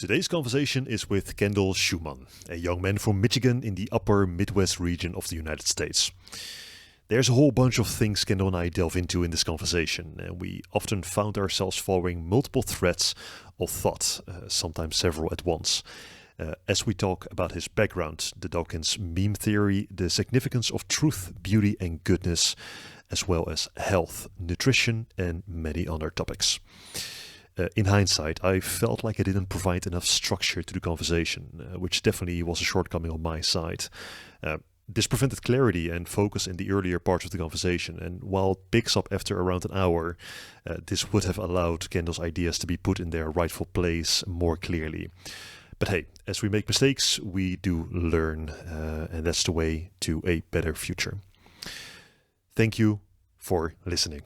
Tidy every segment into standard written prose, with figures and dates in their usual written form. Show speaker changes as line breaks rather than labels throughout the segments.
Today's conversation is with Kendall Schumann, a young man from Michigan in the upper Midwest region of the United States. There's a whole bunch of things Kendall and I delve into in this conversation, and we often found ourselves following multiple threads of thought, sometimes several at once. As we talk about his background, the Dawkins meme theory, the significance of truth, beauty, and goodness, as well as health, nutrition, and many other topics. In hindsight, I felt like I didn't provide enough structure to the conversation, which definitely was a shortcoming on my side. This prevented clarity and focus in the earlier parts of the conversation, and while it picks up after around an hour, this would have allowed Kendall's ideas to be put in their rightful place more clearly. But hey, as we make mistakes, we do learn, and that's the way to a better future. Thank you for listening.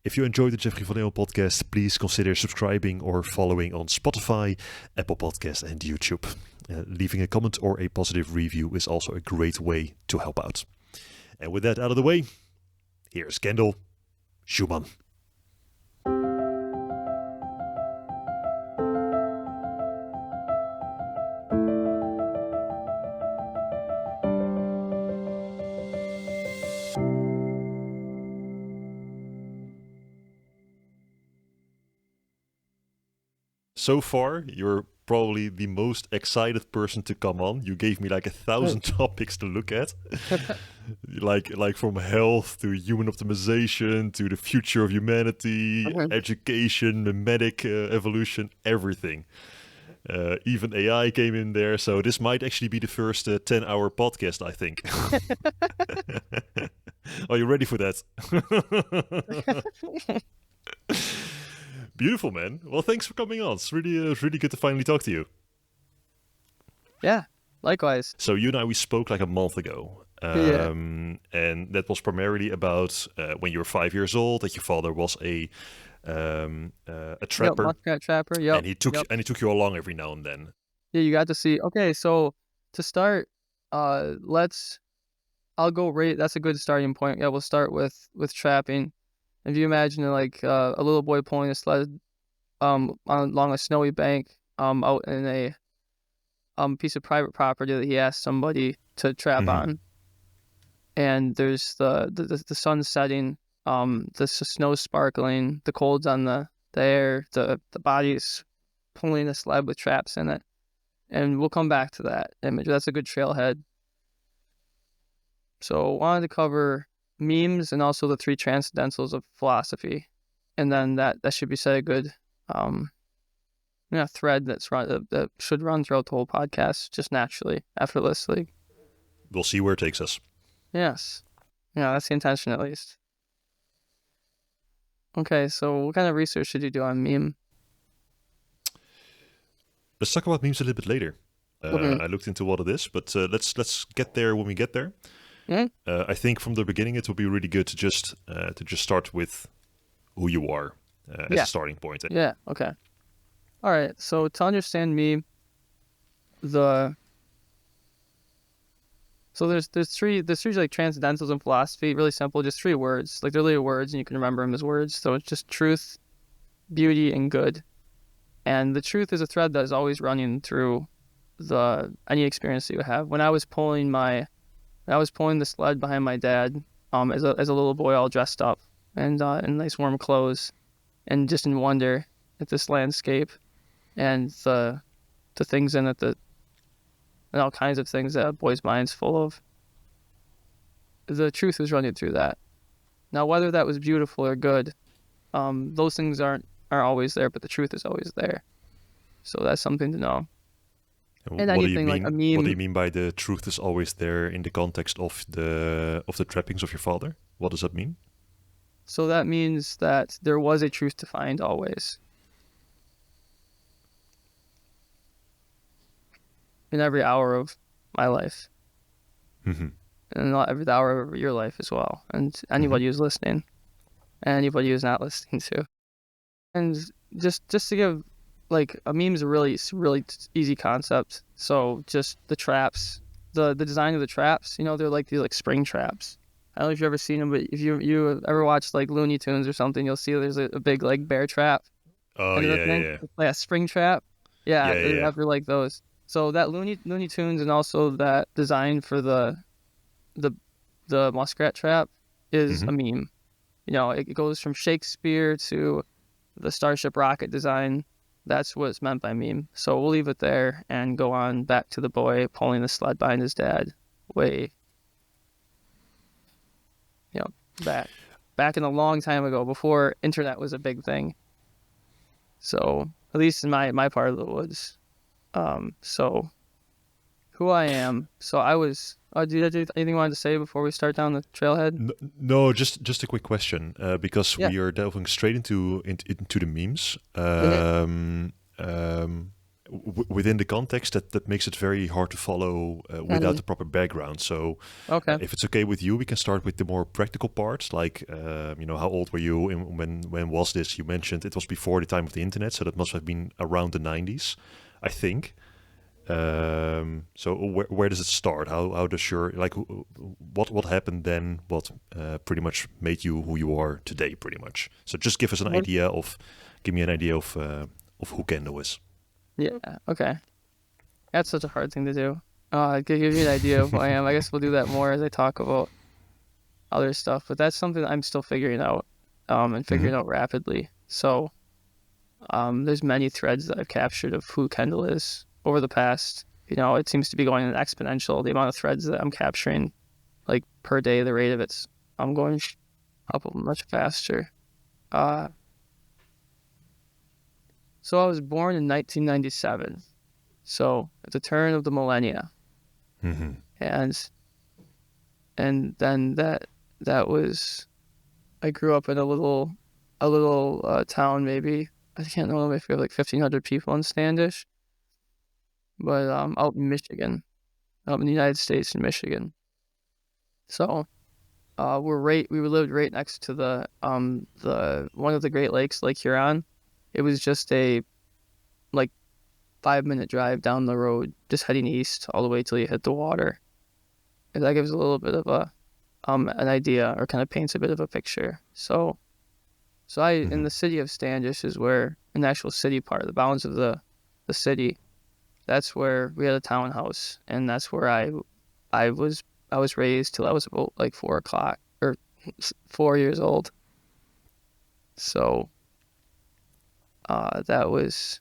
If you enjoyed the Jeffrey Van Leeuwen podcast, please consider subscribing or following on Spotify, Apple Podcasts, and YouTube. Leaving a comment or a positive review is also a great way to help out. And with that out of the way, here's Kendall Schumann. So far, you're probably the most excited person to come on. You gave me like 1,000 topics to look at, like from health to human optimization to the future of humanity, education, nomadic evolution, everything. Even AI came in there, so this might actually be the first 10-hour podcast, I think. Are you ready for that? Beautiful, man. Well, thanks for coming on. It's really good to finally talk to you.
Yeah, likewise.
So you and I, we spoke like a month ago. And that was primarily about when you were 5 years old, that your father was a trapper.
Muskrat trapper, yep.
And he took you along every now and then.
Yeah, you got to see. Okay, so to start, I'll go right. That's a good starting point. Yeah, we'll start with trapping. If you imagine like a little boy pulling a sled along a snowy bank out in a piece of private property that he asked somebody to trap on, and there's the sun setting, the snow sparkling, the cold's on the air, the body's pulling a sled with traps in it, and we'll come back to that image. That's a good trailhead. So I wanted to cover memes and also the three transcendentals of philosophy, and then that should be a good thread that should run throughout the whole podcast just naturally, effortlessly.
We'll see where it takes us.
Yes, that's the intention at least. Okay, so what kind of research did you do on meme?
Let's talk about memes a little bit later. I looked into what it is, but let's get there when we get there. I think from the beginning it will be really good to just start with who you are as a starting point.
Yeah. Okay. All right. So to understand me, there's three like transcendentals in philosophy. Really simple, just three words. Like they're literally words, and you can remember them as words. So it's just truth, beauty, and good. And the truth is a thread that is always running through any experience that you have. When I was pulling the sled behind my dad, as a little boy, all dressed up and in nice warm clothes, and just in wonder at this landscape and the things in it and all kinds of things that a boy's mind's full of. The truth was running through that. Now, whether that was beautiful or good, those things aren't always there, but the truth is always there. So that's something to know.
And anything like a meme. What do you mean by the truth is always there in the context of the trappings of your father? What does that mean?
So that means that there was a truth to find always. In every hour of my life. And not every hour of your life as well. And anybody who's listening. And anybody who's not listening too. And just to give, like, a meme is a really easy concept. So just the traps, the design of the traps, they're like these like spring traps. I don't know if you've ever seen them, but if you ever watched like Looney Tunes or something, you'll see there's a big like bear trap.
Oh, yeah.
It's like a spring trap. Yeah,
Yeah, yeah, yeah.
after like those. So that Looney Tunes and also that design for the the muskrat trap is
Hmm.
a meme. You know, it goes from Shakespeare to the Starship rocket design. That's what it's meant by meme. So we'll leave it there and go on back to the boy pulling the sled behind his dad. Way, you know, back back in a long time ago before internet was a big thing. So at least in my part of the woods. So who I am. So I was. Do you have anything you wanted to say before we start down the trailhead?
No, just a quick question, because
Yeah.
we are delving straight into the memes.
Okay.
Within the context that makes it very hard to follow without
Mhm.
the proper background. So,
Okay.
if it's okay with you, we can start with the more practical parts, like how old were you and when was this? You mentioned it was before the time of the internet, so that must have been around the 90s, I think. So where does it start? How does your like what happened then? What pretty much made you who you are today, pretty much. So just give me an idea of who Kendall is.
Yeah. Okay. That's such a hard thing to do. To give you an idea of who I am. I guess we'll do that more as I talk about other stuff. But that's something I'm still figuring out, and
Hmm.
figuring out rapidly. So, there's many threads that I've captured of who Kendall is over the past. You know, it seems to be going exponential. The amount of threads that I'm capturing, like per day, the rate of it's, I'm going up much faster. Uh, so I was born in 1997. So at the turn of the millennia,
Hmm.
and then that was I grew up in a little town, maybe I can't know if we have like 1,500 people in Standish, but out in Michigan, out in the United States in Michigan. So we lived right next to the one of the Great Lakes, Lake Huron. It was just a like 5 minute drive down the road, just heading east all the way till you hit the water. And that gives a little bit of a an idea, or kind of paints a bit of a picture. So I in
Hmm.
the city of Standish is where, in the actual city part, the bounds of the city, that's where we had a townhouse, and that's where I was I was raised till I was about like 4 o'clock or 4 years old. So that was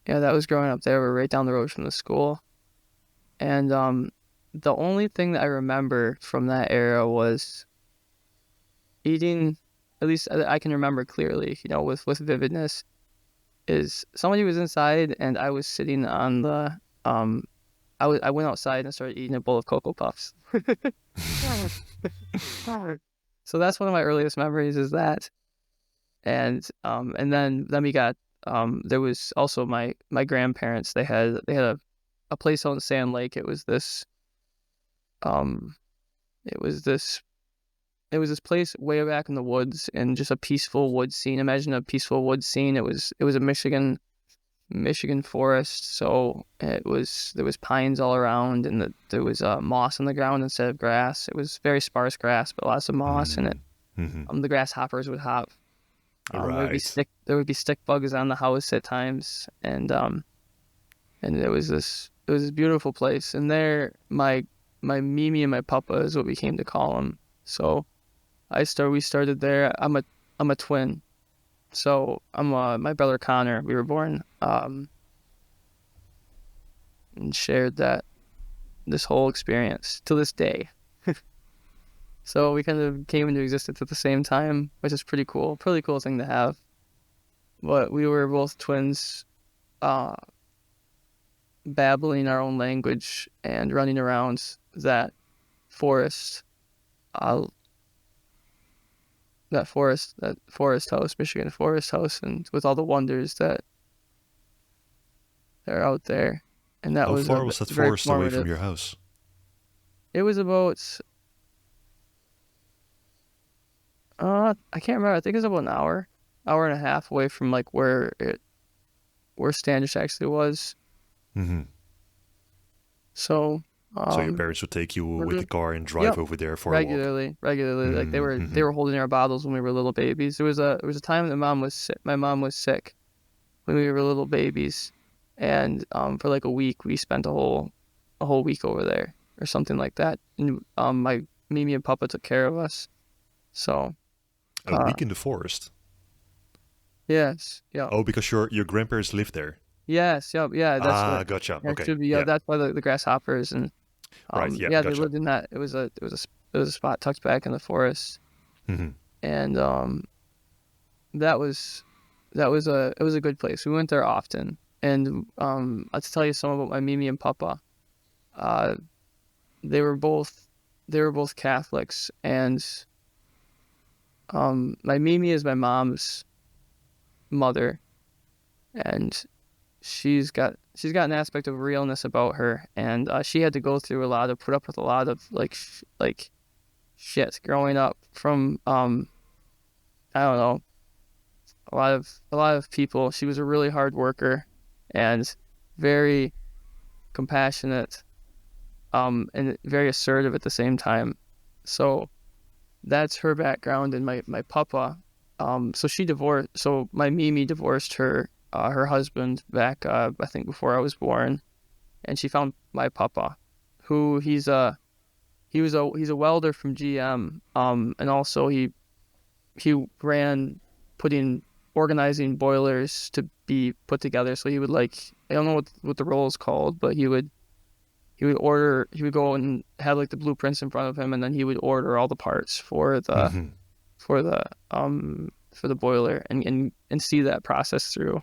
yeah, that was growing up there. We're right down the road from the school, and the only thing that I remember from that era was eating. At least I can remember clearly, you know, with vividness, is somebody was inside and I was sitting on the I went outside and started eating a bowl of Cocoa Puffs. So that's one of my earliest memories, is that. And then we got there was also my grandparents. They had a place out in Sand Lake. Um it was this it was this place way back in the woods, and just a peaceful wood scene. Imagine a peaceful wood scene. It was a Michigan forest, so there was pines all around, and there was moss on the ground instead of grass. It was very sparse grass, but lots of moss in it.
Hmm.
The grasshoppers would hop.
Right.
There would be stick bugs on the house at times, and it was this beautiful place. And there, my Mimi and my Papa is what we came to call him. So we started there. I'm a twin, so my brother Connor. We were born and shared this whole experience to this day. So we kind of came into existence at the same time, which is pretty cool. Pretty cool thing to have. But we were both twins, uh, babbling our own language and running around forest, uh, that forest house, Michigan forest house, and with all the wonders that are out there. And that
How
was
far was that
very
forest away from
formative.
your house?
It was about, I can't remember. I think it was about an hour and a half away from like where Standish actually was.
Hmm.
So,
So your
um,
parents would take you with the
mhm.
car and drive
Yep,
over there for a walk.
regularly. Like
Mm-hmm.
they were holding our bottles when we were little babies. There was a time that my mom was sick. when we were little babies, and for like a week we spent a whole week over there or something like that. And my Mimi and Papa took care of us. So
A
uh,
week in the forest.
yes, yeah,
Oh, because your grandparents lived there.
yes, yep, yeah. That's what.
Ah, gotcha.
Yeah,
Okay.
should be. Yeah,
Yeah.
that's why the grasshoppers and
Right. Yeah.
yeah, they
Gotcha.
lived in that. It was a spot tucked back in the forest,
Hmm.
and that was it was a good place. We went there often, and I'll tell you some about my Mimi and Papa. Uh, they were both Catholics, and my Mimi is my mom's mother, and she's got an aspect of realness about her, and she had to go through put up with a lot of like shit growing up from I don't know, a lot of people. She was a really hard worker and very compassionate, and very assertive at the same time. So that's her background. And my papa, so she divorced. So my Mimi divorced her husband back, I think before I was born, and she found my papa, who he's a welder from GM, and also he ran putting organizing boilers to be put together. So he would like, I don't know what the role is called, but he would go and have like the blueprints in front of him, and then he would order all the parts
Hmm.
for the for the boiler, and see that process through.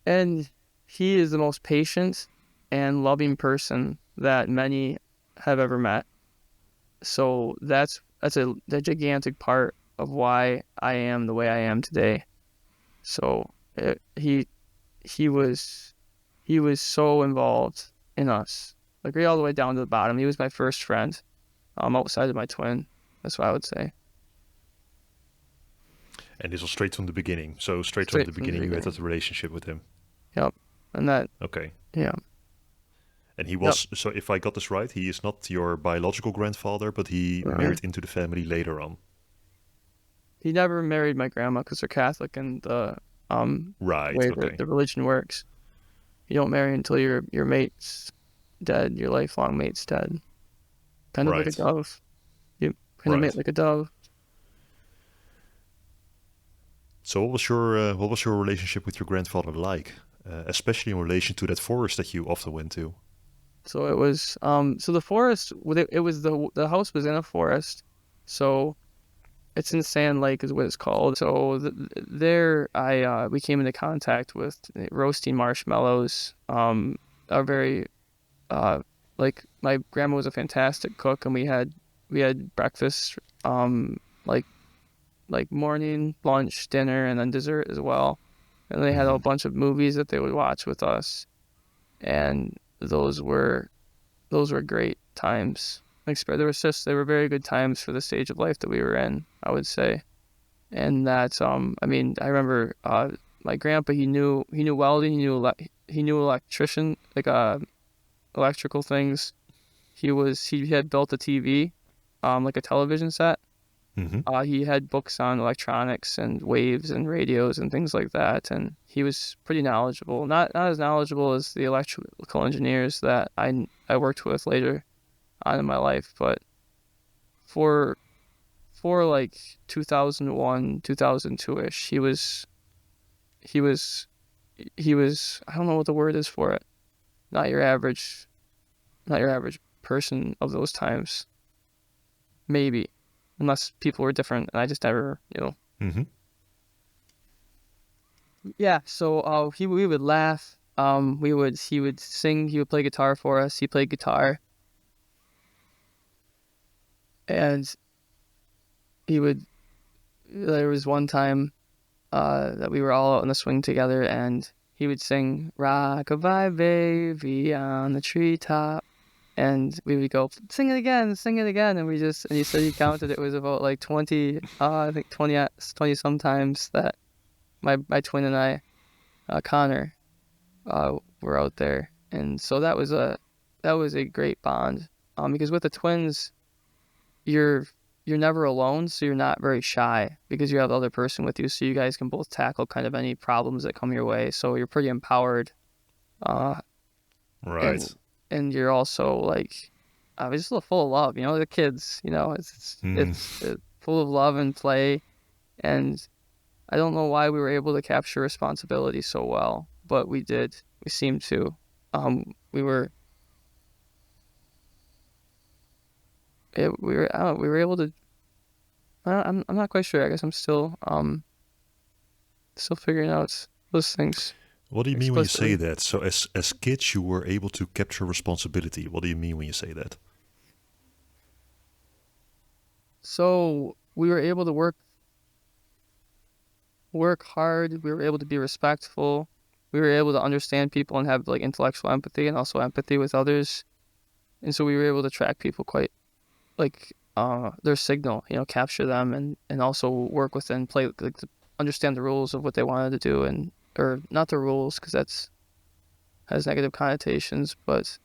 And he is the most patient and loving person that many have ever met. So that's a gigantic part of why I am the way I am today. So he was he was so involved in us, like right all the way down to the bottom. He was my first friend, outside of my twin. That's what I would say.
And this was straight from the beginning. So straight from
Straight
the
from the
beginning, you had
beginning.
that relationship with him.
Yep. And that,
Okay.
yeah.
And he
Yep.
was, so if I got this right, he is not your biological grandfather, but he
Right.
married into the family later on.
He never married my grandma because they're Catholic, and the
Right.
way
Okay.
the religion works, you don't marry until your mate's dead, your lifelong mate's dead. Kind of like a
Right.
dove. You kind of mate
Right.
like a dove.
So what was your relationship with your grandfather like, especially in relation to that forest that you often went to?
So it was so the forest, it was the house was in a forest, so it's in Sand Lake is what it's called. So there I we came into contact with roasting marshmallows. Are very uh like my grandma was a fantastic cook, and we had breakfast, like morning, lunch, dinner, and then dessert as well. And they had a
Hmm.
bunch of movies that they would watch with us, and those were great times. Like they were very good times for the stage of life that we were in, I would say. And that I mean, I remember my grandpa, he knew welding, he knew electrician, like electrical things. He had built a TV, like a television set.
Hmm.
He had books on electronics and waves and radios and things like that, and he was pretty knowledgeable. Not as knowledgeable as the electrical engineers that I worked with later on in my life, but for like 2001, 2002-ish, he was I don't know what the word is for it. Not your average person of those times. Maybe. Unless people were different and I just never,
Hmm.
Yeah, so we would laugh. He would sing, he would play guitar for us. He played guitar, and he would there was one time that we were all out in the swing together, and he would sing "Rockabye Baby on the treetop," and we would go sing it again, and he said he counted it was about like 20, I think 20 sometimes that my twin and I, Connor, were out there, and so that was a great bond, because with the twins, you're you're never alone, so you're not very shy because you have the other person with you, so you guys can both tackle kind of any problems that come your way. So you're pretty empowered, uh, and
Right.
you're also like just full of love. You know, the kids. You know,
Mm.
it's full of love and play, and I don't know why we were able to capture responsibility so well, but we did. We seemed to. We were. We were able to. I'm not quite sure. I guess I'm still figuring out those things
What do you mean when you say
explicitly.
that? So as kids, you were able to capture responsibility. What do you mean when you say that?
So we were able to work hard. We were able to be respectful. We were able to understand people and have like intellectual empathy and also empathy with others. And so we were able to track people quite like their signal, you know, capture them and also work with and play like to understand the rules of what they wanted to do and or not the rules because that's has negative connotations, but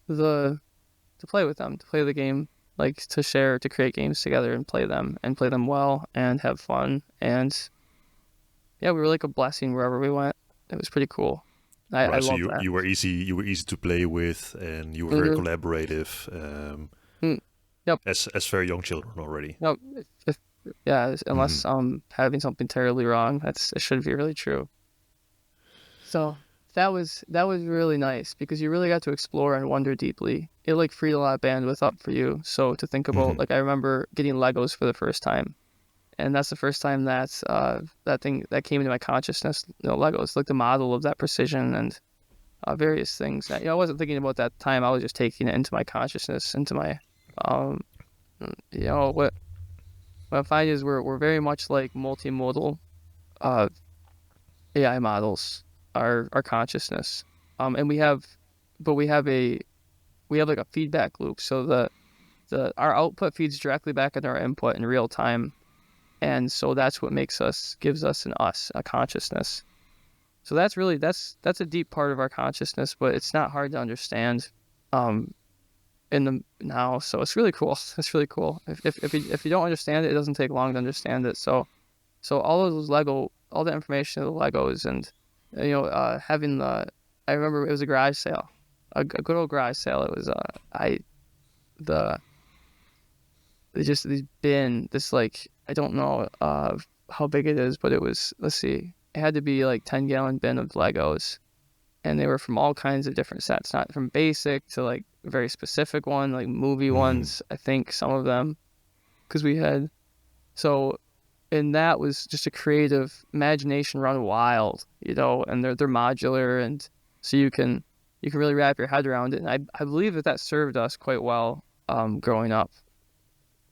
the to play with them, to play the game, like to share, to create games together and play them well and have fun. And yeah, we were like a blessing wherever we went. It was pretty cool. I
Right. So
love that.
you were easy to play with, and you were very
Mm-hmm.
collaborative.
Mm, yep.
As very young children already.
Yep. If, yeah,
Hmm.
unless having something terribly wrong, it should be really true. So that was really nice because you really got to explore and wonder deeply. It like freed a lot of bandwidth up for you. So to think
Hmm.
about like I remember getting Legos for the first time, and that's the first time that that thing that came into my consciousness. You know, Legos like the model of that precision and various things. That, you know, I wasn't thinking about that time. I was just taking it into my consciousness, into my um, you know what I find is we're very much like multimodal uh AI models, our consciousness. And we have, but we have like a feedback loop. So the our output feeds directly back into our input in real time, and so that's what gives us an us a consciousness. So that's really that's a deep part of our consciousness, but it's not hard to understand, um, in the now. So it's really cool. It's really cool. If you don't understand it, it doesn't take long to understand it. So all of those all the information of the Legos and you know having the I remember it was a garage sale, a good old garage sale. It was I the it's just these bin this like I don't know how big it is, but it was let's see, it had to be like 10-gallon bin of Legos, and they were from all kinds of different sets, not from basic to like a very specific one, like movie
Hmm.
ones. I think some of them because we had so and that was just a creative imagination run wild, you know, and they're modular and so you can really wrap your head around it. And I believe that served us quite well growing up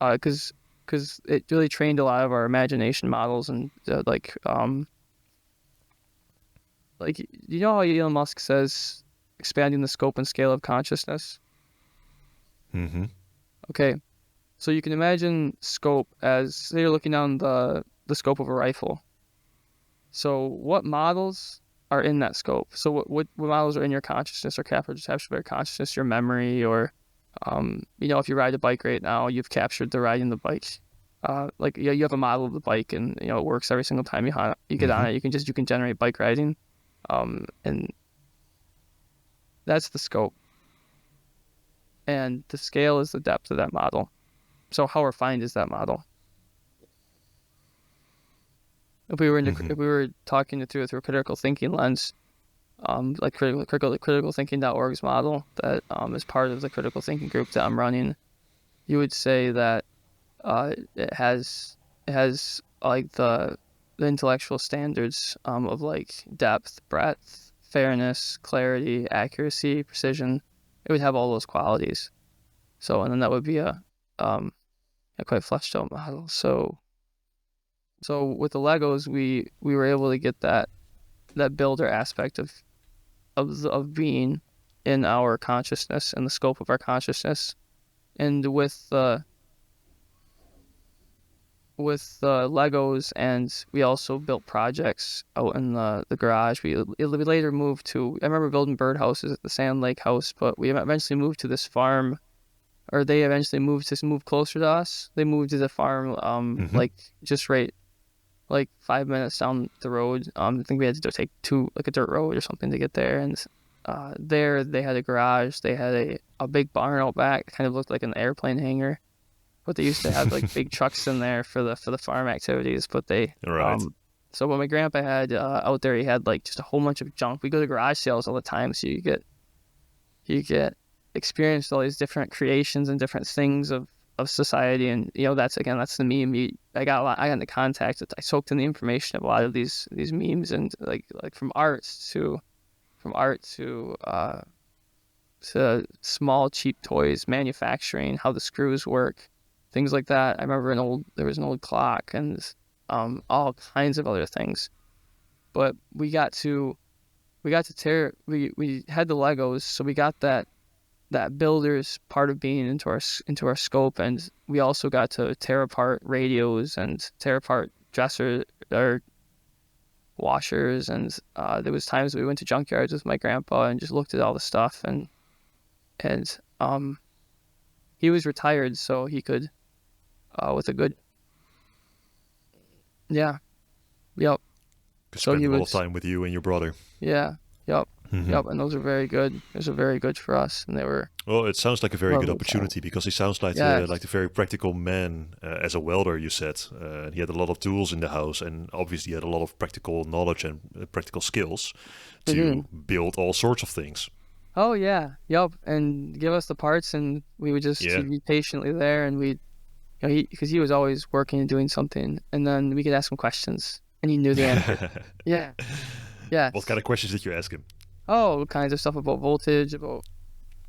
because it really trained a lot of our imagination models and like you know how Elon Musk says expanding the scope and scale of consciousness.
Hmm.
Okay, so you can imagine scope as say you're looking down the scope of a rifle. So what models are in that scope? So what models are in your consciousness or captured by your consciousness, your memory, or you know, if you ride a bike right now, you've captured the riding the bike. Like yeah, you have a model of the bike, and you know it works every single time you get
Hmm.
on it. You can generate bike riding, and that's the scope, and the scale is the depth of that model. So how refined is that model?
Hmm.
If we were talking it through a critical thinking lens, like critical thinking.org's model that is part of the critical thinking group that I'm running, you would say that it has like the intellectual standards of like depth, breadth, fairness, clarity, accuracy, precision. It would have all those qualities. So and then that would be a quite fleshed out model. So with the Legos, we were able to get that builder aspect of being in our consciousness and the scope of our consciousness. And with the Legos, and we also built projects out in the garage. We later moved to. I remember building birdhouses at the Sand Lake house, but we eventually moved to this farm or they eventually moved closer to us. They moved to the farm, like just right, like 5 minutes down the road. I think we had to take like a dirt road or something to get there. And there they had a garage. They had a big barn out back. It kind of looked like an airplane hangar. But they used to have like big trucks in there for the farm activities. But they
Right.
so what my grandpa had out there, he had like just a whole bunch of junk. We go to garage sales all the time, so you get experienced all these different creations and different things of society. And that's the meme. I got into contact with, I soaked in the information of a lot of these memes, and like from art to to small cheap toys, manufacturing, how the screws work, things like that. I remember there was an old clock, and all kinds of other things. But we had the Legos, so we got that builder's part of being into our scope, and we also got to tear apart radios and tear apart dressers or washers. And there was times we went to junkyards with my grandpa and just looked at all the stuff, and he was retired, so he could with a good yeah yep
Could
so
spend
he
a lot of
was
time with you and your brother.
yeah yep yep and those are very good. Those are very good for us, and they were
Well, it sounds like a very good
lovely
opportunity because he sounds like
yeah
like a very practical man as a welder. You said he had a lot of tools in the house, and obviously he had a lot of practical knowledge and practical skills to build all sorts of things.
oh yeah yep and give us the parts, and we would just
Yeah.
he'd be patiently there, and we'd because he was always working and doing something, and then we could ask him questions and he knew the answer. yeah
What kind of questions did you ask him?
all kinds of stuff about voltage, about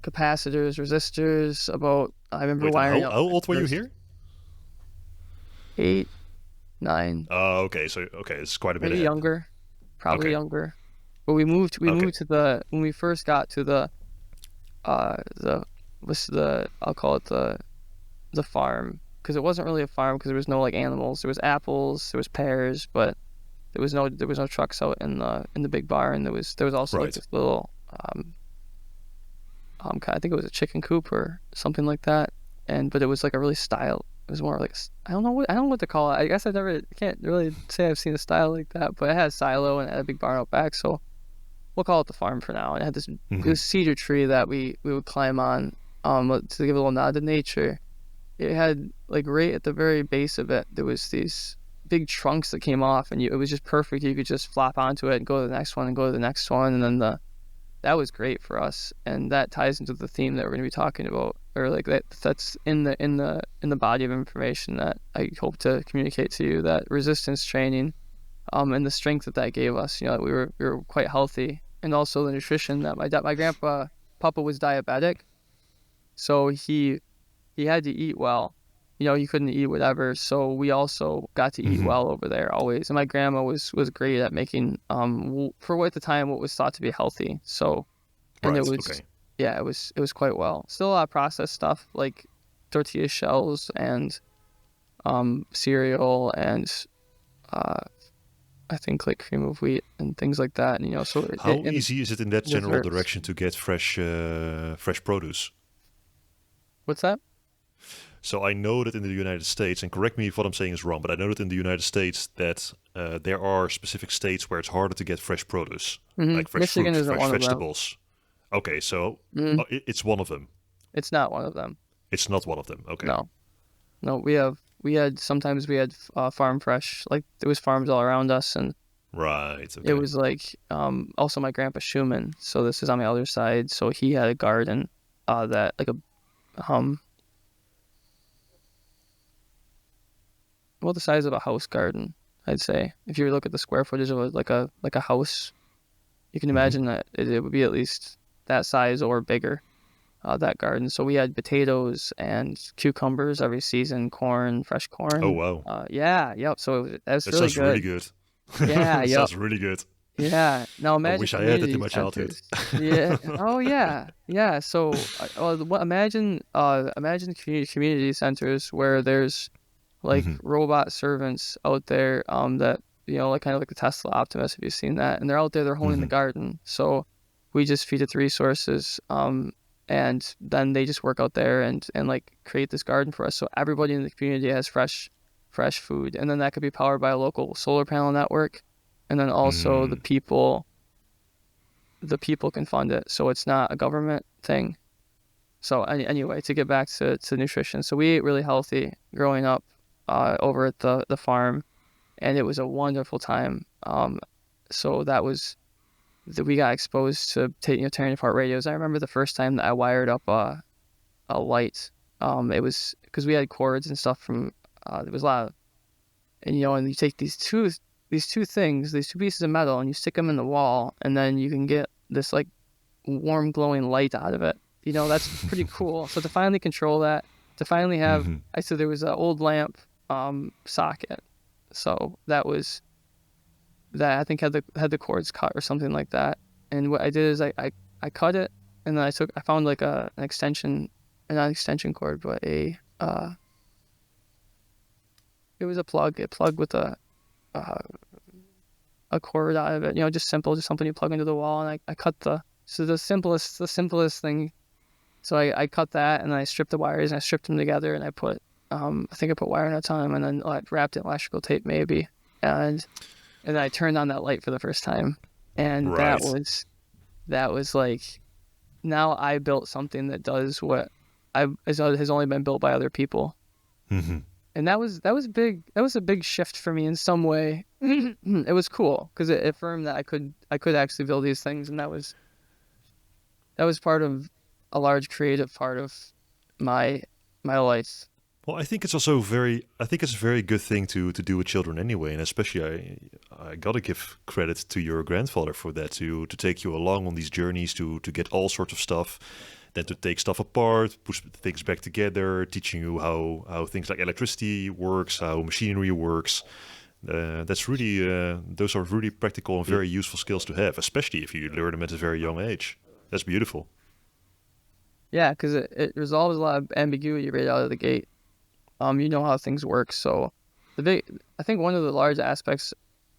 capacitors, resistors, about I remember
Wait,
wiring
how
up
old were you
first
here?
8, 9,
Oh, okay. So it's quite a bit
maybe
ahead.
younger, probably
Okay.
younger. But we moved
Okay.
to when we first got to the I'll call it the farm, because it wasn't really a farm because there was no like animals. There was apples, there was pears, but there was no trucks out in the big barn. There was also like
Right.
this little I think it was a chicken coop or something like that. But it was like a really style. It was more like I don't know what to call it. I guess I can't really say I've seen a style like that, but it had a silo and it had a big barn out back, so we'll call it the farm for now. And it had this cedar tree that we would climb on to give a little nod to nature. It had like right at the very base of it, there was these big trunks that came off, and it was just perfect. You could just flop onto it and go to the next one and go to the next one, and then that was great for us. And that ties into the theme that we're going to be talking about, or like that's in the body of information that I hope to communicate to you, that resistance training and the strength that gave us. We were quite healthy, and also the nutrition that my grandpa Papa was diabetic, so he had to eat well. He couldn't eat whatever, so we also got to eat well over there always. And my grandma was great at making for what at the time what was thought to be healthy. So, and
Right.
it was
Okay.
yeah, it was quite well. Still a lot of processed stuff like tortilla shells and cereal and I think like cream of wheat and things like that. And so
How easy is it in that general
desserts.
direction to get fresh produce?
What's that?
So I know that in the United States, and correct me if what I'm saying is wrong, but I know that in the United States that there are specific states where it's harder to get fresh produce, like fresh
Michigan
fruit,
isn't
fresh
one of them.
vegetables. Okay, so it's one of them.
It's not one of them.
It's not one of them. Okay.
No, sometimes we had farm fresh, like there was farms all around us, and
Right.
it
Okay.
was like also my grandpa Schumann, so this is on my other side, so he had a garden that like a the size of a house garden, I'd say. If you look at the square footage of like a house, you can imagine that it would be at least that size or bigger. That garden. So we had potatoes and cucumbers every season, corn, fresh corn.
Oh wow.
Yeah, yep. So that's
That
really
sounds
good.
really good.
Yeah,
That
yep.
sounds really good.
Yeah. Now
I
imagine
wish I had that in
community
my childhood.
centers. Yeah. Oh yeah. Yeah. So imagine community centers where there's like robot servants out there that like kind of like the Tesla Optimus, if you've seen that, and they're out there, they're honing the garden. So we just feed it the resources. and then they just work out there and like create this garden for us, so everybody in the community has fresh food, and then that could be powered by a local solar panel network, and then also
Mm.
the people can fund it, so it's not a government thing. So anyway, to get back to nutrition, so we ate really healthy growing up over at the farm, and it was a wonderful time. So that was that we got exposed to tearing apart radios. I remember the first time that I wired up a light. It was because we had cords and stuff from there was a lot of, and and you take these two things, these two pieces of metal, and you stick them in the wall, and then you can get this like warm glowing light out of it. That's pretty cool. So to finally control that, to finally have,
Hmm.
I said there was an old lamp socket, so that was that I think had the cords cut or something like that. And what I did is I cut it, and then I found like an extension, not an extension cord, but it was a plug. It plugged with uh, a cord out of it. Just simple, just something you plug into the wall. And I cut the simplest thing. So I cut that, and I stripped the wires, and I stripped them together, and I put I think I put wire nuts on them, and then I wrapped it in electrical tape maybe, and I turned on that light for the first time, and
Right.
that was like, now I built something that does what I has only been built by other people,
Hmm.
and that was big. That was a big shift for me in some way. It was cool because it affirmed that I could actually build these things, and that was part of a large creative part of my my life.
Well, I think it's also very. I think it's a very good thing to do with children anyway, and especially I gotta give credit to your grandfather for that, to take you along on these journeys to get all sorts of stuff, then to take stuff apart, push things back together, teaching you how things like electricity works, how machinery works. That's really those are really practical and very useful skills to have, especially if you learn them at a very young age. That's beautiful.
Yeah, because it resolves a lot of ambiguity right out of the gate. You know how things work. So I think one of the large aspects,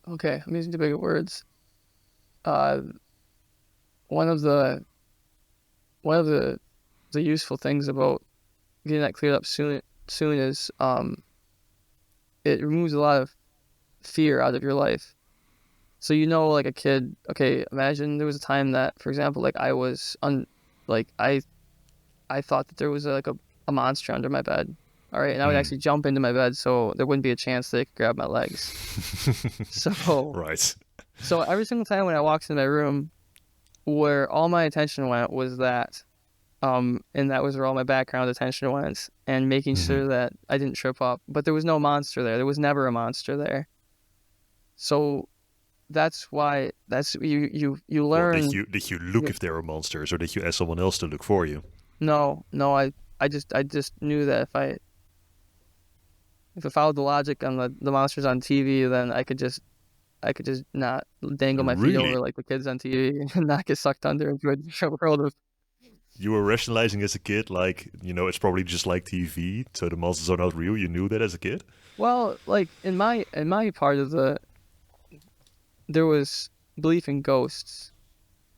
okay, I'm using too big of words. Uh, one of one of the useful things about getting that cleared up soon is it removes a lot of fear out of your life. So like a kid, okay, imagine there was a time that, for example, like like I thought that there was a monster under my bed. All right, and I would
Hmm.
actually jump into my bed so there wouldn't be a chance they could grab my legs. So
Right.
so every single time when I walked into my room, where all my attention went was that, and that was where all my background attention went, and making
Hmm.
sure that I didn't trip up. But there was no monster there. There was never a monster there. So that's why you
Well,
learn.
did you look if there were monsters, or did you ask someone else to look for you?
No, I just knew that if I followed the logic on the monsters on TV, then I could just not dangle my feet over
Really?
like the kids on TV and not get sucked under into a world of.
You were rationalizing as a kid, like, it's probably just like TV, so the monsters are not real. You knew that as a kid?
Well, like in my part of there was belief in ghosts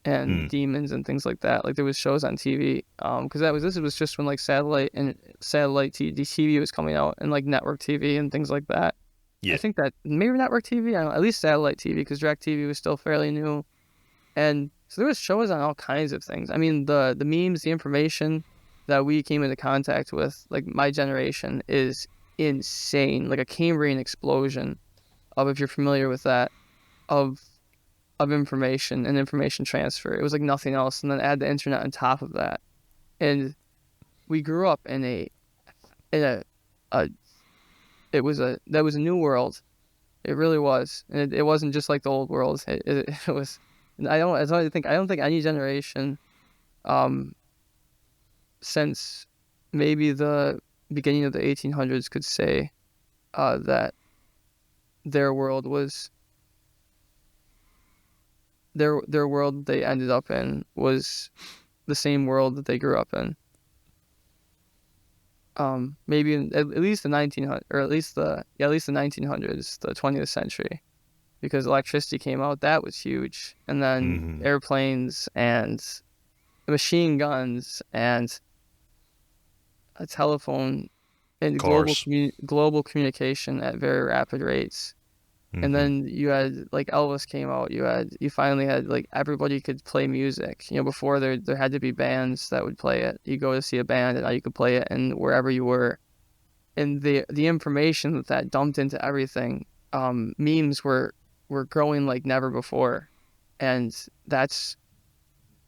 and
Hmm.
demons and things like that. Like there was shows on TV. Because this was just when like satellite TV was coming out, and like network TV and things like that. I
Yeah.
think that maybe network TV, I don't know, at least satellite TV, because direct TV was still fairly new. And so there was shows on all kinds of things. I mean, the memes, the information that we came into contact with, like my generation, is insane. Like a Cambrian explosion of, if you're familiar with that, of information and information transfer. It was like nothing else. And then add the internet on top of that. And we grew up in a that was a new world. It really was. And it wasn't just like the old world. It was. I don't think any generation, um, since maybe the beginning of the 1800s could say, that their world was their world that they ended up in was the same world that they grew up in. Maybe at least the 1900, or at least the 1900s, the 20th century, because electricity came out. That was huge. And then
Hmm.
airplanes and machine guns and a telephone and
Cars.
global communication at very rapid rates. And
Hmm.
then you had like Elvis came out. You finally had like everybody could play music. You know, before there had to be bands that would play it. You go to see a band and now you could play it and wherever you were. And the information that dumped into everything, memes were growing like never before. And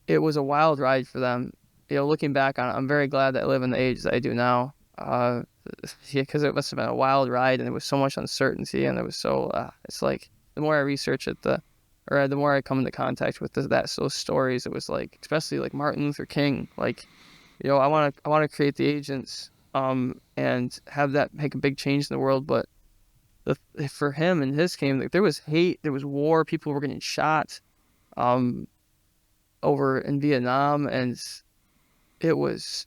it was a wild ride for them. You know, looking back on it, I'm very glad that I live in the age that I do now. Yeah, because it must have been a wild ride, and there was so much uncertainty, and it was so. It's like the more I research it, the more I come into contact with those stories. It was like, especially like Martin Luther King. Like, you know, I want to create the agents, and have that make a big change in the world. But for him and his came, like there was hate, there was war, people were getting shot, um, over in Vietnam, and it was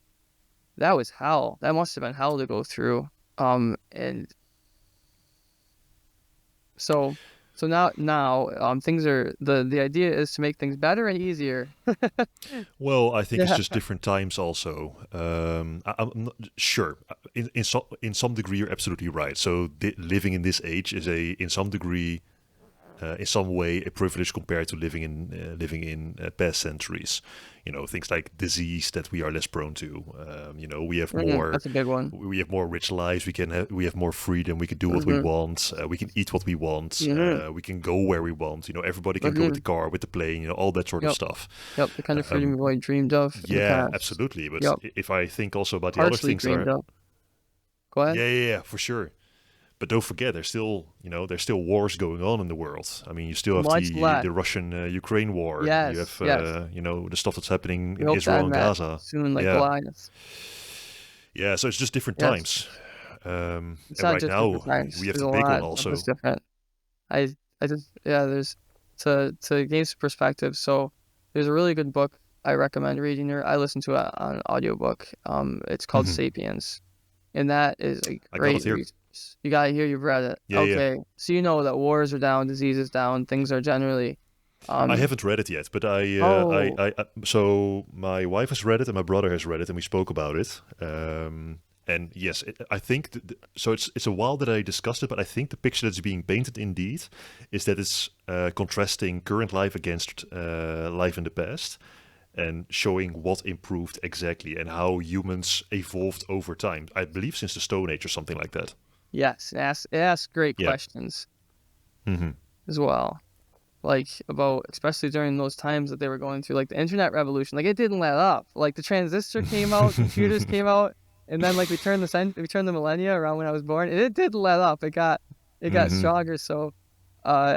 that was hell. That must have been hell to go through. And so things are the idea is to make things better and easier.
Well, I think it's
Yeah.
just different times also. I'm not sure. In some degree, you're absolutely right. So living in this age is in some degree, in some way, a privilege compared to living in past centuries. You know, things like disease that we are less prone to. You know,
That's a big one.
we have more rich lives. We have more freedom. We can do what we
Hmm.
want. We can eat what we want.
Hmm.
We can go where we want. You know, everybody can go with
Hmm.
the car, with the plane. You know, all that sort of
Yep.
stuff.
Yep. The kind of freedom
Um,
we've always dreamed of in the
yeah,
past.
absolutely. But
Yep.
if I think also about the other
Partially
things that
dreamed
are,
of. Go ahead.
yeah, for sure. But don't forget, there's still wars going on in the world. I mean, you still have
Much less.
the Russian Ukraine war. You
Yes.
have
Yes.
the stuff that's happening
We
in
hope to
Israel
end
and
that
Gaza.
soon, like
Yeah,
Goliath.
yeah. So it's just different
Yes.
times.
It's
And
not
right
just
now
different times.
we have
There's
the
a
big one
lot of this
also.
different. I just yeah. There's to gain some perspective. So there's a really good book I recommend reading. Or I listen to it on an audiobook. It's called
Hmm.
*Sapiens*, and that is a
I got it
great
here.
resource. You got to hear you've read it.
Yeah, yeah.
Okay, so you know that wars are down, diseases down, things are generally.
I
Um.
haven't read it yet, but
Oh.
so my wife has read it and my brother has read it, and we spoke about it. And yes, I think so. It's a while that I discussed it, but I think the picture that's being painted indeed is that it's contrasting current life against life in the past, and showing what improved exactly and how humans evolved over time. I believe since the Stone Age or something like that.
Yes, it asks great
Yeah.
questions
Hmm.
as well. Like about especially during those times that they were going through, like the internet revolution. Like it didn't let up. Like the transistor came out, computers came out, and then like we turned the millennia around when I was born, and it didn't let up. It got
Hmm.
stronger. So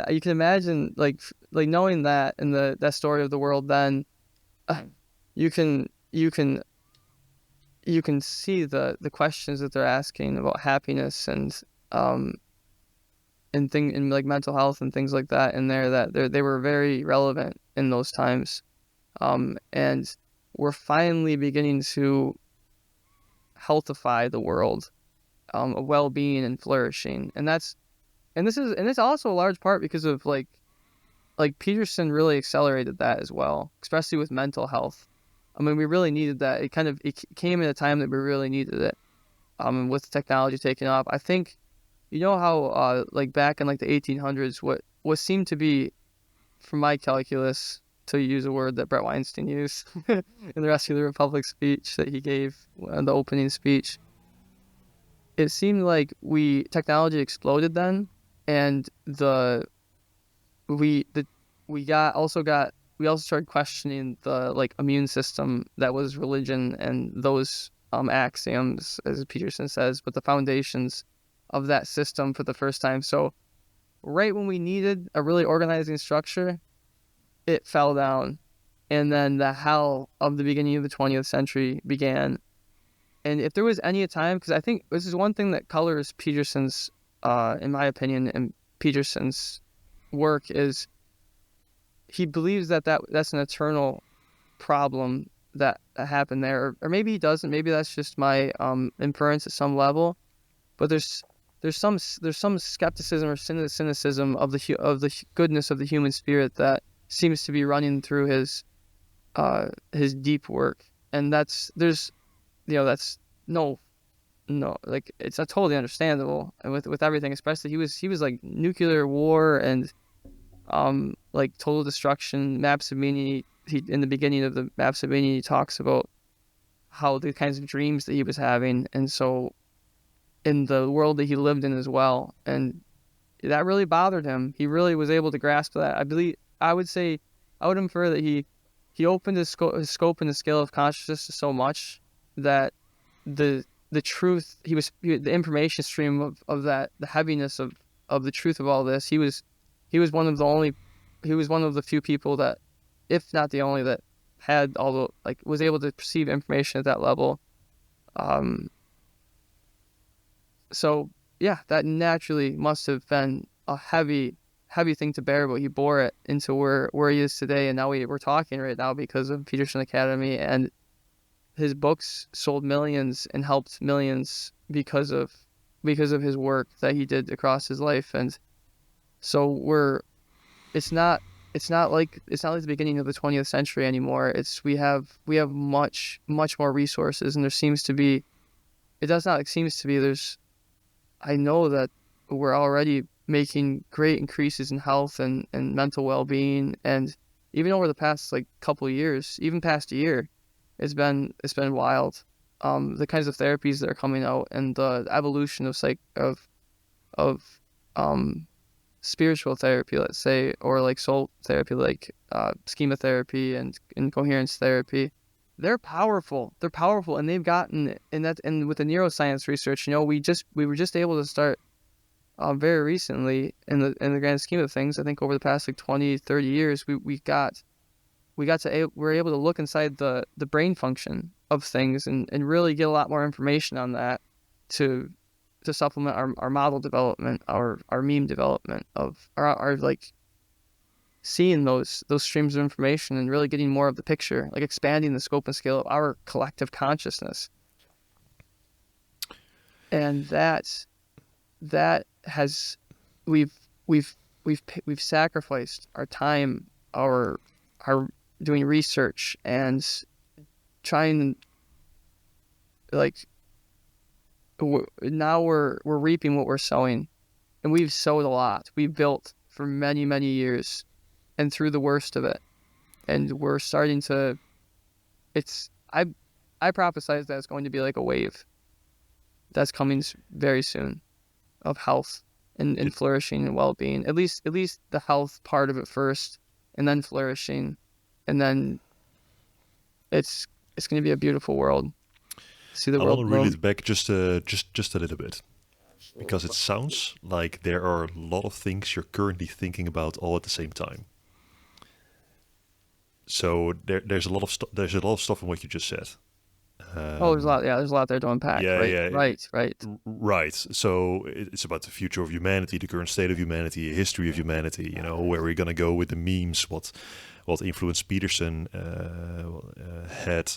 you can imagine like knowing that and that story of the world then, uh, you can you can see the questions that they're asking about happiness um and like mental health and things like that in there, that they were very relevant in those times. And we're finally beginning to healthify the world, of well-being and flourishing. And it's also a large part because of like Peterson really accelerated that as well, especially with mental health. I mean, we really needed that. It came at a time that we really needed it. And with technology taking off, I think, you know how like back in like the 1800s, what seemed to be, from my calculus, to use a word that Brett Weinstein used in the Rescue of the Republic speech that he gave, the opening speech, it seemed like technology exploded then, and we the we also started questioning the like immune system that was religion and those axioms, as Peterson says, but the foundations of that system for the first time. So right when we needed a really organizing structure, it fell down. And then the hell of the beginning of the 20th century began. And if there was any time, because I think this is one thing that colors Peterson's, in my opinion, and Peterson's work, is he believes that's an eternal problem that happened there. Or maybe he doesn't. Maybe that's just my inference at some level. But there's some skepticism or cynicism of the goodness of the human spirit that seems to be running through his deep work, and there's that's no, like it's totally understandable, and with everything, especially he was like nuclear war and like total destruction. Maps of Meaning, he in the beginning of the Maps of Meaning, he talks about how the kinds of dreams that he was having, and so in the world that he lived in as well, and that really bothered him. He really was able to grasp that. I would say, I would infer that he opened his scope and the scale of consciousness so much that the the truth the information stream of that, the heaviness of the truth of all this, he was one of the only he was one of the few people that, if not the only, that had all the like was able to perceive information at that level. Um, so yeah, that naturally must have been a heavy thing to bear, but he bore it into where he is today, and now we're talking right now because of Peterson Academy, and his books sold millions and helped millions because of his work that he did across his life. And so it's not it's not like the beginning of the 20th century anymore. It's we have much more resources, and there seems to be it does not like seems to be there's I know that we're already making great increases in health and mental well-being, and even over the past like couple of years, even past a year, it's been wild. The kinds of therapies that are coming out and the evolution of of um spiritual therapy, let's say, or like soul therapy, like schema therapy and coherence therapy. They're powerful, and they've gotten in that. And with the neuroscience research, we were just able to start very recently in the grand scheme of things. I think over the past like 20, 30 years, we're able to look inside the brain function of things and really get a lot more information on that to supplement our model development, our meme development of our like seeing those streams of information and really getting more of the picture, like expanding the scope and scale of our collective consciousness. And that has we've we've sacrificed our time, our doing research and trying, like, now we're reaping what we're sowing, and we've sowed a lot. We've built for many years, and through the worst of it, and we're starting to. It's I prophesize that it's going to be like a wave that's coming very soon of health and flourishing and well-being. At least the health part of it first, and then flourishing, and then it's going to be a beautiful world. See the
I
world
want to reel
bloom.
it back just a little bit, because it sounds like there are a lot of things you're currently thinking about all at the same time. So there's a lot of there's a lot of stuff in what you just said.
Oh, there's a lot. Yeah, there's a lot there to unpack.
Yeah,
Right,
yeah,
right.
right. So it's about the future of humanity, the current state of humanity, history of humanity. You know, where we're gonna go with the memes, what influence Peterson had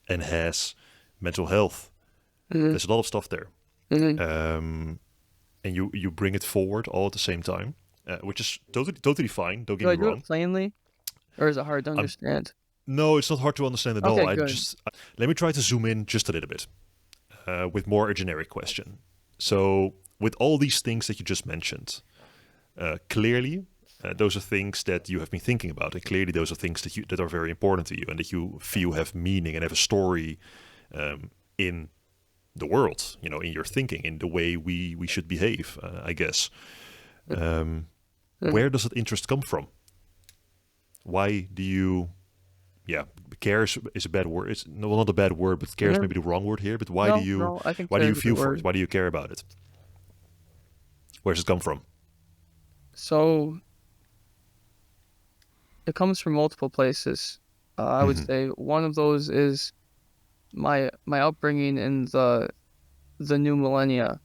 and has, mental health.
Mm-hmm.
There's a lot of stuff there.
Mm-hmm.
And you bring it forward all at the same time, which is totally fine. Don't get
Do I
me
do
wrong.
it plainly, or is it hard to
I'm
understand?
No, it's not hard to understand at all.
Okay, good.
Let me try to zoom in just a little bit with more a generic question. So, with all these things that you just mentioned, clearly those are things that you have been thinking about, and clearly those are things that are very important to you and that you feel have meaning and have a story in the world. You know, in your thinking, in the way we should behave. I guess. Where does that interest come from? Why do you? Yeah, care is a bad word. It's no, well, not a bad word, but care is maybe the wrong word here. But
No, I think
why do you
there's a good
feel for
word.
it? Why do you care about it? Where does it come from?
So it comes from multiple places. I would
Hmm.
say one of those is my upbringing in the new millennia.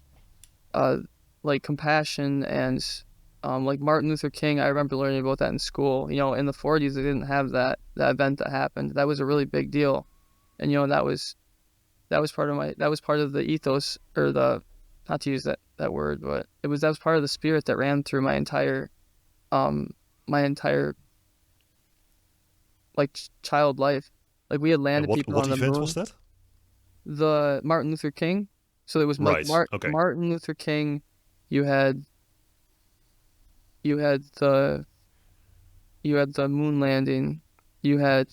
Uh, like compassion and like Martin Luther King. I remember learning about that in school. In the 40s, they didn't have that event that happened. That was a really big deal, and that was part of the ethos, or the, not to use that word, but that was part of the spirit that ran through my entire um my entire like child life. Like we had
And
landed people
what
on the
event was
moon.
that?
The Martin Luther King. So it was like
Right. Okay.
Martin Luther King. You had you had the you had the moon landing. You had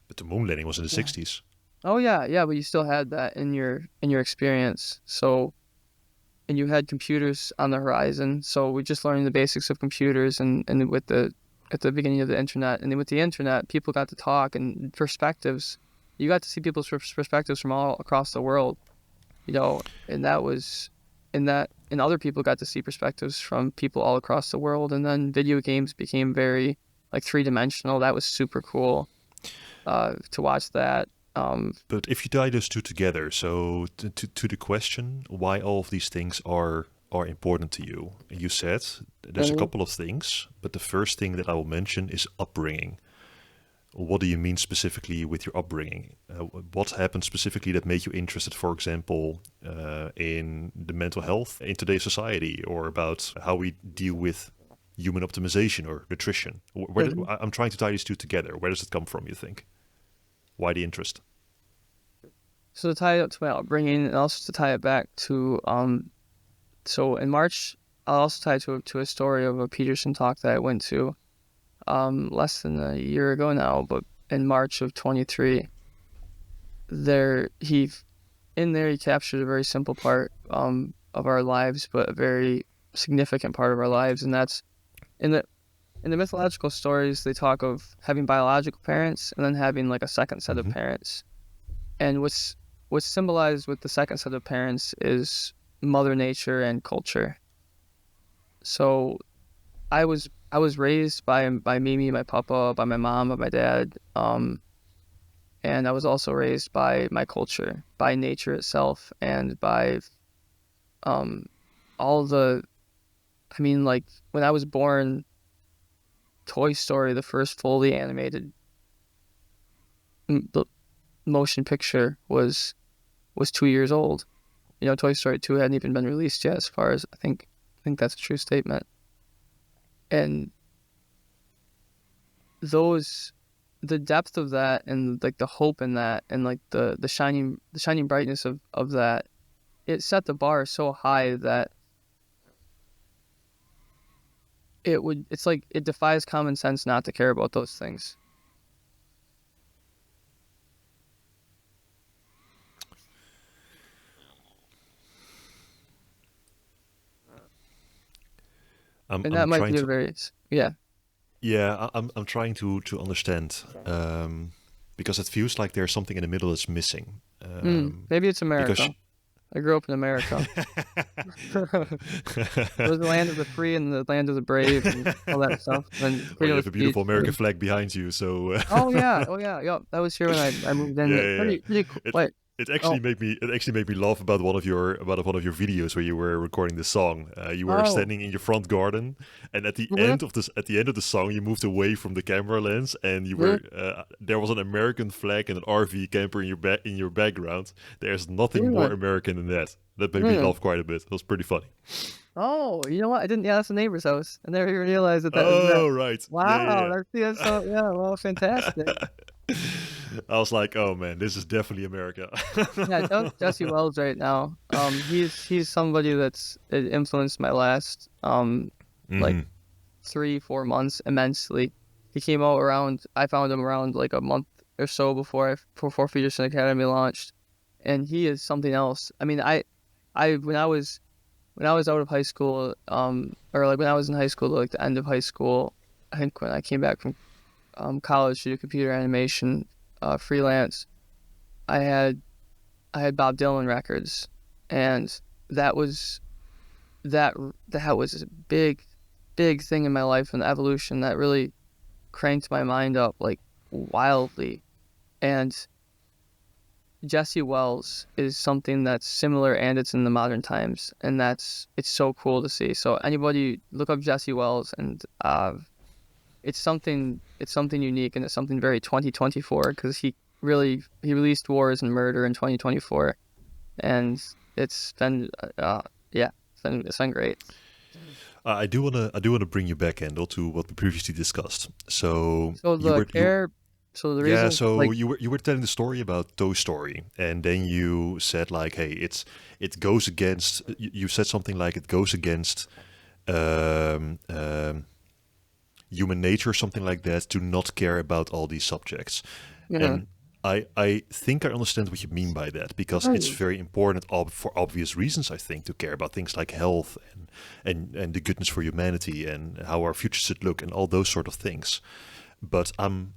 But the moon landing was in the
yeah.
60s.
Oh yeah, yeah, but you still had that in your experience. So and you had computers on the horizon. So we just learned the basics of computers and with the at the beginning of the internet, and then with the internet, people got to talk and perspectives. You got to see people's perspectives from all across the world, you know, and that was and that and other people got to see perspectives from people all across the world. And then video games became very like three-dimensional. That was super cool to watch that. Um,
But if you tie those two together, so to the question why all of these things are important to you, you said there's a
mhm,
couple of things, but the first thing that I will mention is upbringing. What do you mean specifically with your upbringing? What happened specifically that made you interested, for example, in the mental health in today's society, or about how we deal with human optimization or nutrition?
mhm.
I'm trying to tie these two together. Where does it come from, you think? Why the interest?
So to tie it up to my upbringing, and also to tie it back to so in March, I'll also tie it to a story of a Peterson talk that I went to less than a year ago now, but in March of 23, there in there he captured a very simple part of our lives, but a very significant part of our lives, and that's in the mythological stories they talk of having biological parents and then having like a second set of
Hmm.
parents. And what's symbolized with the second set of parents is Mother Nature and culture. So I was raised by Mimi, my papa, by my mom, by my dad, and I was also raised by my culture, by nature itself, and by um all the. I mean, like when I was born, Toy Story, the first fully animated the motion picture, was 2 years old. You know, Toy Story 2 hadn't even been released yet, as far as I think that's a true statement. And those the depth of that and like the hope in that and like the shining brightness of that, it set the bar so high that it's like it defies common sense not to care about those things. And
I'm
that might
trying
be a
to
very yeah.
Yeah, I'm trying to understand, because it feels like there's something in the middle that's missing.
Maybe it's
Because
America. I grew up in America. It was the land of the free and the land of the brave and all that stuff. And
well, you
freedom of
have a beautiful
speech.
American flag behind you, so
Oh yeah, yep. That was here when I moved in.
yeah,
It's
yeah, yeah.
pretty cool.
It
Wait, oh,
it actually made me laugh about one of your videos where you were recording the song. You were
oh,
standing in your front garden, and
mhm,
at the end of the song, you moved away from the camera lens, and you
mhm,
were there was an American flag and an RV camper in your background. There's nothing more
really?
American than that. That made me
Mm.
laugh quite a bit. It was pretty funny.
Oh, you know what? I didn't. Yeah, that's the neighbor's house. I never even realized that that was that.
Oh right, yeah,
Wow,
yeah,
that's so yeah. Well, fantastic.
yeah. I was like, oh man, this is definitely America.
Yeah, Jesse Wells right now. He's somebody that's it influenced my last like
Hmm.
3 4 months immensely. He came out around. I found him around like a month or so before Peterson Academy launched, and he is something else. I mean, I when I was out of high school, or like when I was in high school, like the end of high school, I think when I came back from college to do computer animation, freelance, I had I had Bob Dylan records, and that was that that was a big thing in my life and evolution that really cranked my mind up like wildly. And Jesse Wells is something that's similar and it's in the modern times, and it's so cool to see. So anybody look up Jesse Wells, and it's something unique, and it's something very 2024 because he released Wars and Murder in 2024, and it's been yeah, it's been great.
I do wanna bring you back, Kendall, to what we previously discussed. So
So
you
the
were you
care, so the
yeah,
reason,
so
like,
you were telling the story about Toy Story, and then you said like, hey, it goes against. You said something like it goes against um, um, human nature, something like that, to not care about all these subjects.
yeah,
And I think I understand what you mean by that, because it's very important for obvious reasons, I think, to care about things like health and the goodness for humanity and how our future should look and all those sort of things. But I'm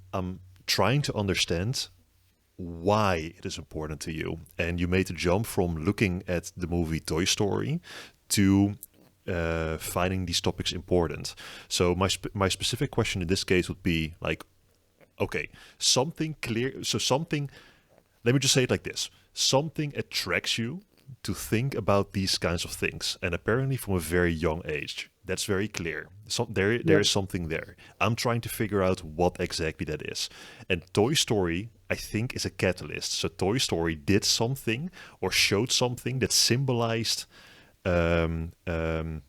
trying to understand why it is important to you. And you made the jump from looking at the movie Toy Story to finding these topics important. So my specific question in this case would be like, okay, something clear. So something. Let me just say it like this: something attracts you to think about these kinds of things, and apparently from a very young age. That's very clear. There
yeah,
is something there. I'm trying to figure out what exactly that is. And Toy Story, I think, is a catalyst. So Toy Story did something or showed something that symbolized um, um,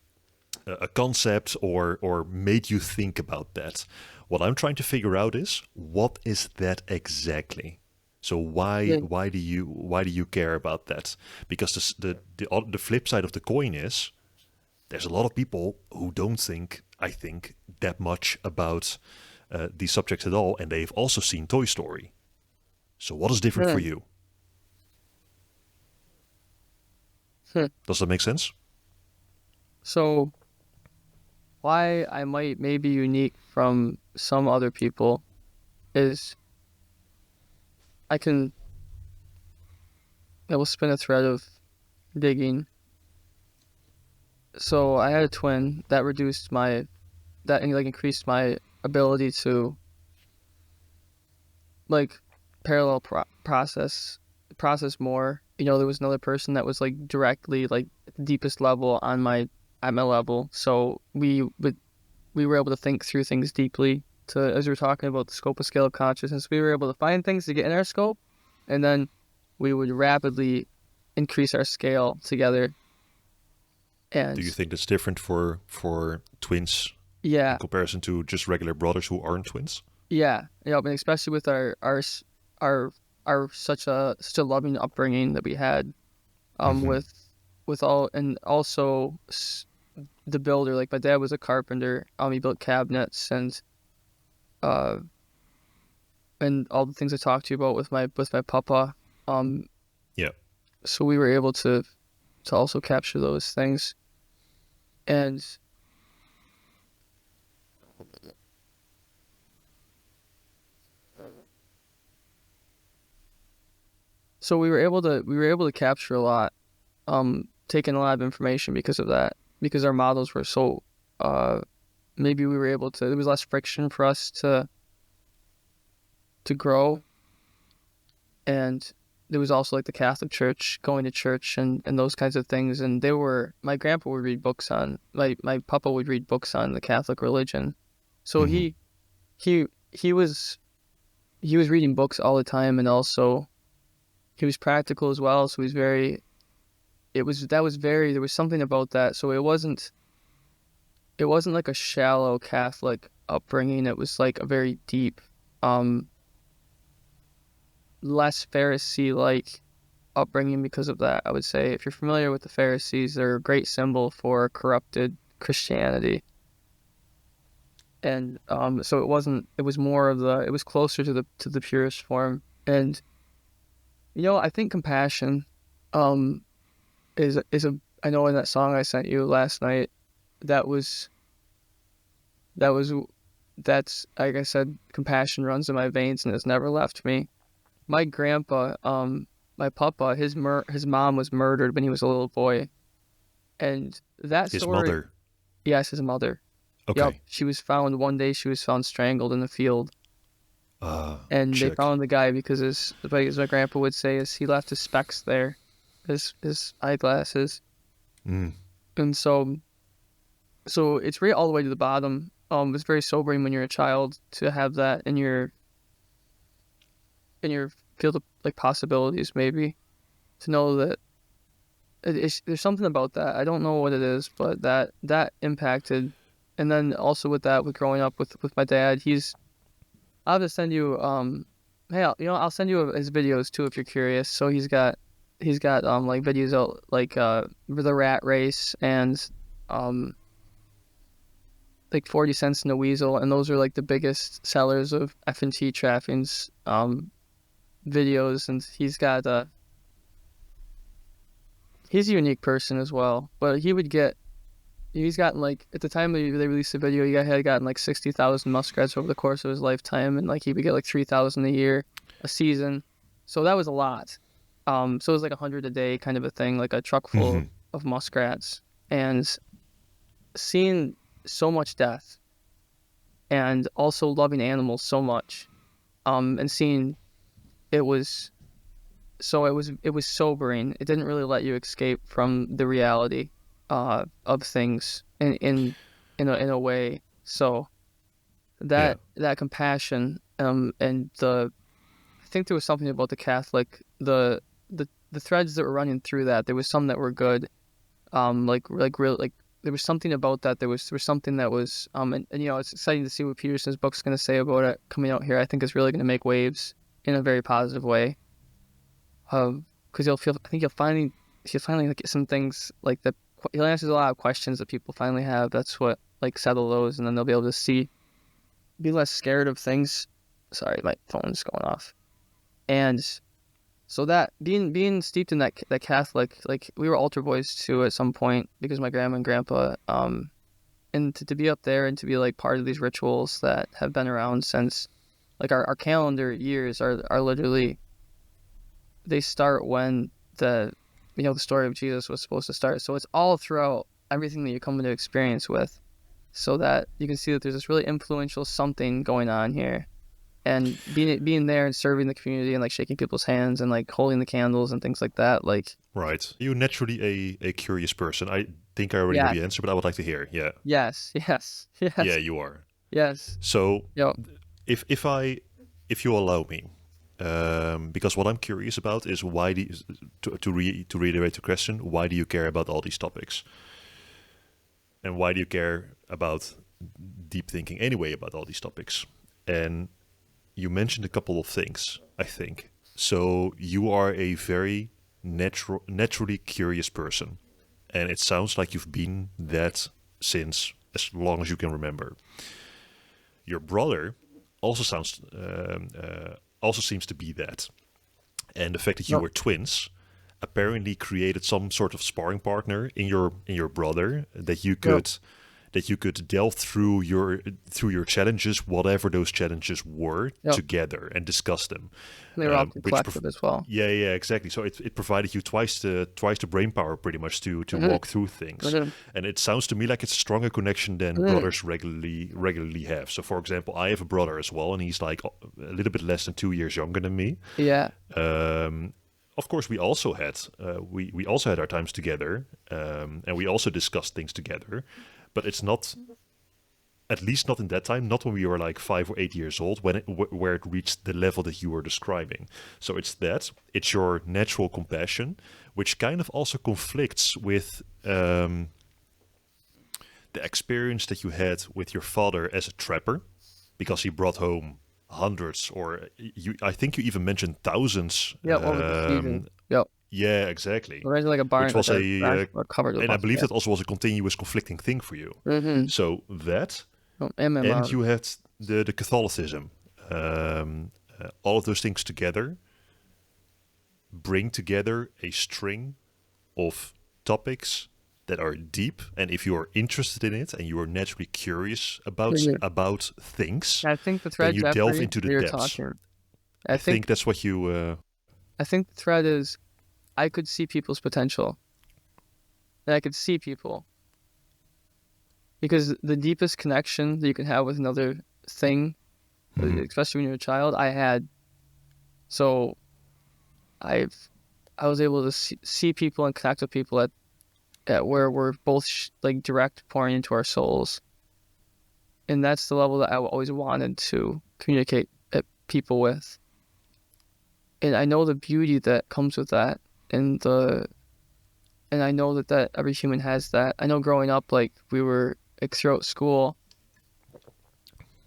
a concept or made you think about that. What I'm trying to figure out is what is that exactly. So
yeah,
why do you care about that? Because the flip side of the coin is there's a lot of people who don't think, I think, that much about these subjects at all, and they've also seen Toy Story. So what is different
yeah.
for you?
Hmm.
Does that make sense?
So why I might maybe unique from some other people is I can I will spin a thread of digging. So I had a twin that reduced my that like increased my ability to like parallel process more. You know, there was another person that was like directly like at the deepest level on my at my level. So we were able to think through things deeply. To as we were talking about the scope of scale of consciousness, we were able to find things to get in our scope, and then we would rapidly increase our scale together.
Do you
And
think that's different for twins in
yeah,
comparison to just regular brothers who aren't twins?
yeah, and especially with our our such a loving upbringing that we had,
Hmm.
with all and also the builder. Like my dad was a carpenter. He built cabinets uh and all the things I talked to you about with my papa. Um,
Yeah.
so we were able to also capture those things, and so we were able to capture a lot, taking a lot of information because of that, because our models were so uh maybe we were able to there was less friction for us to grow, and there was also like the Catholic Church, going to church and those kinds of things. And they were my grandpa would read books on my papa would read books on the Catholic religion. So
Hmm.
he he was he was reading books all the time, and also he was practical as well. So he's very it was that was very there was something about that. So it wasn't like a shallow Catholic upbringing. It was like a very deep, um, less Pharisee like upbringing because of that. I would say if you're familiar with the Pharisees, they're a great symbol for corrupted Christianity. And so it wasn't. It was more of the. It was closer to the purest form. And I think compassion, um, is a. I know in that song I sent you last night, that was that was that's like I said, compassion runs in my veins and has never left me. My grandpa, my papa, his mom was murdered when he was a little boy, and that
His
story.
mother.
Yes, his mother. Yep,
Okay.
she was found one day. She was found strangled in the field, and they
Check.
found the guy because like as my grandpa would say, is he left his specs there, his eyeglasses,
Mm.
and so it's right all the way to the bottom. It's very sobering when you're a child to have that in your field of like possibilities, maybe to know that there's something about that. I don't know what it is, but that impacted. And then also with that, with growing up with my dad, I'll just send you hey, I'll send you his videos too if you're curious. So he's got like videos out like the rat race and um like 40 cents in a weasel, and those are like the biggest sellers of F&T Trappings videos. And he's a unique person as well, but he's gotten like at the time they released the video, had gotten like 60,000 muskrats over the course of his lifetime, and like he would get like 3,000 a year, a season, so that was a lot. So it was like 100 a day kind of a thing, like a truck full
Hmm.
of muskrats, and seeing so much death, and also loving animals so much, and seeing it was it was sobering. It didn't really let you escape from the reality of things in a way. So
Yeah.
that compassion and I think there was something about the Catholic the threads that were running through that. There was some that were good. Like real like there was something about that. There was something that was and it's exciting to see what Peterson's book's going to say about it coming out here. I think it's really going to make waves in a very positive way. Because I think he'll finally like, get some things like that. He'll answer a lot of questions that people finally have. That's what like settle those, and then they'll be able to be less scared of things. Sorry, my phone's going off. And so that being steeped in that Catholic, like we were altar boys too at some point because my grandma and grandpa, and to be up there and to be like part of these rituals that have been around since like our calendar years are literally they start when the story of Jesus was supposed to start. So it's all throughout everything that you come into experience with, so that you can see that there's this really influential something going on here. And being there and serving the community and like shaking people's hands and like holding the candles and things like that, like
Right. You're naturally a curious person. I think I already know
yeah,
the answer, but I would like to hear. Yeah.
yes, yes,
Yeah,
yes,
you are.
yes,
So
yep,
if you allow me, because what I'm curious about is why to reiterate the question, why do you care about all these topics, and why do you care about deep thinking anyway about all these topics? And you mentioned a couple of things, I think. So you are a very naturally curious person, and it sounds like you've been that since as long as you can remember. Your brother also also seems to be that, and the fact that you
yep,
were twins apparently created some sort of sparring partner in your brother
yep,
that you could delve through your challenges, whatever those challenges were,
yep.
together and discuss them.
And they were all
Which
collective as well.
yeah, yeah, exactly. So it provided you twice the brain power pretty much to
Mm-hmm.
walk through things.
Mm-hmm.
And it sounds to me like it's a stronger connection than
Mm-hmm.
brothers regularly have. So for example, I have a brother as well, and he's like a little bit less than 2 years younger than me.
Yeah,
Of course, we also had our times together, and we also discussed things together. But it's not, at least not in that time, not when we were like 5 or 8 years old, where it reached the level that you were describing. So it's your natural compassion, which kind of also conflicts with the experience that you had with your father as a trapper, because he brought home hundreds, or I think you even mentioned thousands.
yep. Over the season, yep.
Yeah, exactly.
Imagine like a barn,
Which was
like a garage
a,
covered with
and I believe
muskrats.
that also was a continuous conflicting thing for you.
Mm-hmm.
So that,
Oh,
and
MMR.
you had the Catholicism, all of those things together bring together a string of topics that are deep, and if you are interested in it and you are naturally curious about things,
I think the
then
thread,
you delve
Jeffrey,
into the
we were
depths.
talking.
I
I
think
think
that's what you.
I think the thread is I could see people's potential. And I could see people. Because the deepest connection that you can have with another thing,
Mhm.
especially when you're a child, I had. So I was able to see people and connect with people at where we're both like direct pouring into our souls. And that's the level that I always wanted to communicate at people with. And I know the beauty that comes with that, and and I know that every human has that. I know growing up, like we were like throughout school,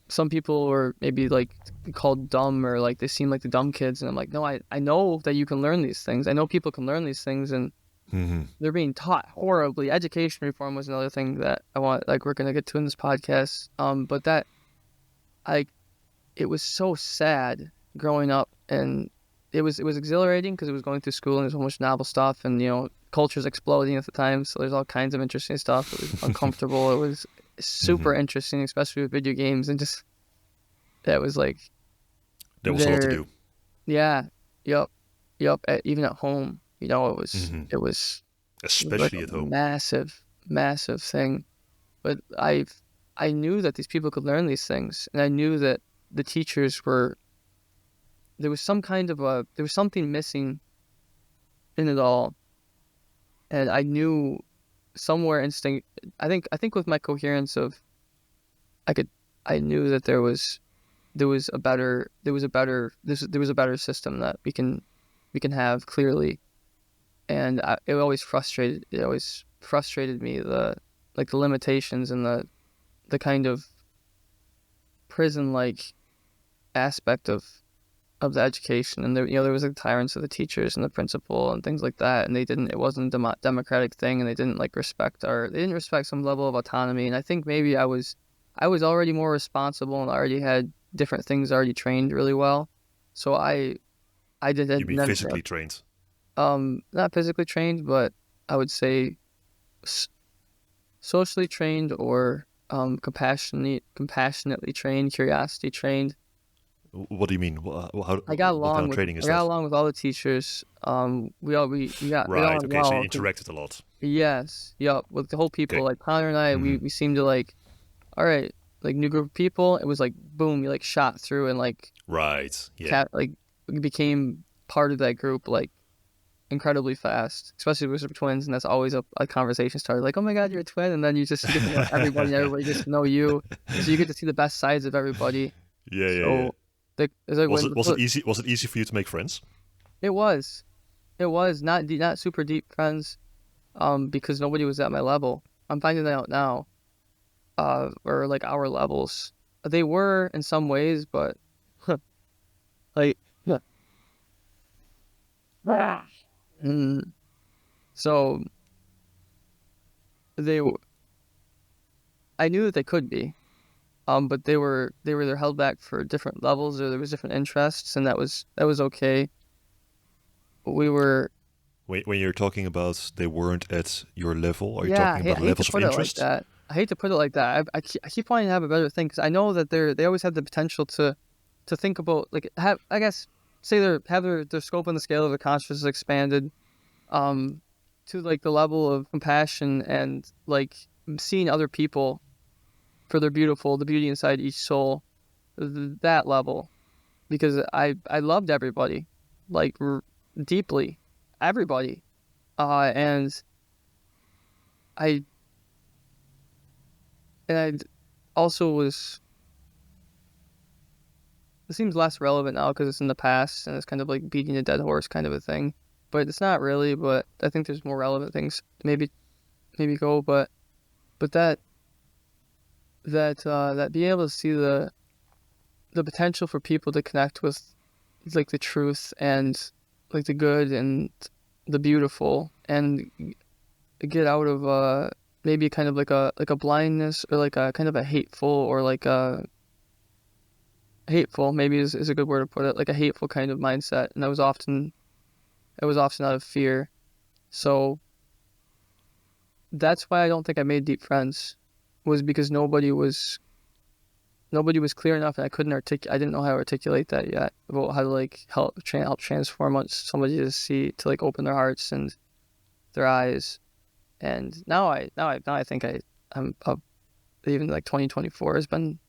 some people were maybe like called dumb or like they seem like the dumb kids, and I'm like, no, I know that you can learn these things. I know people can learn these things, and
Hmm.
they're being taught horribly. Education reform was another thing that I want, like we're gonna get to in this podcast. But that I it was so sad growing up, and it was exhilarating because it was going through school and there's so much novel stuff, and culture's exploding at the time, so there's all kinds of interesting stuff. It was uncomfortable. It was
Hmm.
super interesting, especially with video games, and just that was like
There was a lot to
there.
do.
Yeah, yep, yep. Even at home, it was
Hmm.
it was it was like
Especially
a
at home.
massive thing. But I knew that these people could learn these things, and I knew that the teachers were there was some kind of there was something missing in it all, and I knew somewhere instinct. I think with my coherence of I could I knew that there was a better system that we can have clearly, and it always frustrated me, the limitations and the kind of prison like aspect of the education, and there was like tyrants of the teachers and the principal and things like that, and it wasn't a democratic thing, and they didn't respect some level of autonomy, and I think maybe I was already more responsible and already had different things already trained really well, so I
You mean
didn't
physically trained?
not physically trained, but I would say s- socially trained, or compassionately trained, curiosity trained.
What do you mean?
I got
What kind
along
of
with
training
I
is
got
that?
along with all the teachers. We got
Right.
along
Okay. So
well.
you interacted a lot.
Yes, yup, with the whole people.
Okay.
Like Connor and I,
Hmm.
we seemed to like, all right, like new group of people. It was like boom, you like shot through and like
Right. Yeah.
cat like we became part of that group like incredibly fast. Especially because we're twins, and that's always a conversation started. Like, oh my God, you're a twin, and then you get to know everybody, and everybody gets to know you, so you get to see the best sides of everybody.
Yeah. Yeah. Yeah.
So it's like
Was
when
it was it easy? Was it easy for you to make friends?
it was. It was not super deep friends, because nobody was at my level. I'm finding that out now, or like our levels. They were in some ways, but like, mm, so they, I knew that they could be, but they were either held back for different levels, or there was different interests, and that was okay. We were,
When you're talking about they weren't at your level, are you
yeah,
talking about
I hate to
levels of
put it like
interest?
that. I hate to put it like that. I keep wanting to have a better thing, because I know that they always have the potential to think about, like, have, I guess, say their scope and the scale of their consciousness expanded, um to like the level of compassion and like seeing other people for the beauty inside each soul, that level, because I loved everybody, like deeply, everybody, and I I also was, it seems less relevant now because it's in the past and it's kind of like beating a dead horse kind of a thing. But it's not really. But I think there's more relevant things to maybe go. But that being able to see the potential for people to connect with like the truth and like the good and the beautiful, and get out of maybe kind of like a blindness, or like a kind of a hateful, or like a hateful maybe is a good word to put it, like a hateful kind of mindset, and that was often out of fear. So that's why I don't think I made deep friends, was because nobody was clear enough, and I didn't know how to articulate that yet, about how to like help transform somebody to like open their hearts and their eyes. And now I think I'm up. Even like 2024 has been,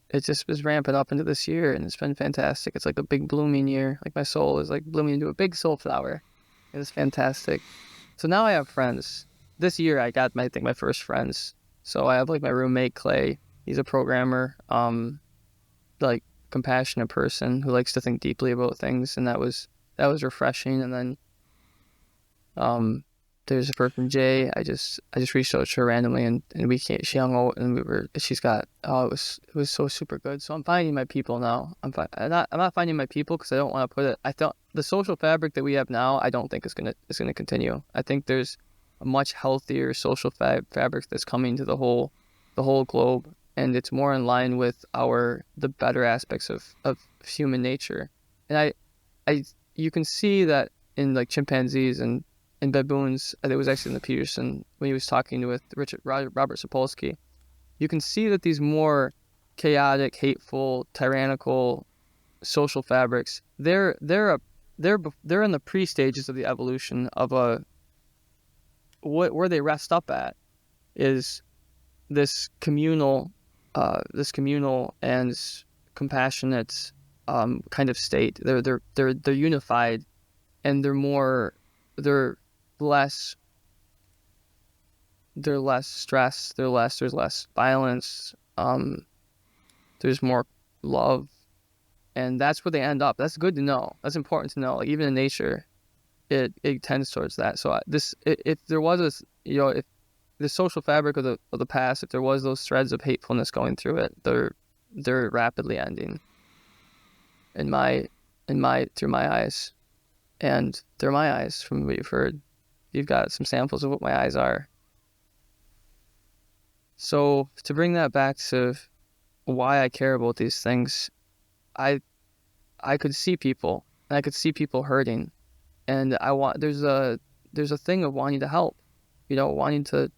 it just was ramping up into this year, and it's been fantastic. It's like a big blooming year. Like my soul is like blooming into a big soul flower. It's fantastic. So now I have friends. This year I got I think my first friends. So I have like my roommate Clay. He's a programmer, like compassionate person who likes to think deeply about things, and that was refreshing. And then um there's a person Jay. I just reached out to her randomly, and she hung out, and she's got, it was so super good. So I'm finding my people now. I'm not finding my people because I don't want to put it. I thought the social fabric that we have now, I don't think is gonna continue. I think there's a much healthier social fabric that's coming to the whole globe, and it's more in line with the better aspects of human nature. And you can see that in like chimpanzees and baboons. It was actually in the Peterson when he was talking with Robert Sapolsky. You can see that these more chaotic, hateful, tyrannical social fabrics, they're in the pre-stages of the evolution of where they rest up at is this communal and compassionate kind of state. They're unified, and they're less stress. There's less violence. There's more love, and that's where they end up. That's good to know. That's important to know. Like even in nature, it tends towards that. So if there was if the social fabric of the past, if there was those threads of hatefulness going through it, they're rapidly ending. Through my eyes, and they're my eyes from what you've heard. You've got some samples of what my eyes are. So to bring that back to why I care about these things, I could see people, and I could see people hurting, and there's a thing of wanting to help, wanting to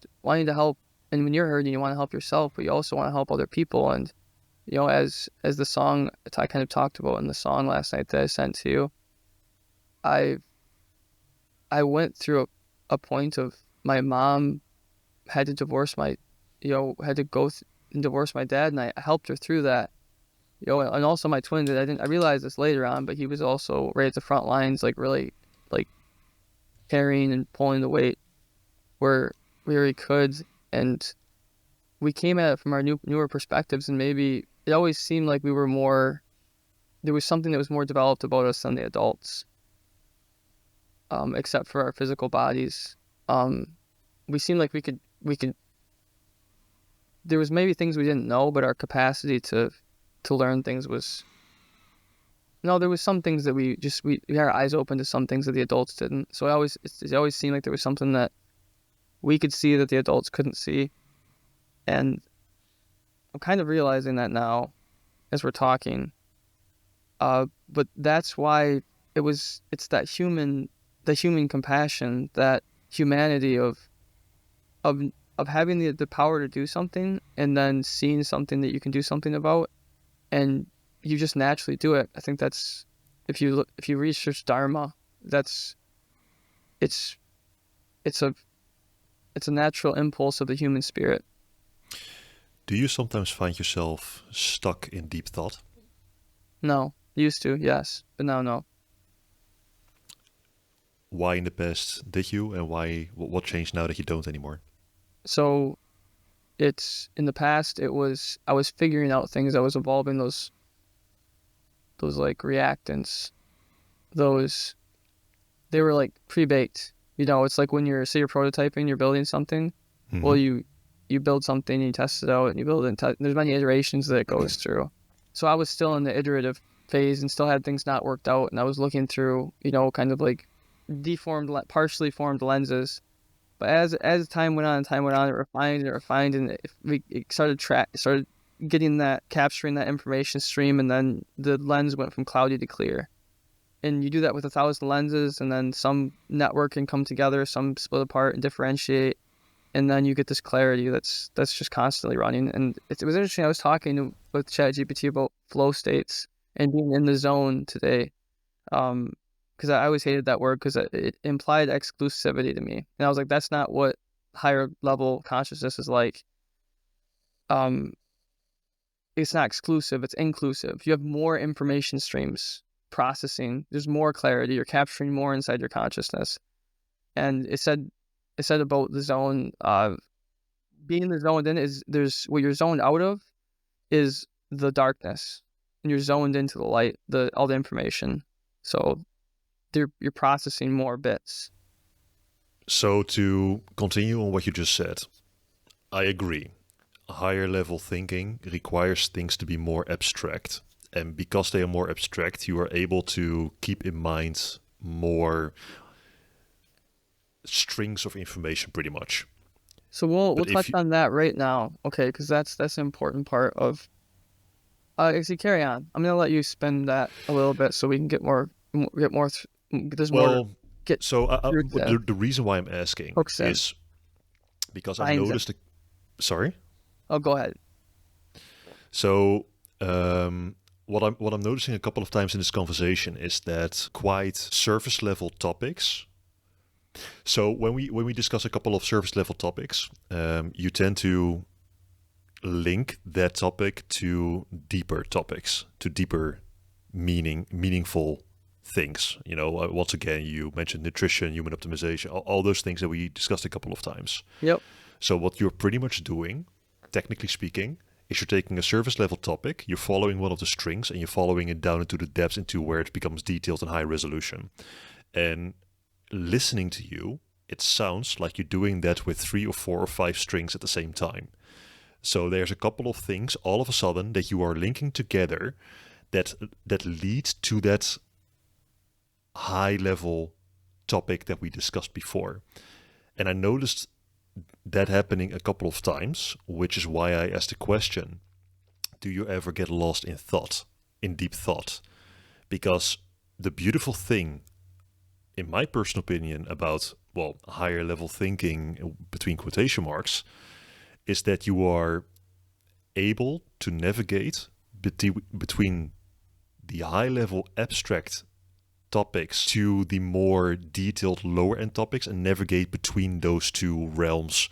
help, and when you're hurting, you want to help yourself, but you also want to help other people, and as the song I kind of talked about in the song last night that I sent to you, I went through a point of my mom had to divorce and divorce my dad, and I helped her through that. And also my twin did. I realized this later on, but he was also right at the front lines, like really like carrying and pulling the weight where he could, and we came at it from our newer perspectives, and maybe it always seemed like there was something that was more developed about us than the adults, except for our physical bodies. We seemed like we could there was maybe things we didn't know, but our capacity to learn things was, no, there was some things that we had our eyes open to some things that the adults didn't. So it always seemed like there was something that we could see that the adults couldn't see. And I'm kind of realizing that now as we're talking. But that's why it's that human compassion, that humanity of having the power to do something, and then seeing something that you can do something about, and you just naturally do it. I think that's, if you research Dharma, it's a natural impulse of the human spirit.
Do you sometimes find yourself stuck in deep thought?
No. Used to, yes, but now no.
Why in the past did you, and what changed now that you don't anymore?
So it's, in the past, I was figuring out things. I was evolving those like reactants. They were like pre-baked. It's like when you're prototyping, you're building something. Mm-hmm. Well, you build something, you test it out, and you build it. There's many iterations that it goes through. So I was still in the iterative phase and still had things not worked out. And I was looking through, kind of like partially formed lenses. But as time went on, it refined, and it started getting capturing that information stream, and then the lens went from cloudy to clear. And you do that with 1,000 lenses, and then some network can come together, some split apart and differentiate, and then you get this clarity that's just constantly running. And it was interesting. I was talking with ChatGPT about flow states and being in the zone today, because I always hated that word because it implied exclusivity to me, and I was like, that's not what higher level consciousness is like. It's not exclusive; it's inclusive. You have more information streams processing. There's more clarity. You're capturing more inside your consciousness. And it said about the zone, being the zone in there's what you're zoned out of is the darkness, and you're zoned into the light, all the information. So you're processing more bits.
So to continue on what you just said, I agree. Higher level thinking requires things to be more abstract. And because they are more abstract, you are able to keep in mind more strings of information pretty much.
So we'll
But
touch
if you,
on that right now, okay? Because that's an important part of. Actually, carry on. I'm gonna let you spin that a little bit so we can get more. There's more to
well,
get
so
through to
the reason why I'm asking
hooks in,
is because I've
finds it.
noticed. Sorry.
Oh, go ahead.
So what I'm noticing a couple of times in this conversation is that quite surface level topics. So when we discuss a couple of surface level topics, you tend to link that topic to deeper topics, to deeper meaningful things. Once again, you mentioned nutrition, human optimization, all those things that we discussed a couple of times.
Yep.
So what you're pretty much doing, technically speaking, is you're taking a surface level topic, you're following one of the strings, and you're following it down into the depths, into where it becomes detailed and high resolution. And listening to you, it sounds like you're doing that with 3 or 4 or 5 strings at the same time. So there's a couple of things all of a sudden that you are linking together that lead to that high level topic that we discussed before. And I noticed that happening a couple of times, which is why I asked the question, do you ever get lost in thought, in deep thought? Because the beautiful thing, in my personal opinion, about, well, higher level thinking between quotation marks, is that you are able to navigate between the high level abstract topics to the more detailed lower end topics and navigate between those two realms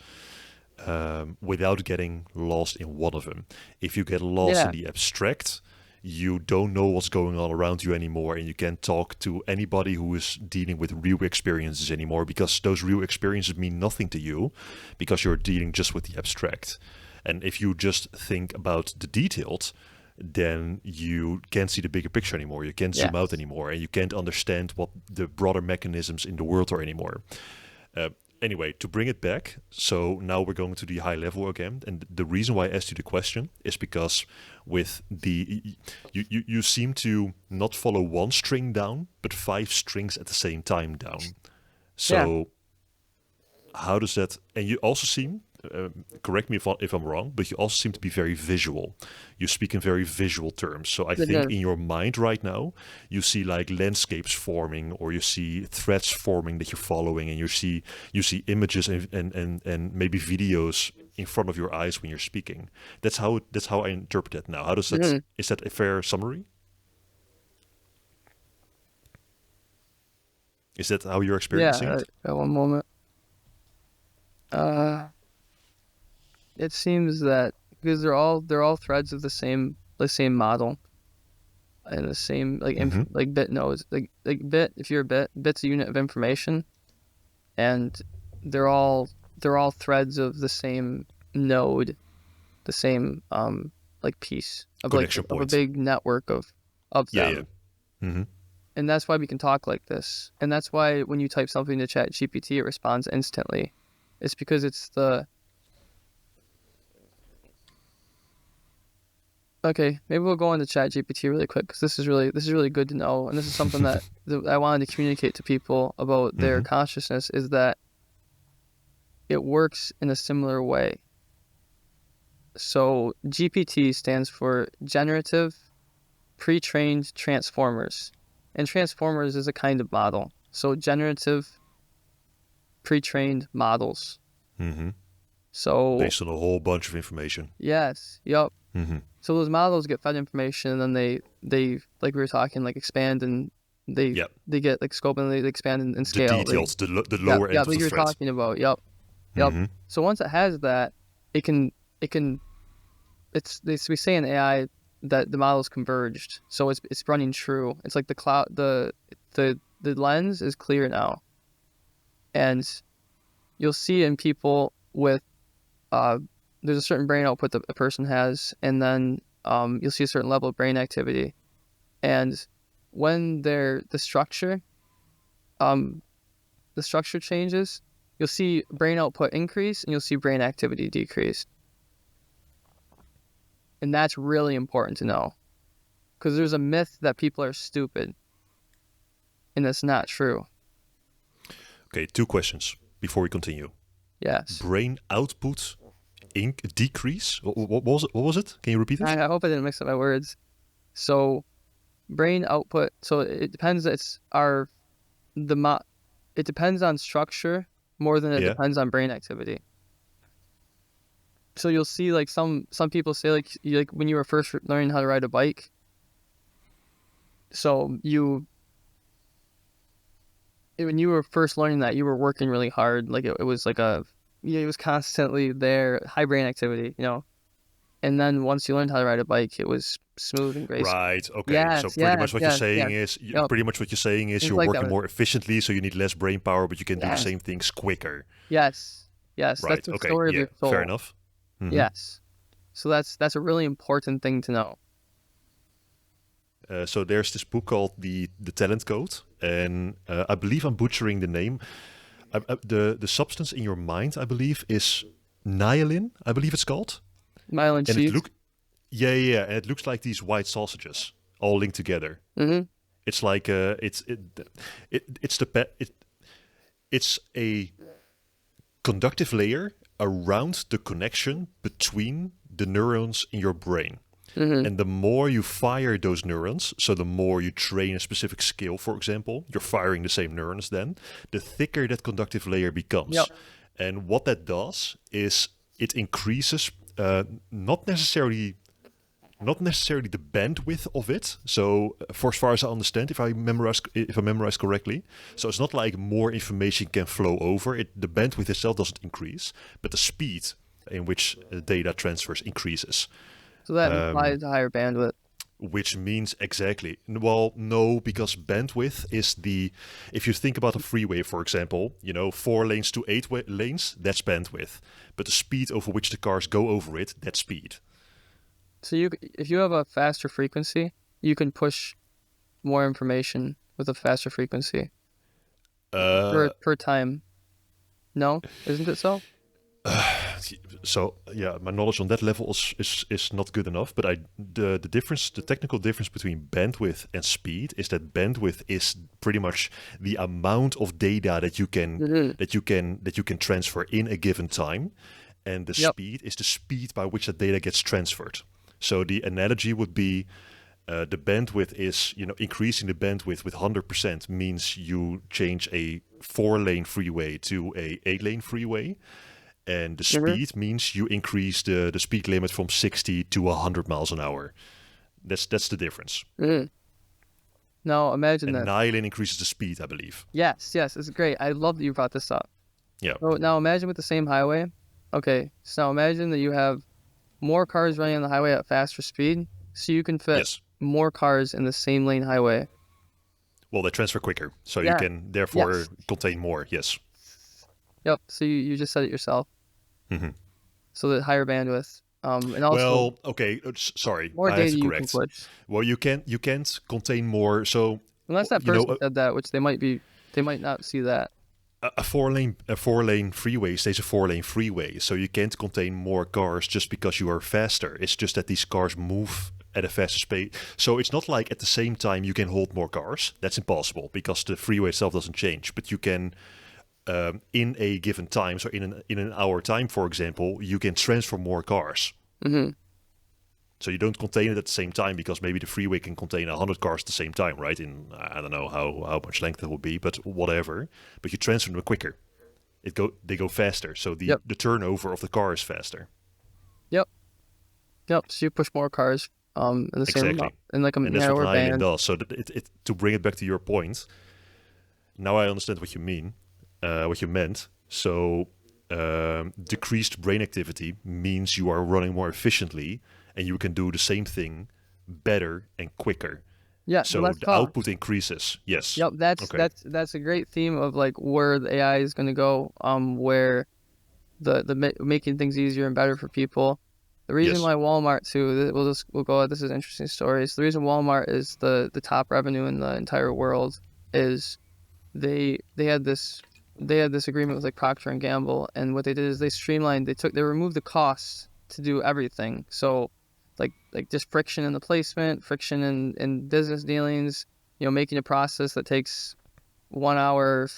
without getting lost in one of them. If you get lost in
Yeah.
the abstract, you don't know what's going on around you anymore, and you can't talk to anybody who is dealing with real experiences anymore, because those real experiences mean nothing to you because you're dealing just with the abstract. And if you just think about the detailed, then you can't see the bigger picture anymore. You can't zoom out
Yes.
anymore, and you can't understand what the broader mechanisms in the world are anymore. Anyway, to bring it back, so now we're going to the high level again, and the reason why I asked you the question is because with you seem to not follow one string down, but 5 strings at the same time down.
Yeah.
So how does that? And you also seem, correct me if I'm wrong, but you also seem to be very visual. You speak in very visual terms. So I think in your mind right now, you see like landscapes forming, or you see threads forming that you're following, and you see images and maybe videos in front of your eyes when you're speaking. That's how I interpret it now. How does that?
Mhm.
Is that a fair summary? Is that how you're
Yeah.
experiencing it?
One moment. Uh, it seems that because they're all threads of the same model and the same
Mm-hmm.
like bit nodes like bit. If you're a bit's a unit of information, and they're all threads of the same node, the same like piece of
Connection
of a
point.
big network of
Yeah, yeah.
them.
Mm-hmm.
And that's why we can talk like this. And that's why when you type something to Chat GPT, it responds instantly. It's because it's the okay. Maybe we'll go into Chat GPT really quick because this is really good to know, and this is something that I wanted to communicate to people about their
Mm-hmm.
consciousness, is that it works in a similar way. So GPT stands for Generative Pre-trained Transformers, and Transformers is a kind of model. So generative pre-trained models.
Mm-hmm.
So
Based on a whole bunch of information.
yes, yep.
Mm-hmm.
So those models get fed information, and then they like we were talking, like expand, and they
Yeah.
they get like scope, and they expand and
The
scale.
details, the
Yep,
lower
yeah,
end of
like
the
you were
thread.
talking about. Yep, yep.
Mm-hmm.
So once it has that, it can we say in AI that the model is converged, so it's running true. It's like the cloud, the lens is clear now, and you'll see in people with uh, there's a certain brain output that a person has, and then you'll see a certain level of brain activity, and when the structure changes, you'll see brain output increase and you'll see brain activity decrease. And that's really important to know, because there's a myth that people are stupid, and that's not true.
Okay, 2 questions before we continue.
Yes.
Brain output decrease? What was it? Can you repeat it?
I hope I didn't mix up my words. So brain output, so it depends. It depends on structure more than it depends on brain activity. So you'll see like some people say like when you were first learning how to ride a bike. So when you were first learning that, you were working really hard. Like it was like it was constantly there, high brain activity, And then once you learned how to ride a bike, it was smooth and graceful.
Right. Okay.
Yes,
so pretty much what you're saying is
Yep.
pretty much what you're saying is
Things
you're
like
working
that.
more efficiently, so you need less brain power, but you can do the
Yes.
same things quicker.
Yes.
Right.
That's the
Okay.
story of
Yeah.
your soul.
Fair enough. Mhm.
Yes. So that's a really important thing to know.
So there's this book called the Talent Code, and I believe I'm butchering the name. The substance in your mind, I believe, is myelin. I believe it's called.
Myelin
And
sheath.
and it looks like these white sausages all linked together.
Mm-hmm.
It's like it's a conductive layer around the connection between the neurons in your brain.
Mm-hmm.
And the more you fire those neurons, so the more you train a specific skill, for example, you're firing the same neurons then, the thicker that conductive layer becomes.
Yep.
And what that does is it increases not necessarily the bandwidth of it. So for as far as I understand, if I memorize correctly, so it's not like more information can flow over. The bandwidth itself doesn't increase, but the speed in which data transfers increases.
So that implies a higher bandwidth.
Which means exactly. Well, no, because bandwidth is if you think about a freeway, for example, 4 lanes to 8 lanes, that's bandwidth. But the speed over which the cars go over it, that's speed.
So if you have a faster frequency, you can push more information with a faster frequency per time. No, isn't it so?
So yeah, my knowledge on that level is not good enough. But the technical difference between bandwidth and speed is that bandwidth is pretty much the amount of data that you can transfer in a given time, and the speed is the speed by which that data gets transferred. So the analogy would be the bandwidth is, increasing the bandwidth with 100% means you change a 4-lane freeway to a 8-lane freeway. And the speed means you increase the speed limit from 60 to 100 miles an hour. That's the difference.
Mm. Now imagine
and
that.
myelin increases the speed, I believe.
Yes, it's great. I love that you brought this up.
Yeah.
So now imagine with the same highway. Okay, so now imagine that you have more cars running on the highway at faster speed, so you can fit more cars in the same lane highway.
Well, they transfer quicker, so you can therefore contain more. Yes.
Yep. So you just said it yourself.
Mm-hmm.
So the higher bandwidth, and also.
Well, okay. Sorry,
more
I
data
have to
you
correct.
can push.
Well, you can't contain more. So
unless that person said that, which they might not see that.
A 4-lane freeway stays a 4-lane freeway, so you can't contain more cars just because you are faster. It's just that these cars move at a faster speed. So it's not like at the same time you can hold more cars. That's impossible because the freeway itself doesn't change. But you can, in a given time, so in an hour time, for example, you can transfer more cars.
Mm-hmm.
So you don't contain it at the same time because maybe the freeway can contain 100 cars at the same time, right? In I don't know how much length it will be, but whatever. But you transfer them quicker. They go faster, so the turnover of the car is faster.
Yep. So you push more cars in the same amount, in like a narrower band.
And that's what myelin does. So to bring it back to your point, now I understand what you mean, what you meant. So decreased brain activity means you are running more efficiently, and you can do the same thing better and quicker.
Yeah.
So the output increases. Yes.
Yep. That's a great theme of like where the AI is going to go. Where the making things easier and better for people. The reason why Walmart too. We'll go. This is an interesting story. So the reason Walmart is the top revenue in the entire world is they had this they had this agreement with like Procter and Gamble, and what they did is they streamlined. They removed the costs to do everything. So, like just friction in the placement, friction in business dealings. Making a process that takes 1 hour,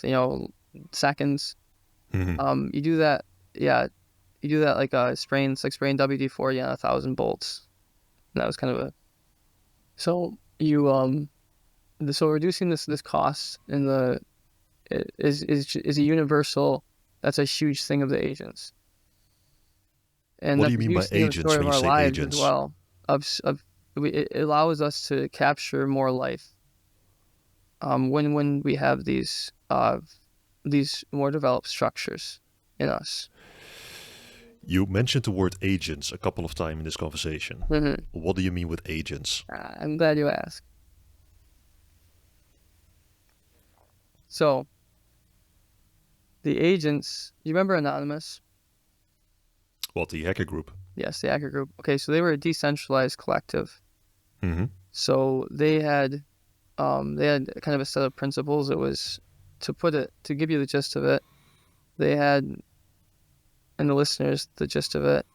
seconds.
Hmm.
You do that, yeah. You do that like spraying WD-40 on 1,000 bolts. And that was kind of a so you so reducing this cost in the is a universal. That's a huge thing of the agents, and
What do
that's
you
a
mean by
huge thing of the
agents
story
when
of
you
our
say
lives as
agents?
well. It allows us to capture more life. When we have these more developed structures in us.
You mentioned the word agents a couple of times in this conversation.
Hmm.
What do you mean with agents?
I'm glad you asked. So the agents, you remember Anonymous?
What, the hacker group?
Yes, the hacker group. Okay, so they were a decentralized collective.
Hmm.
So they had kind of a set of principles. It was to give you the gist of it. They had, and the listeners, the gist of it.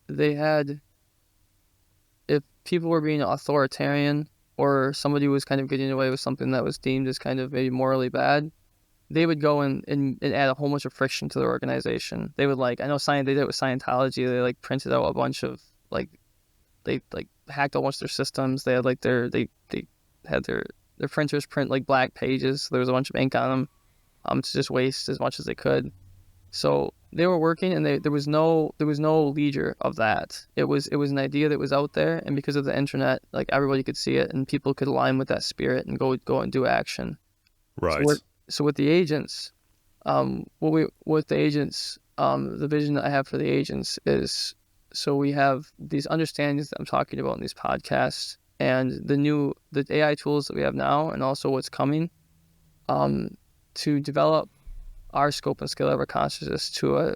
They had, if people were being authoritarian or somebody was kind of getting away with something that was deemed as kind of maybe morally bad, they would go and add a whole bunch of friction to their organization. They would I know they did it with Scientology. They printed out a bunch of they hacked a bunch of their systems. They had they had their printers print black pages. So there was a bunch of ink on them, to just waste as much as they could. So they were working, and there was no leader of that. It was an idea that was out there, and because of the internet, everybody could see it, and people could align with that spirit and go and do action.
Right.
So with the agents, the vision that I have for the agents is, so we have these understandings that I'm talking about in these podcasts, and the AI tools that we have now, and also what's coming, to develop our scope and scale of our consciousness to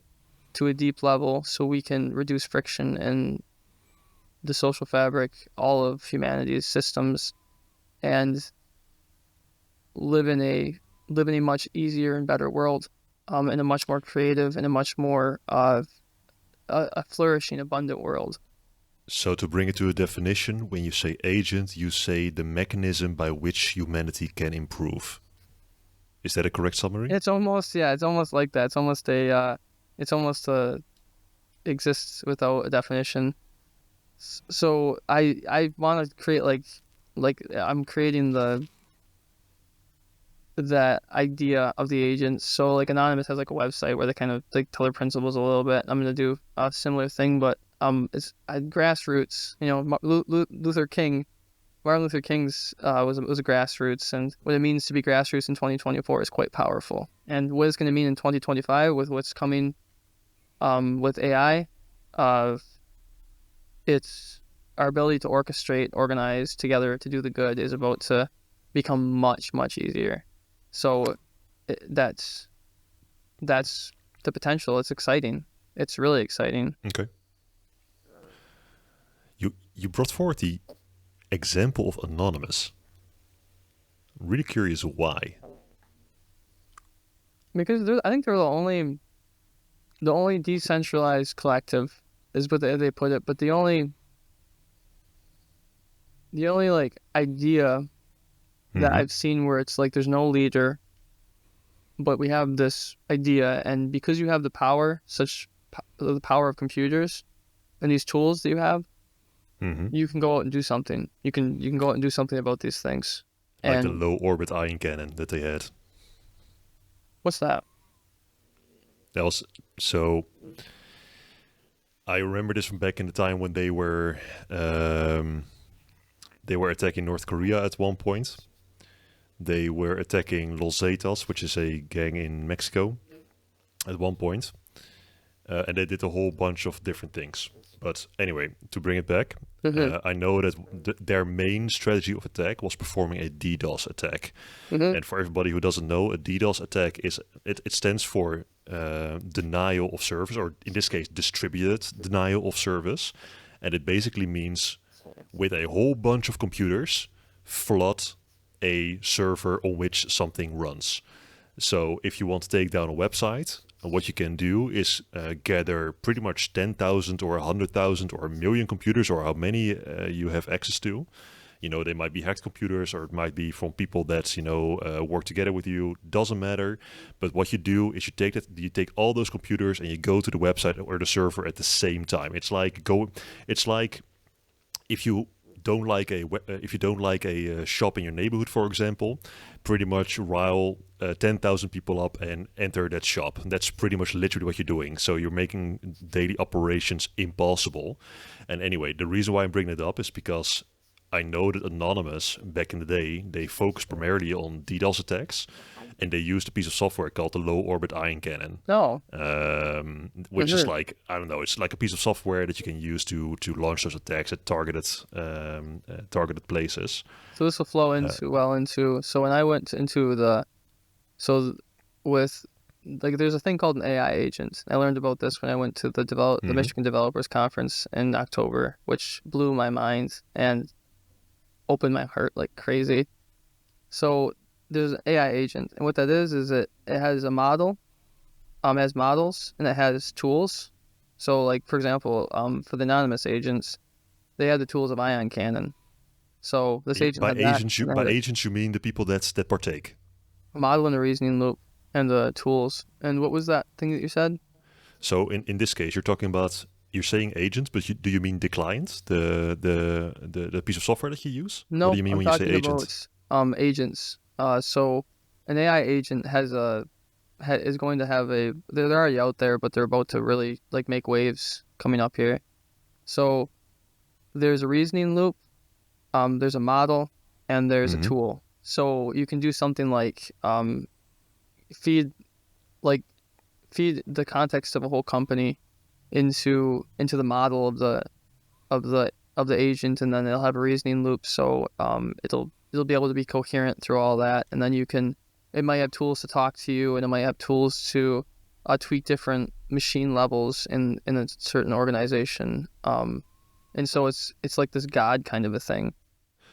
a deep level, so we can reduce friction in the social fabric, all of humanity's systems, and live in a much easier and better world, in a much more creative and a much more a flourishing, abundant world.
So, to bring it to a definition, when you say agent, you say the mechanism by which humanity can improve. Is that a correct summary?
It's almost like that. It's almost exists without a definition. So I want to create I'm creating that idea of the agent. So Anonymous has a website where they kind of tell their principles a little bit. I'm gonna do a similar thing, but it's grassroots. Martin Luther King's was a grassroots, and what it means to be grassroots in 2024 is quite powerful. And what it's going to mean in 2025 with what's coming, with AI, it's our ability to orchestrate, organize together to do the good is about to become much, much easier. So that's the potential. It's exciting. It's really exciting.
Okay. You brought forward the example of Anonymous. I'm really curious why.
Because I think they're the only decentralized collective is what they put it, but the only idea that I've seen where it's there's no leader, but we have this idea, and because you have the power, the power of computers and these tools that you have, you can go out and do something. You can go out and do something about these things.
Like the
And
low orbit ion cannon that they had.
what's that?
That was so. I remember this from back in the time when they were attacking North Korea at one point. They were attacking Los Zetas, which is a gang in Mexico, at one point. And they did a whole bunch of different things. But anyway, to bring it back, I know that their main strategy of attack was performing a DDoS attack. And for everybody who doesn't know, a DDoS attack it stands for denial of service, or in this case, distributed denial of service. And it basically means with a whole bunch of computers, flood a server on which something runs. So if you want to take down a website, what you can do is gather pretty much 10,000 or 100,000 or a million computers, or how many you have access to. They might be hacked computers, or it might be from people that work together with you. Doesn't matter. But what you do is you take all those computers and you go to the website or the server at the same time. It's like if you don't like a shop in your neighborhood, for example, pretty much rile 10,000 people up and enter that shop. And that's pretty much literally what you're doing. So you're making daily operations impossible. And anyway, the reason why I'm bringing it up is because I know that Anonymous, back in the day, they focused primarily on DDoS attacks, and they used a piece of software called the Low Orbit Ion Cannon.
No.
Which is like, I don't know, it's like a piece of software that you can use to launch those attacks at targeted places.
So this will flow into so when I went into there's a thing called an AI agent. I learned about this when I went to the Michigan Developers Conference in October, which blew my mind and opened my heart like crazy. So there's an AI agent, and what that is it has a model, has models, and it has tools. So like, for example, for the Anonymous agents, they have the tools of Ion Cannon. So this agent
by agents you mean the people that partake.
A model and a reasoning loop and the tools. And what was that thing that you said?
So in this case, you're saying agents, but do you mean the client, the piece of software that you use?
No,
what do you mean when you say agent?
Agents. So an AI agent is going to have they're already out there, but they're about to really like make waves coming up here. So there's a reasoning loop, there's a model, and there's a tool. So you can do something like feed the context of a whole company into the model of the agent, and then it'll have a reasoning loop. So it'll be able to be coherent through all that, and then it might have tools to talk to you, and it might have tools to tweak different machine levels in a certain organization. And so it's like this God kind of a thing.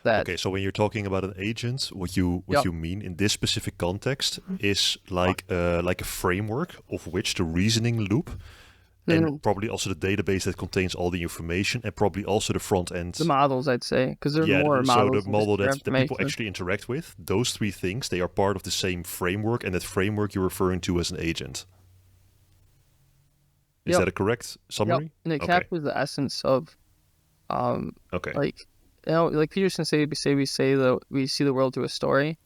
Okay, so when you're talking about an agent, what you mean in this specific context is like a framework of which the reasoning loop, and probably also the database that contains all the information, and probably also the front end.
The models, I'd say, because there are more models.
So the model that people actually interact with, those three things, they are part of the same framework, and that framework you're referring to as an agent. Is that a correct summary?
Yep. And it captures the essence of, like Peterson we say that we see the world through a story,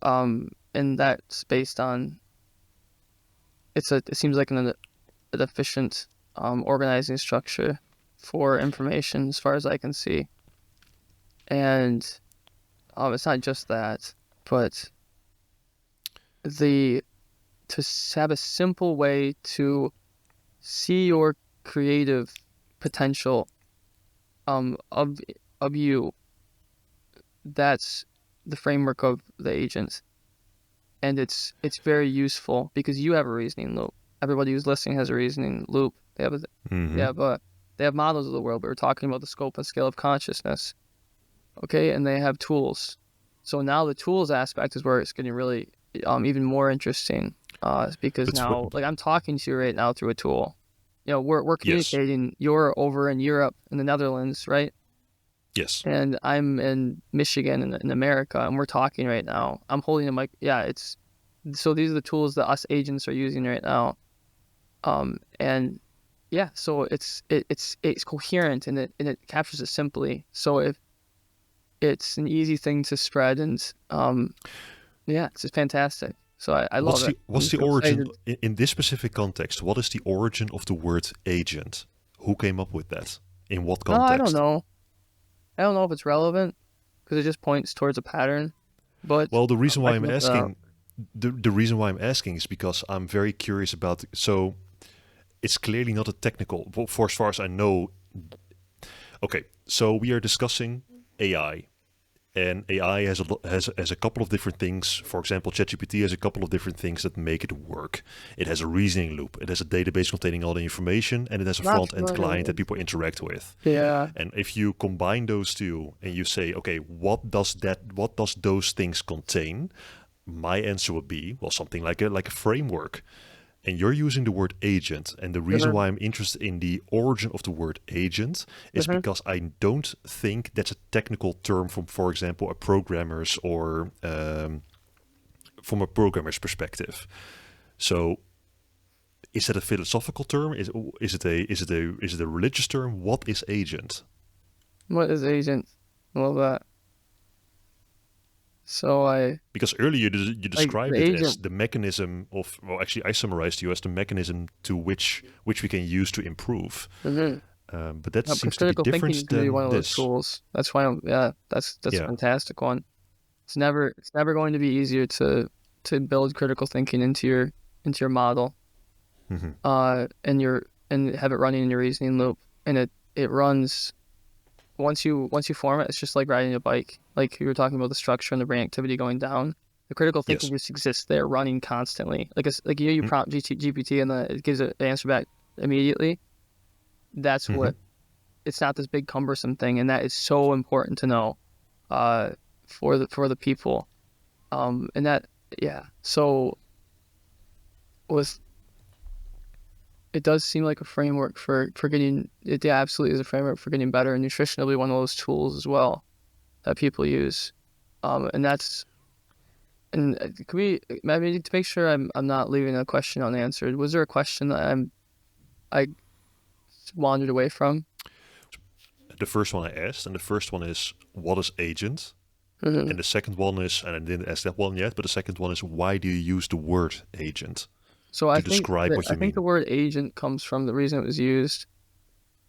and that's based on. It seems like an efficient organizing structure for information, as far as I can see. And it's not just that, but to have a simple way to see your creative potential of you, that's the framework of the agent. And it's very useful because you have a reasoning loop. Everybody who's listening has a reasoning loop. They have models of the world, but we're talking about the scope and scale of consciousness. Okay, and they have tools. So now the tools aspect is where it's getting really even more interesting, because now, like, I'm talking to you right now through a tool. We're communicating. Yes. You're over in Europe, in the Netherlands, right?
Yes.
And I'm in Michigan in America, and we're talking right now. I'm holding a mic. Yeah, so these are the tools that us agents are using right now. So it's coherent, and it captures it simply. So if it's an easy thing to spread, and it's just fantastic. So I love it.
What's the origin in this specific context? What is the origin of the word agent? Who came up with that? In what context?
I don't know. I don't know if it's relevant because it just points towards a pattern. But
the reason why I'm asking, the reason why I'm asking is because I'm very curious about. So it's clearly not a technical. For as far as I know. Okay, so we are discussing AI. And AI has a couple of different things. For example, ChatGPT has a couple of different things that make it work. It has a reasoning loop. It has a database containing all the information, and it has a front-end client that people interact with.
Yeah.
And if you combine those two and you say, okay, what does those things contain? my answer would be, well, something like a framework. And you're using the word agent. And the reason why I'm interested in the origin of the word agent is because I don't think that's a technical term from, for example, a programmer's or from a programmer's perspective. So is that a philosophical term? Is it a religious term? What is agent?
What is agent? I love that. So
because earlier you described it as
agent.
the mechanism of, well, actually I summarized you as the mechanism to which we can use to improve. But that seems to be
critical thinking
different
is going to be
than
one of those
this.
tools. That's why that's a fantastic one. It's never going to be easier to build critical thinking into your model, and have it running in your reasoning loop, and it runs. Once you form it, it's just like riding a bike. Like you were talking about the structure and the brain activity going down. The critical thinking just exists there, running constantly. Like you prompt GPT and it gives an answer back immediately. That's what. It's not this big cumbersome thing, and that is so important to know, for the people, and that So it does seem like a framework for getting, it absolutely is a framework for getting better, and nutrition will be one of those tools as well that people use. And could we, maybe to make sure I'm not leaving a question unanswered, was there a question that I wandered away from?
The first one I asked, and the first one is, what is agent? And the second one is, and I didn't ask that one yet, but the second one is, why do you use the word agent?
So I think the word agent comes from the reason it was used.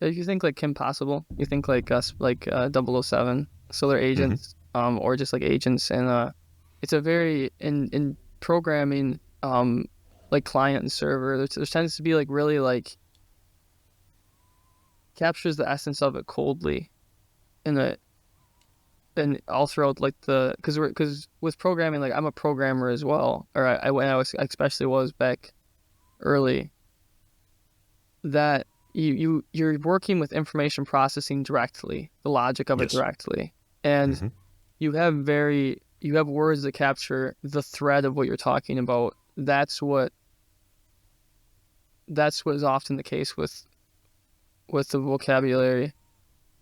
If you think like Kim Possible, you think like us, like 007. So they're agents, or just like agents, and it's a very in programming, like client and server. There tends to be like really like captures the essence of it coldly, and all throughout like because with programming, like I'm a programmer as well, or I especially was back early, that you're working with information processing directly, the logic of it directly, and you have words that capture the thread of what you're talking about. That's what is often the case with the vocabulary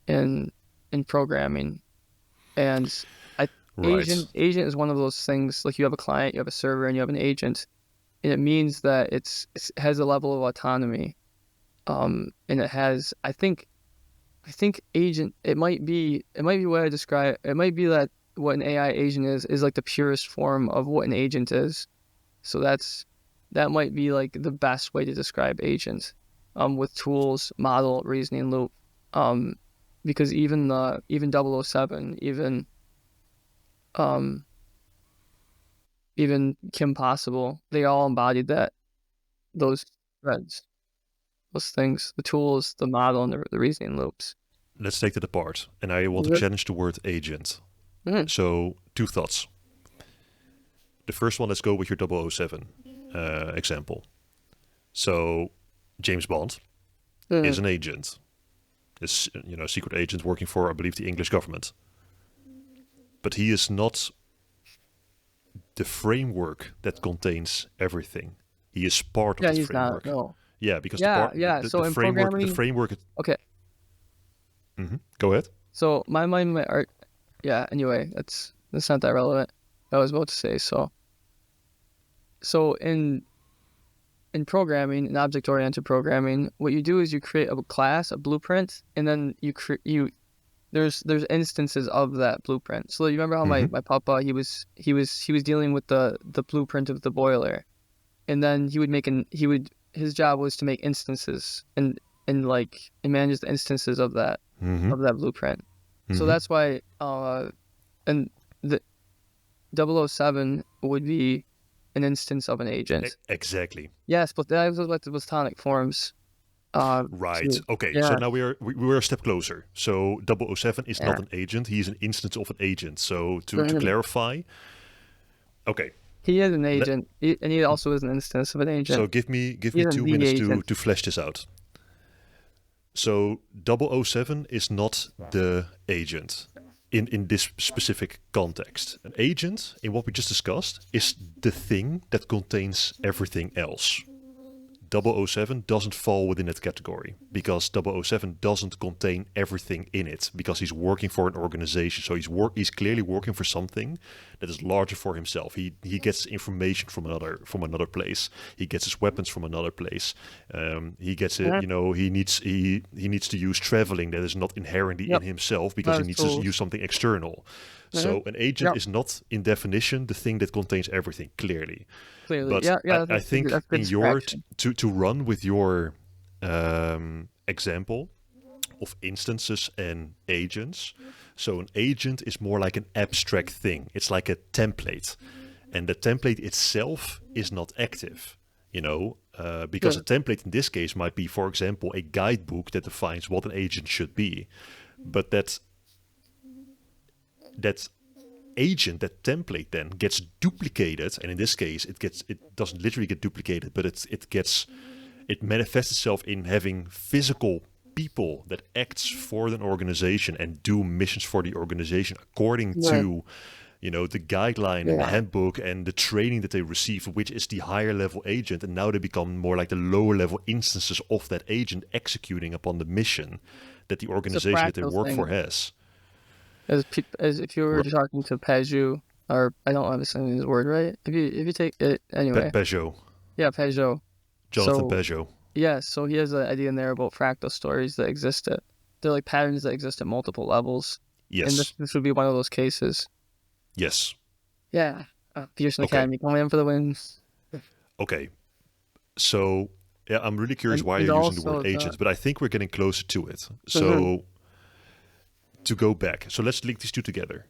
in programming. And agent is one of those things. Like you have a client, you have a server, and you have an agent, and it means that it has a level of autonomy, and it has. I think agent. It might be what I describe. It might be that what an AI agent is like the purest form of what an agent is. So that might be like the best way to describe agent, with tools, model, reasoning loop, because even 007, even Kim Possible, they all embodied those threads, those things, the tools, the model, and the reasoning loops.
Let's take that apart, and I want to challenge the word agent. So 2 thoughts. The first one, let's go with your 007 example. So James Bond is an agent. Is a secret agent working for, I believe, the English government. But he is not the framework that contains everything. He is part of the framework.
Not, no.
Yeah, because
so
the
in
framework,
programming,
the framework.
Okay.
Go ahead.
So my art. Yeah. Anyway, that's not that relevant. I was about to say so in programming, in object-oriented programming, what you do is you create a class, a blueprint, and then there's instances of that blueprint. So you remember how my papa, he was dealing with the blueprint of the boiler, and then his job was to make instances and manage the instances of that blueprint. So that's why and the 007 would be an instance of an agent.
Exactly.
Yes, but that was like the Platonic forms.
Right. Okay. So now we are a step closer. So 007 is not an agent. He is an instance of an agent. So to clarify. Okay.
He is an agent, and he also is an instance of an agent.
So give me 2 minutes to flesh this out. So 007 is not the agent. in this specific context. An agent, in what we just discussed, is the thing that contains everything else. 007 doesn't fall within that category because 007 doesn't contain everything in it because he's working for an organization. So he's clearly working for something that is larger for himself. He gets information from another place. He gets his weapons from another place. He gets it. He needs to use traveling that is not inherently in himself because he needs to use something external. So an agent is not, in definition, the thing that contains everything, clearly. But I think in your to run with your example of instances and agents, so an agent is more like an abstract thing. It's like a template, and the template itself is not active. Because a template in this case might be, for example, a guidebook that defines what an agent should be, but that agent, that template, then gets duplicated, and in this case it doesn't literally get duplicated, but it manifests itself in having physical people that acts for an organization and do missions for the organization according to the guideline and the handbook and the training that they receive, which is the higher level agent, and now they become more like the lower level instances of that agent executing upon the mission that the organization that they work for has.
As if you were talking to Peugeot, or I don't understand his word, right? If you take it anyway.
Peugeot.
Yeah, Peugeot.
Jonathan Peugeot.
Yeah, so he has an idea in there about fractal stories that exist they're like patterns that exist at multiple levels.
Yes.
And this would be one of those cases.
Yes.
Yeah. Pearson Academy coming in for the wins.
Okay. So yeah, I'm really curious why you're using the word agents, but I think we're getting closer to it. So to go back, so let's link these two together.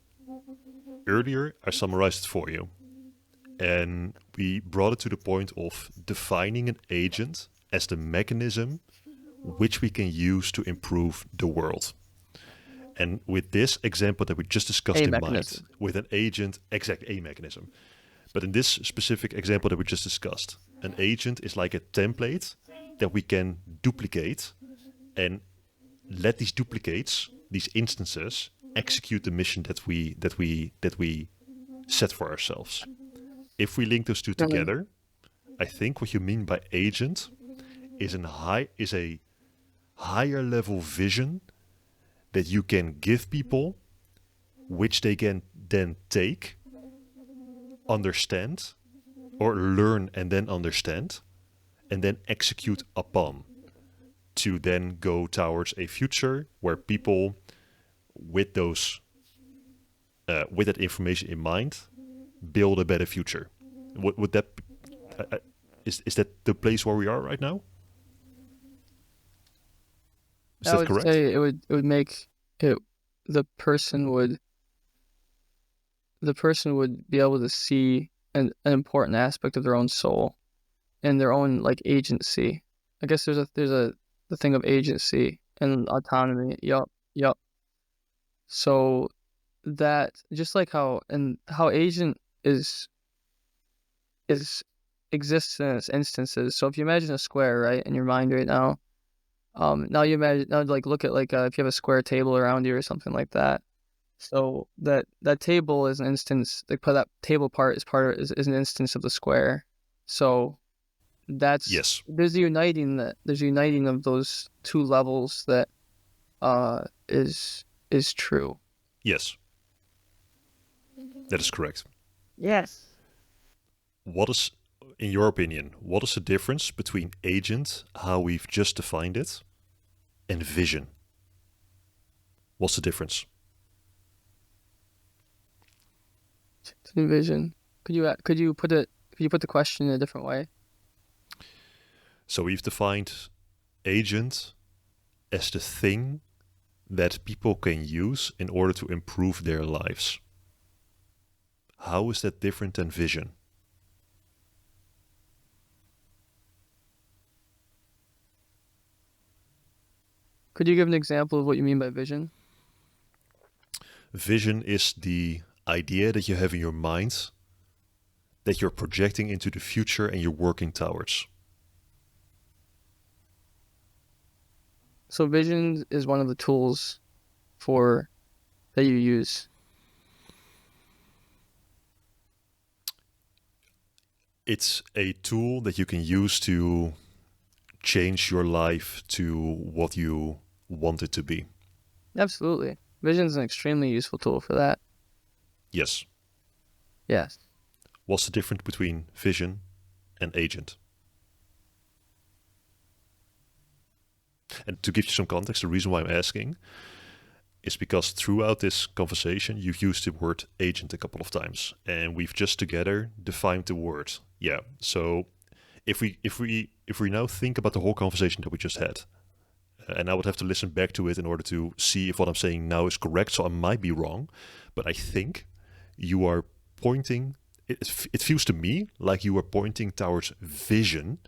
Earlier, I summarized it for you, and we brought it to the point of defining an agent as the mechanism which we can use to improve the world. And with this example that we just discussed in mind, with an agent, a mechanism. But in this specific example that we just discussed, an agent is like a template that we can duplicate and let these duplicates, these instances, execute the mission that we set for ourselves. If we link those two together, I think what you mean by agent is a higher level vision that you can give people, which they can then take, understand, or learn and then understand, and then execute upon, to then go towards a future where people with that information in mind build a better future. Would that is that the place where we are right now? Is that correct?
I would say it would make it the person would be able to see an important aspect of their own soul and their own like agency. I guess there's the thing of agency and autonomy. Yup. So that just like how agent exists in its instances. So if you imagine a square, right, in your mind right now, now like look at like if you have a square table around you or something like that. So that table is an instance. Like that table part is an instance of the square. So that's there's a uniting of those two levels that is true.
Yes, that is correct.
Yes.
What is, in your opinion, what is the difference between agent, how we've just defined it, and vision? What's the difference?
Vision. Could you put the question in a different way?
So we've defined agent as the thing that people can use in order to improve their lives. How is that different than vision?
Could you give an example of what you mean by vision?
Vision is the idea that you have in your mind that you're projecting into the future and you're working towards. So
vision is one of the tools for that you use?
It's a tool that you can use to change your life to what you want it to be.
Absolutely. Vision is an extremely useful tool for that.
Yes.
Yes.
What's the difference between vision and agent? And to give you some context, the reason why I'm asking is because throughout this conversation, you've used the word agent a couple of times, and we've just together defined the word. Yeah. So if we now think about the whole conversation that we just had, and I would have to listen back to it in order to see if what I'm saying now is correct. So I might be wrong, but I think you are pointing. It feels to me like you are pointing towards vision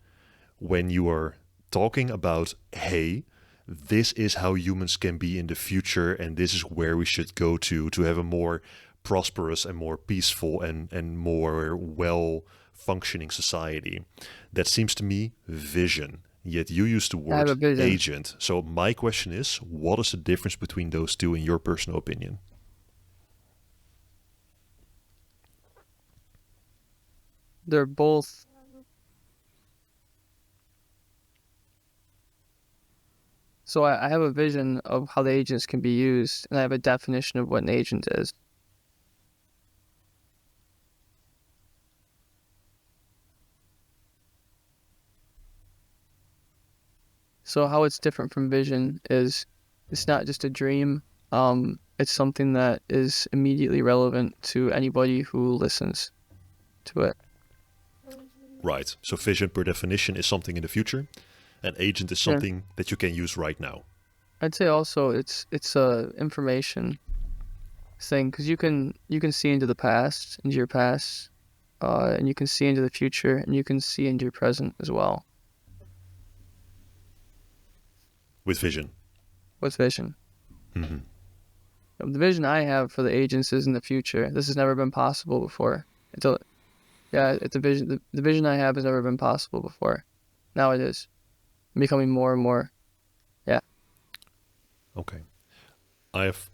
when you are talking about, hey, this is how humans can be in the future, and this is where we should go to have a more prosperous and more peaceful and more well-functioning society. That seems to me vision. Yet you use the
I have a
word
vision.
agent. So my question is, what is the difference between those two in your personal opinion?
They're both. So I have a vision of how the agents can be used, and I have a definition of what an agent is. So how it's different from vision is it's not just a dream. It's something that is immediately relevant to anybody who listens to it.
Right. So vision per definition is something in the future. An agent is
Yeah.
something that you can use right now.
I'd say also it's a information thing because you can see into the past, into your past, and you can see into the future, and you can see into your present as well
With vision.
with vision.
Mm-hmm.
The vision I have for the agents is in the future. This has never been possible before. It's a vision. The vision I have has never been possible before. Now it is becoming more and more. Yeah.
Okay. I have.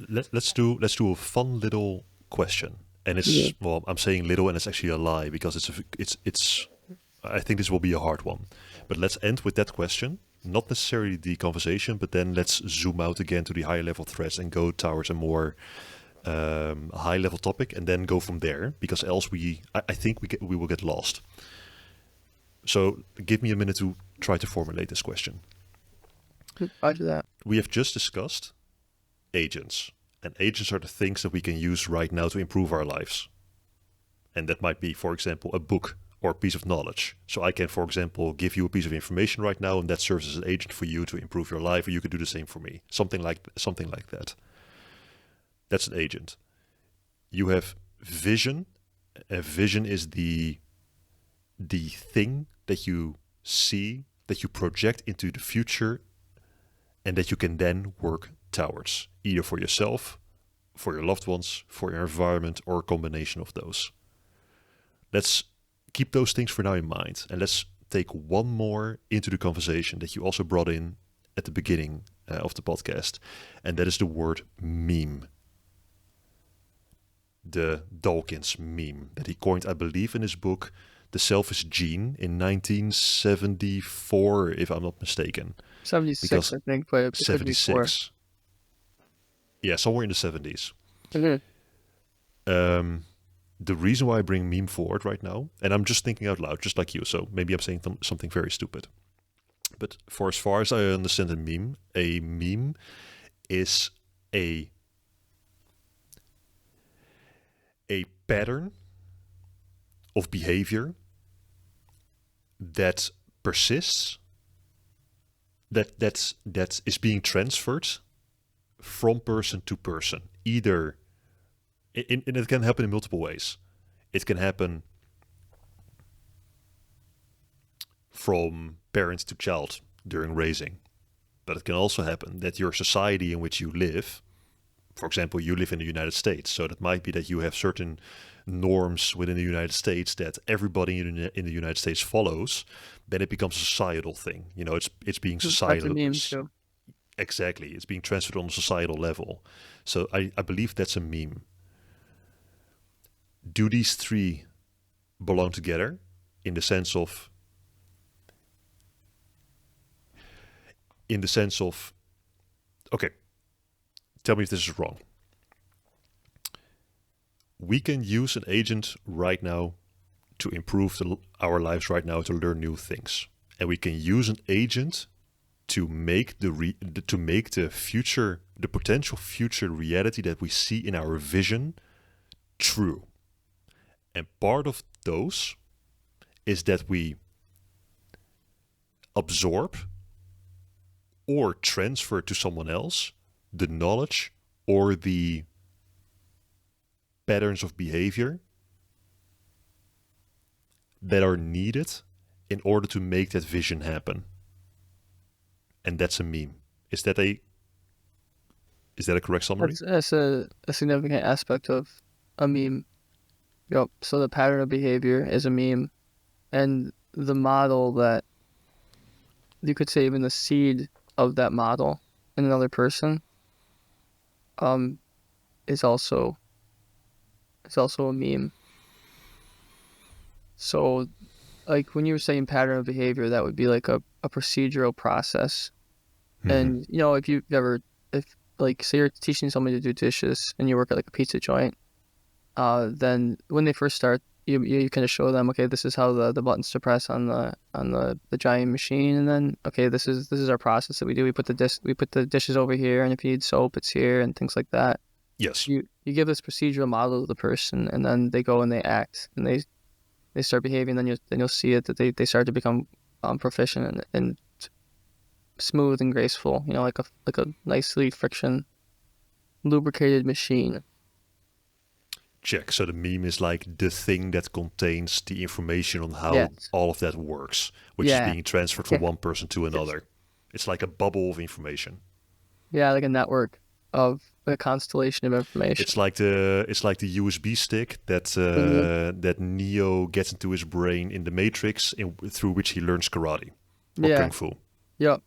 Let's do a fun little question, and it's
Yeah.
well, I'm saying little, and it's actually a lie because it's. I think this will be a hard one, but let's end with that question. Not necessarily the conversation, but then let's zoom out again to the higher level threads and go towards a more high level topic, and then go from there. Because else I think we will get lost. So give me a minute to try to formulate this question.
Roger that.
We have just discussed agents, and agents are the things that we can use right now to improve our lives. And that might be, for example, a book or a piece of knowledge. So I can, for example, give you a piece of information right now, and that serves as an agent for you to improve your life, or you could do the same for me. Something like that. That's an agent. You have vision. A vision is the thing that you see, that you project into the future, and that you can then work towards, either for yourself, for your loved ones, for your environment, or a combination of those. Let's keep those things for now in mind, and let's take one more into the conversation that you also brought in at the beginning of the podcast, and that is the word meme. The Dawkins meme that he coined, I believe, in his book The Selfish Gene in 1974, if I'm not mistaken.
76,
Because
I think, but it could be
76. Yeah, somewhere in the 70s.
4.
The reason why I bring meme forward right now, and I'm just thinking out loud, just like you, so maybe I'm saying something very stupid. But for as far as I understand a meme is a pattern of behavior that persists, that is being transferred from person to person. Either, and it can happen in multiple ways. It can happen from parent to child during raising, but it can also happen that your society in which you live, for example, you live in the United States, so that might be that you have certain norms within the United States that everybody in the United States follows. Then it becomes a societal thing. You know, it's being
Back to
societal.
memes too.
Exactly. It's being transferred on a societal level. So I believe that's a meme. Do these three belong together in the sense of okay, tell me if this is wrong. We can use an agent right now to improve our lives right now, to learn new things, and we can use an agent to make the potential future reality that we see in our vision true. And part of those is that we absorb or transfer to someone else the knowledge or the patterns of behavior that are needed in order to make that vision happen. And that's a meme. Is that a correct summary?
That's a significant aspect of a meme. Yep. So the pattern of behavior is a meme, and the model that you could say even the seed of that model in another person, is also a meme. So, like when you were saying pattern of behavior, that would be like a procedural process.
Mm-hmm.
And if like say you're teaching somebody to do dishes and you work at like a pizza joint, then when they first start, you kind of show them, okay, this is how the buttons to press on the giant machine, and then okay, this is our process that we do. We put the dishes over here, and if you need soap, it's here, and things like that.
Yes.
You give this procedural model to the person, and then they go and they act, and they start behaving. Then you'll see it that they start to become proficient and smooth and graceful. Like a nicely friction lubricated machine.
Check. So the meme is like the thing that contains the information on how all of that works, which is being transferred from one person to another. It's like a bubble of information.
Yeah, like a network of a constellation of information.
It's like the USB stick that that Neo gets into his brain in the Matrix, through which he learns karate or kung fu.
Yep.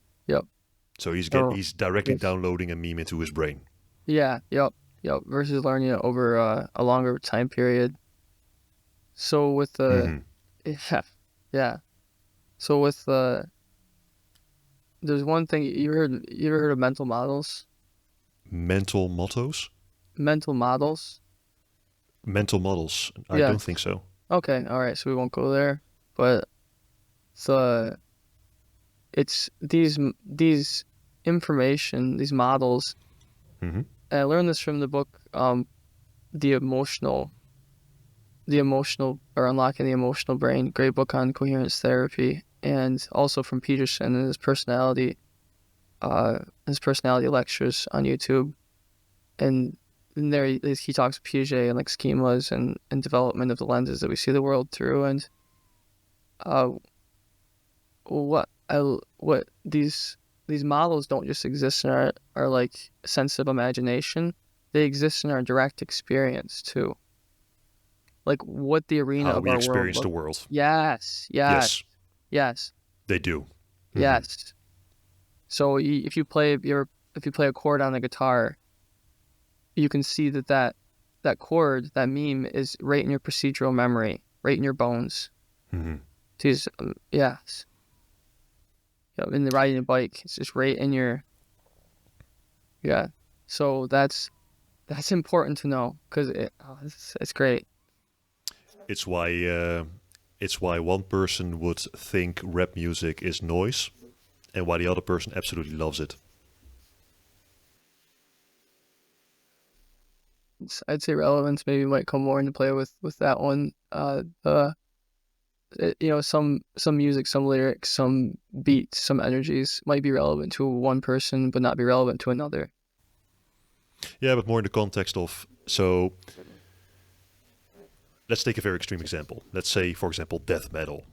So he's directly downloading a meme into his brain.
Yeah. Yep. Versus learning it over a longer time period. So with the So with there's one thing you ever heard of mental models?
Mental mottos?
Mental models?
Mental models. I don't think so.
Okay, all right. So we won't go there, but it's these information, these models.
Mm-hmm.
And I learned this from the book, the emotional or Unlocking the Emotional Brain. Great book on coherence therapy, and also from Peterson and his personality lectures on YouTube. And in there he talks Piaget and like schemas and development of the lenses that we see the world through. And what these models don't just exist in our like sensitive imagination. They exist in our direct experience too. Like what the arena
how
of
we
our
experience
world
the world.
Yes.
They do. Mm-hmm.
Yes. So if you play a chord on the guitar, you can see that chord, that meme, is right in your procedural memory, right in your bones.
Mm-hmm.
Yes. In the riding a bike, it's just right in your. Yeah. So that's important to know because it's great.
It's why one person would think rap music is noise, and why the other person absolutely loves it.
I'd say relevance maybe might come more into play with that one. Some music, some lyrics, some beats, some energies might be relevant to one person, but not be relevant to another.
Yeah, but more in the context of, so let's take a very extreme example. Let's say, for example, death metal,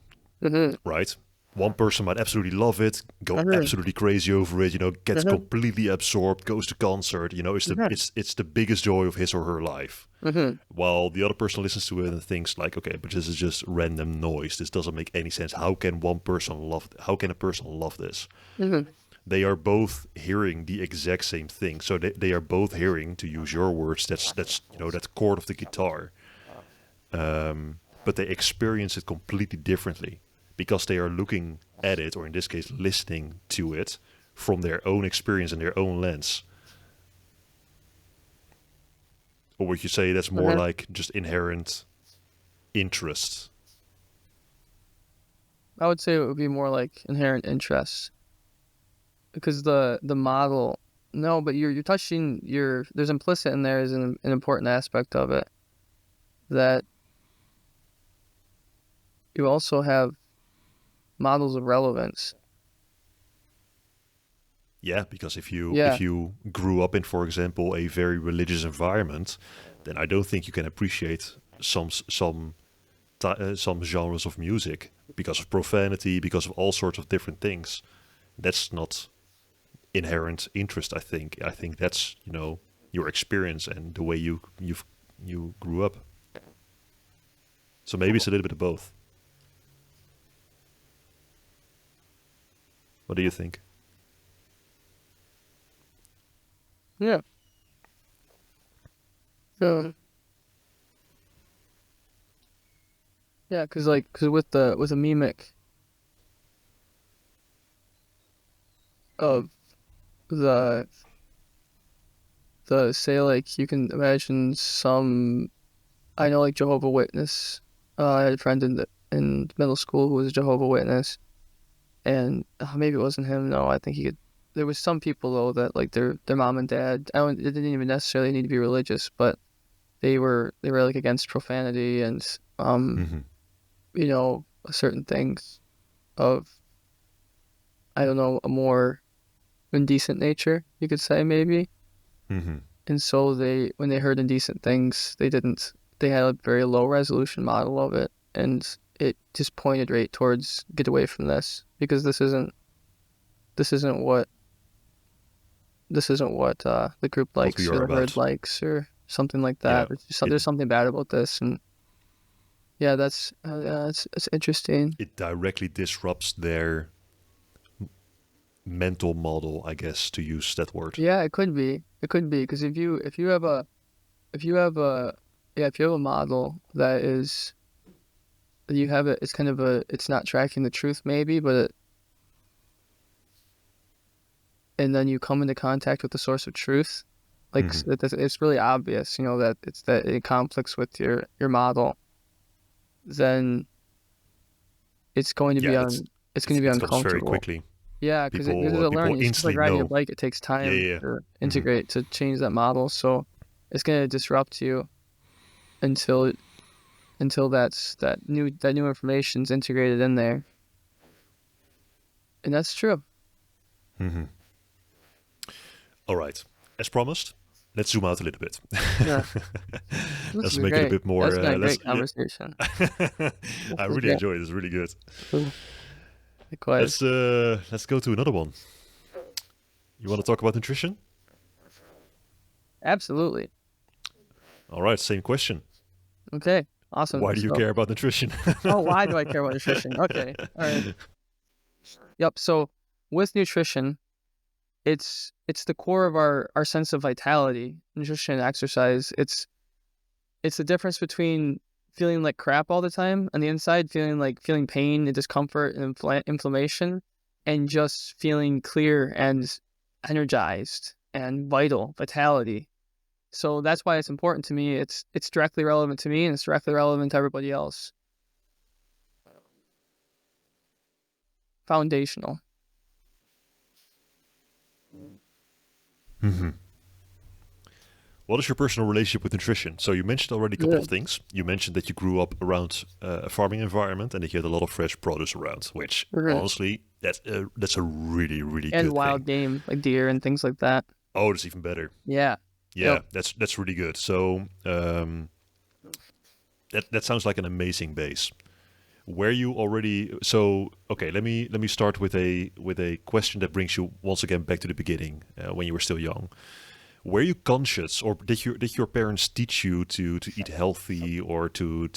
right? One person might absolutely love it, go absolutely crazy over it, gets completely absorbed, goes to concert, it's the biggest joy of his or her life. While the other person listens to it and thinks like, okay, but this is just random noise. This doesn't make any sense. How can a person love this? they are both hearing the exact same thing. So they are both hearing, to use your words, that's that chord of the guitar. But they experience it completely differently because they are looking at it, or in this case, listening to it from their own experience and their own lens. Or would you say that's more like just inherent interest?
I would say it would be more like inherent interest, because the model. No, but you're touching there's implicit in there is an important aspect of it, that you also have models of relevance.
Yeah, because if you grew up in, for example, a very religious environment, then I don't think you can appreciate some genres of music because of profanity, because of all sorts of different things. That's not inherent interest. I think that's your experience and the way you grew up. So maybe it's a little bit of both. What do you think?
Yeah. So yeah, because with the mimic of the say, like, you can imagine some, I know, like Jehovah Witness. I had a friend in middle school who was a Jehovah Witness, and maybe it wasn't him. No, I think he could. There was some people though that, like, their mom and dad. It didn't even necessarily need to be religious, but they were like against profanity and
Mm-hmm.
certain things of, I don't know, a more indecent nature, you could say, maybe.
Mm-hmm.
And so when they heard indecent things, they had a very low resolution model of it, and it just pointed right towards, get away from this, because this isn't what the group
What we
likes, or
are
the herd
about.
likes, or something like
Yeah.
that. There's something bad about this, and yeah, it's interesting.
It directly disrupts their mental model, I guess, to use that word.
Yeah, it could be, because if you have a model that is, you have it, it's kind of it's not tracking the truth, maybe, and then you come into contact with the source of truth, like,
Mm-hmm.
it's really obvious, that it conflicts with your model, then it's going to be
Yeah, it comes very
uncomfortable.
quickly.
Yeah, because it's a
People
learning. It's just like
instantly
riding a
know.
bike. It takes
Yeah,
time
yeah, yeah.
to
Mm-hmm.
integrate, to change that model. So it's going to disrupt you until that new information's integrated in there. And that's true.
Mm-hmm. All right. As promised, let's zoom out a little bit.
Yeah, this
Let's
is
make it a
great.
bit more.
That's been a
Let's
great
yeah.
conversation. This
I
is
really
great.
enjoy it. It's really good.
Likewise.
Let's go to another one. You want to talk about nutrition?
Absolutely.
All right. Same question.
Okay. Awesome.
Why do you
So,
care about nutrition?
why do I care about nutrition? Okay. All right. Yep. So with nutrition, it's the core of our sense of vitality. Nutrition and exercise. It's the difference between feeling like crap all the time on the inside, feeling pain and discomfort and inflammation, and just feeling clear and energized and vitality. So that's why it's important to me. It's directly relevant to me, and it's directly relevant to everybody else. Foundational.
Mm-hmm. What is your personal relationship with nutrition? So you mentioned already a couple of
Good.
things. You mentioned that you grew up around a farming environment and that you had a lot of fresh produce around, which
Good.
honestly, that's a really, really
And
good
wild
thing.
game, like deer and things like that.
Oh, that's even better.
Yeah.
Yeah,
Yep.
that's really good. So that sounds like an amazing base. Where you already okay, let me start with a question that brings you once again back to the beginning, when you were still young. Were you conscious, or did your parents teach you to eat healthy, or to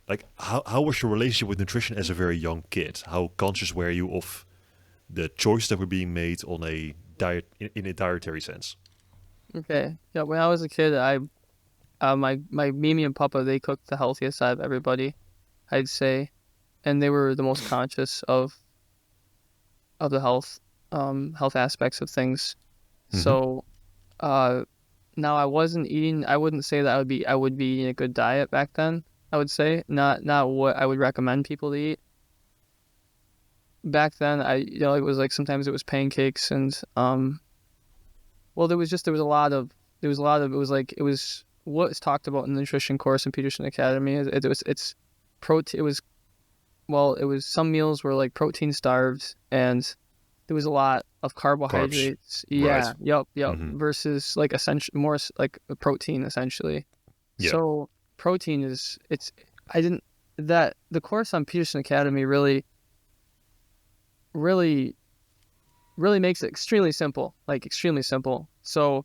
like how was your relationship with nutrition as a very young kid? How conscious were you of the choices that were being made on a diet in a dietary sense.
Okay. Yeah. When I was a kid, my Mimi and Papa, they cooked the healthiest out of everybody, I'd say, and they were the most conscious of the health aspects of things.
Hmm.
So, uh, now I wouldn't say that I would be eating a good diet back then. I would say not what I would recommend people to eat. Back then, it was like sometimes it was pancakes and well, there was a lot of it was what's talked about in the nutrition course in Peterson Academy. It was it was some meals were like protein starved, and there was a lot of
Carbs,
carbohydrates.
right?
Yeah, yep.
Hmm.
Versus like essential more like a protein essentially.
Yeah,
So protein is it's I didn't that the course on Peterson Academy really really makes it extremely simple, like extremely simple. So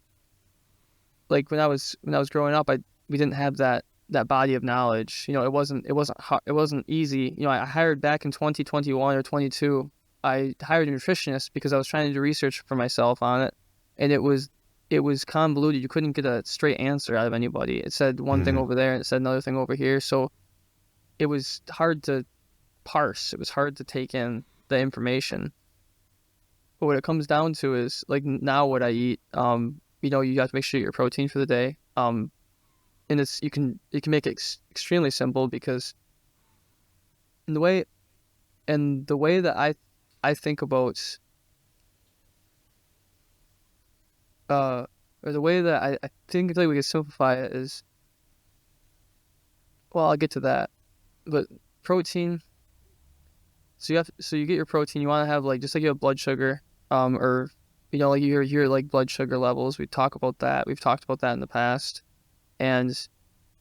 like when I was growing up, I we didn't have that body of knowledge. It wasn't easy. I hired back in 2021 or 22. I hired a nutritionist because I was trying to do research for myself on it, and it was convoluted. You couldn't get a straight answer out of anybody. It said one thing
hmm,
over there and it said another thing over here. So it was hard to parse. It was hard to take in the information. But what it comes down to is like now what I eat. You have to make sure you get your protein for the day. And you can make it extremely simple because in the way the way that I think about uh or the way that I think that we can simplify it is well I'll get to that. But protein, so you get your protein, you want to have like just like you have blood sugar, or like your like blood sugar levels. We've talked about that in the past. And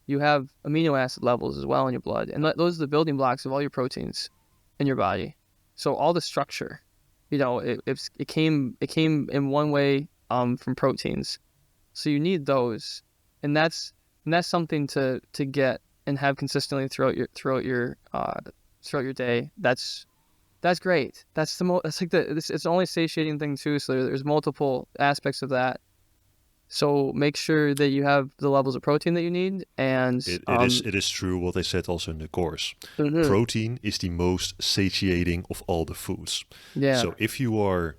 you have amino acid levels as well in your blood, and those are the building blocks of all your proteins in your body. So all the structure, it came in one way from proteins. So you need those, and that's something to get and have consistently throughout your day. That's great. That's like it's the only satiating thing too. So there's multiple aspects of that. So make sure that you have the levels of protein that you need, and
it is true what they said also in the course.
mhm,
Protein is the most satiating of all the foods.
yeah,
So if you are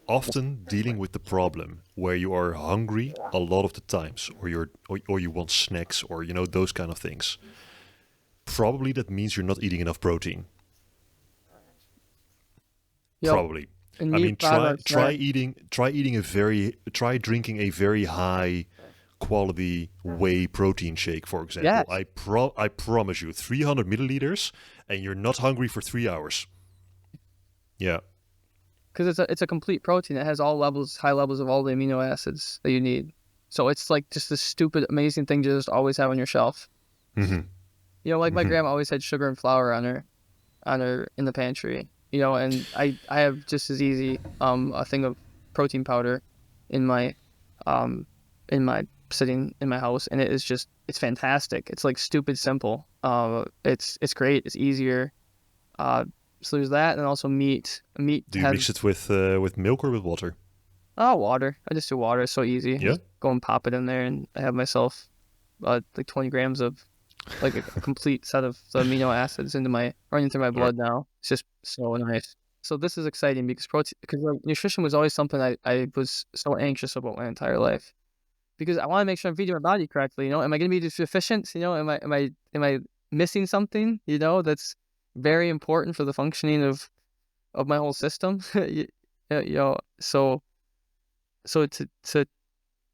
often dealing with the problem where you are hungry a lot of the times, or you want snacks, or those kind of things, probably that means you're not eating enough protein.
yep.
Probably.
And
I mean,
meat
try
products,
try
right?
eating try eating a very try drinking a very high quality whey protein shake, for example.
Yes,
I promise you, 300 milliliters, and you're not hungry for 3 hours. Yeah.
because it's a complete protein. It has high levels of all the amino acids that you need. So it's like just this stupid, amazing thing to just always have on your shelf.
Hmm.
Like my
Hmm.
grandma always had sugar and flour on her in the pantry. And I have just as easy a thing of protein powder in my um in my sitting in my house, and it's fantastic. It's like stupid simple. It's great. It's easier. Uh, so there's that, and also meat. Meat
Do you
has
mix it with milk or with water?
water. I just do water. It's so easy.
Yeah.
Just go and pop it in there, and I have myself like 20 grams of like a complete set of the amino acids running through my
All right.
blood now. It's just so nice. So this is exciting because like, nutrition was always something I was so anxious about my entire life because I want to make sure I'm feeding my body correctly. Am I going to be deficient? Am I missing something? That's very important for the functioning of my whole system. So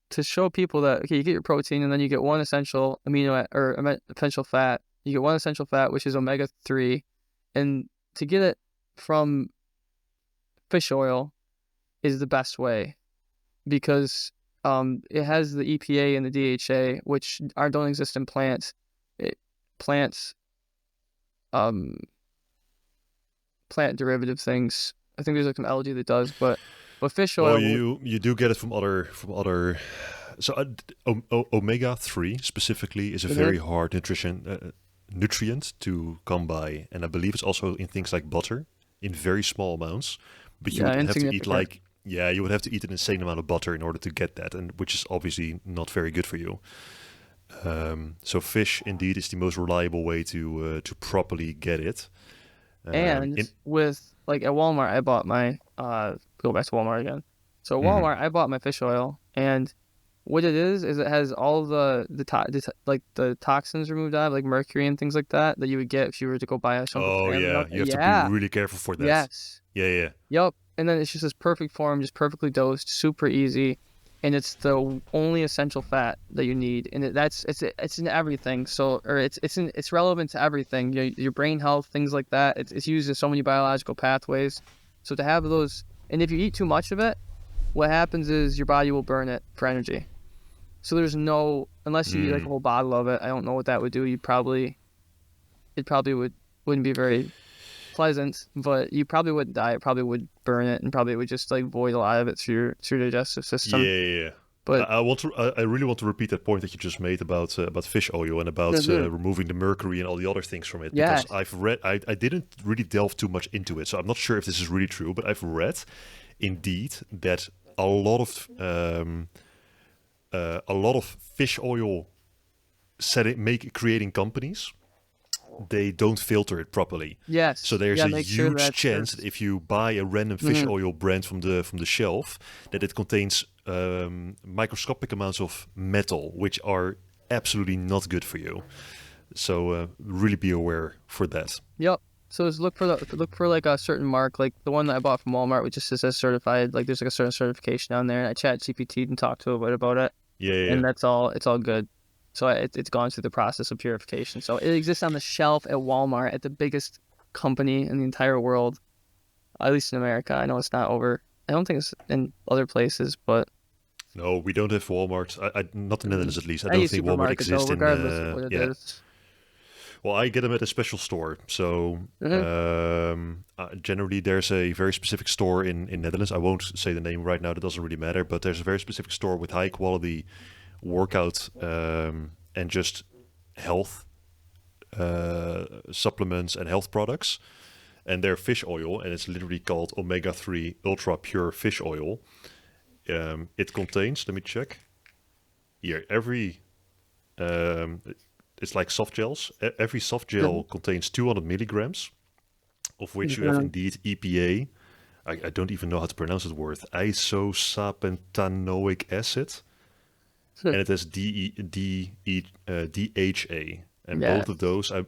to show people that okay, you get your protein and then you get one essential essential fat. You get one essential fat, which is omega-3, and to get it from fish oil is the best way because it has the EPA and the DHA, which don't exist in plants. Plants um plant derivative things. I think there's like some algae that does, but fish
Well,
oil.
you do get it from other. So omega 3 specifically is a
Mhm.
very hard nutrition nutrient to come by, and I believe it's also in things like butter. in very small amounts, but you
Yeah,
would have to eat
insignificant.
like, yeah, you would have to eat an insane amount of butter in order to get that, and which is obviously not very good for you. So fish indeed is the most reliable way to properly get it.
And
In
with like at Walmart, I bought my go back to Walmart again. So at
Mhm.
Walmart, I bought my fish oil, and what it is it has all like the toxins removed out, like mercury and things like that that you would get if you were to go buy a chunk of
Oh
salmon
yeah,
milk.
you have to be
Yeah,
really careful for that.
yes,
Yeah, yeah.
yep. And then it's just this perfect form, just perfectly dosed, super easy, and it's the only essential fat that you need, and it's in everything. So, or it's relevant to everything. Your brain health, things like that. It's used in so many biological pathways. So to have those, and if you eat too much of it, what happens is your body will burn it for energy. So there's no, unless you eat like a
Mm.
whole bottle of it. I don't know what that would do. It probably wouldn't be very pleasant, but you probably wouldn't die. It probably would burn it and probably would just like void a lot of it through your digestive
Yeah,
system.
yeah, yeah.
But
I really want to repeat that point that you just made about fish oil and about
Mhm.
removing the mercury and all the other things from it, because
Yes,
I've read, I didn't really delve too much into it, so I'm not sure if this is really true, but I've read indeed that a lot of fish oil creating companies, they don't filter it properly. So
yes,
there's
yeah.
a
Make sure
huge
that
chance that
there's
if you buy a random fish
Mhm.
oil brand from the shelf, that it contains microscopic amounts of metal, which are absolutely not good for you. So really be aware for that.
Yep. So just look for like a certain mark, like the one that I bought from Walmart, which just says certified. Like there's like a certain certification on there, and I chat GPT and talked to it about it,
Yeah, yeah, yeah.
and that's all. It's all good. So it's gone through the process of purification. So it exists on the shelf at Walmart, at the biggest company in the entire world, at least in America. I know it's not over. I don't think it's in other places, but
No, we don't have Walmart. Not in the Netherlands, at least. I
any
don't think Walmart
supermarket though,
exists in.
regardless of what it
Yeah.
is.
Well, I get them at a special store. So
Mm-hmm.
generally, there's a very specific store in Netherlands. I won't say the name right now. That doesn't really matter. But there's a very specific store with high quality workout and just health supplements and health products. And they're fish oil, and it's literally called omega-3 ultra pure fish oil. It contains, let me check here, um, it's like soft gels. Every soft gel contains 200 milligrams, of which you have
Mm-hmm.
indeed EPA. I don't even know how to pronounce the word. Isosapentanoic acid, and it has DHA. And
Yeah.
both of those, I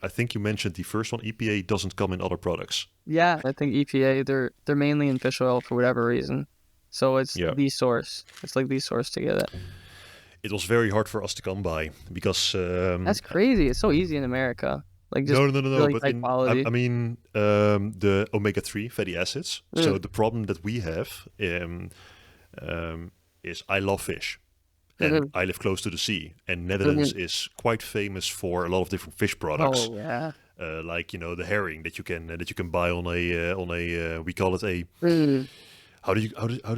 think you mentioned the first one. EPA doesn't come in other products.
Yeah, I think EPA they're mainly in fish oil for whatever reason. So it's
Yeah,
the source. It's like the source to get it.
it was very hard for us to come by because
That's crazy. It's so easy in America. Like just
no.
really
But
high quality.
I mean, the omega-3 fatty acids. So
Mm,
the problem that we have is I love fish, and
mhm,
I live close to the sea, and Netherlands
mhm.
is quite famous for a lot of different fish products,
Oh yeah.
like the herring that you can buy on a we call it a
Mm,
how do you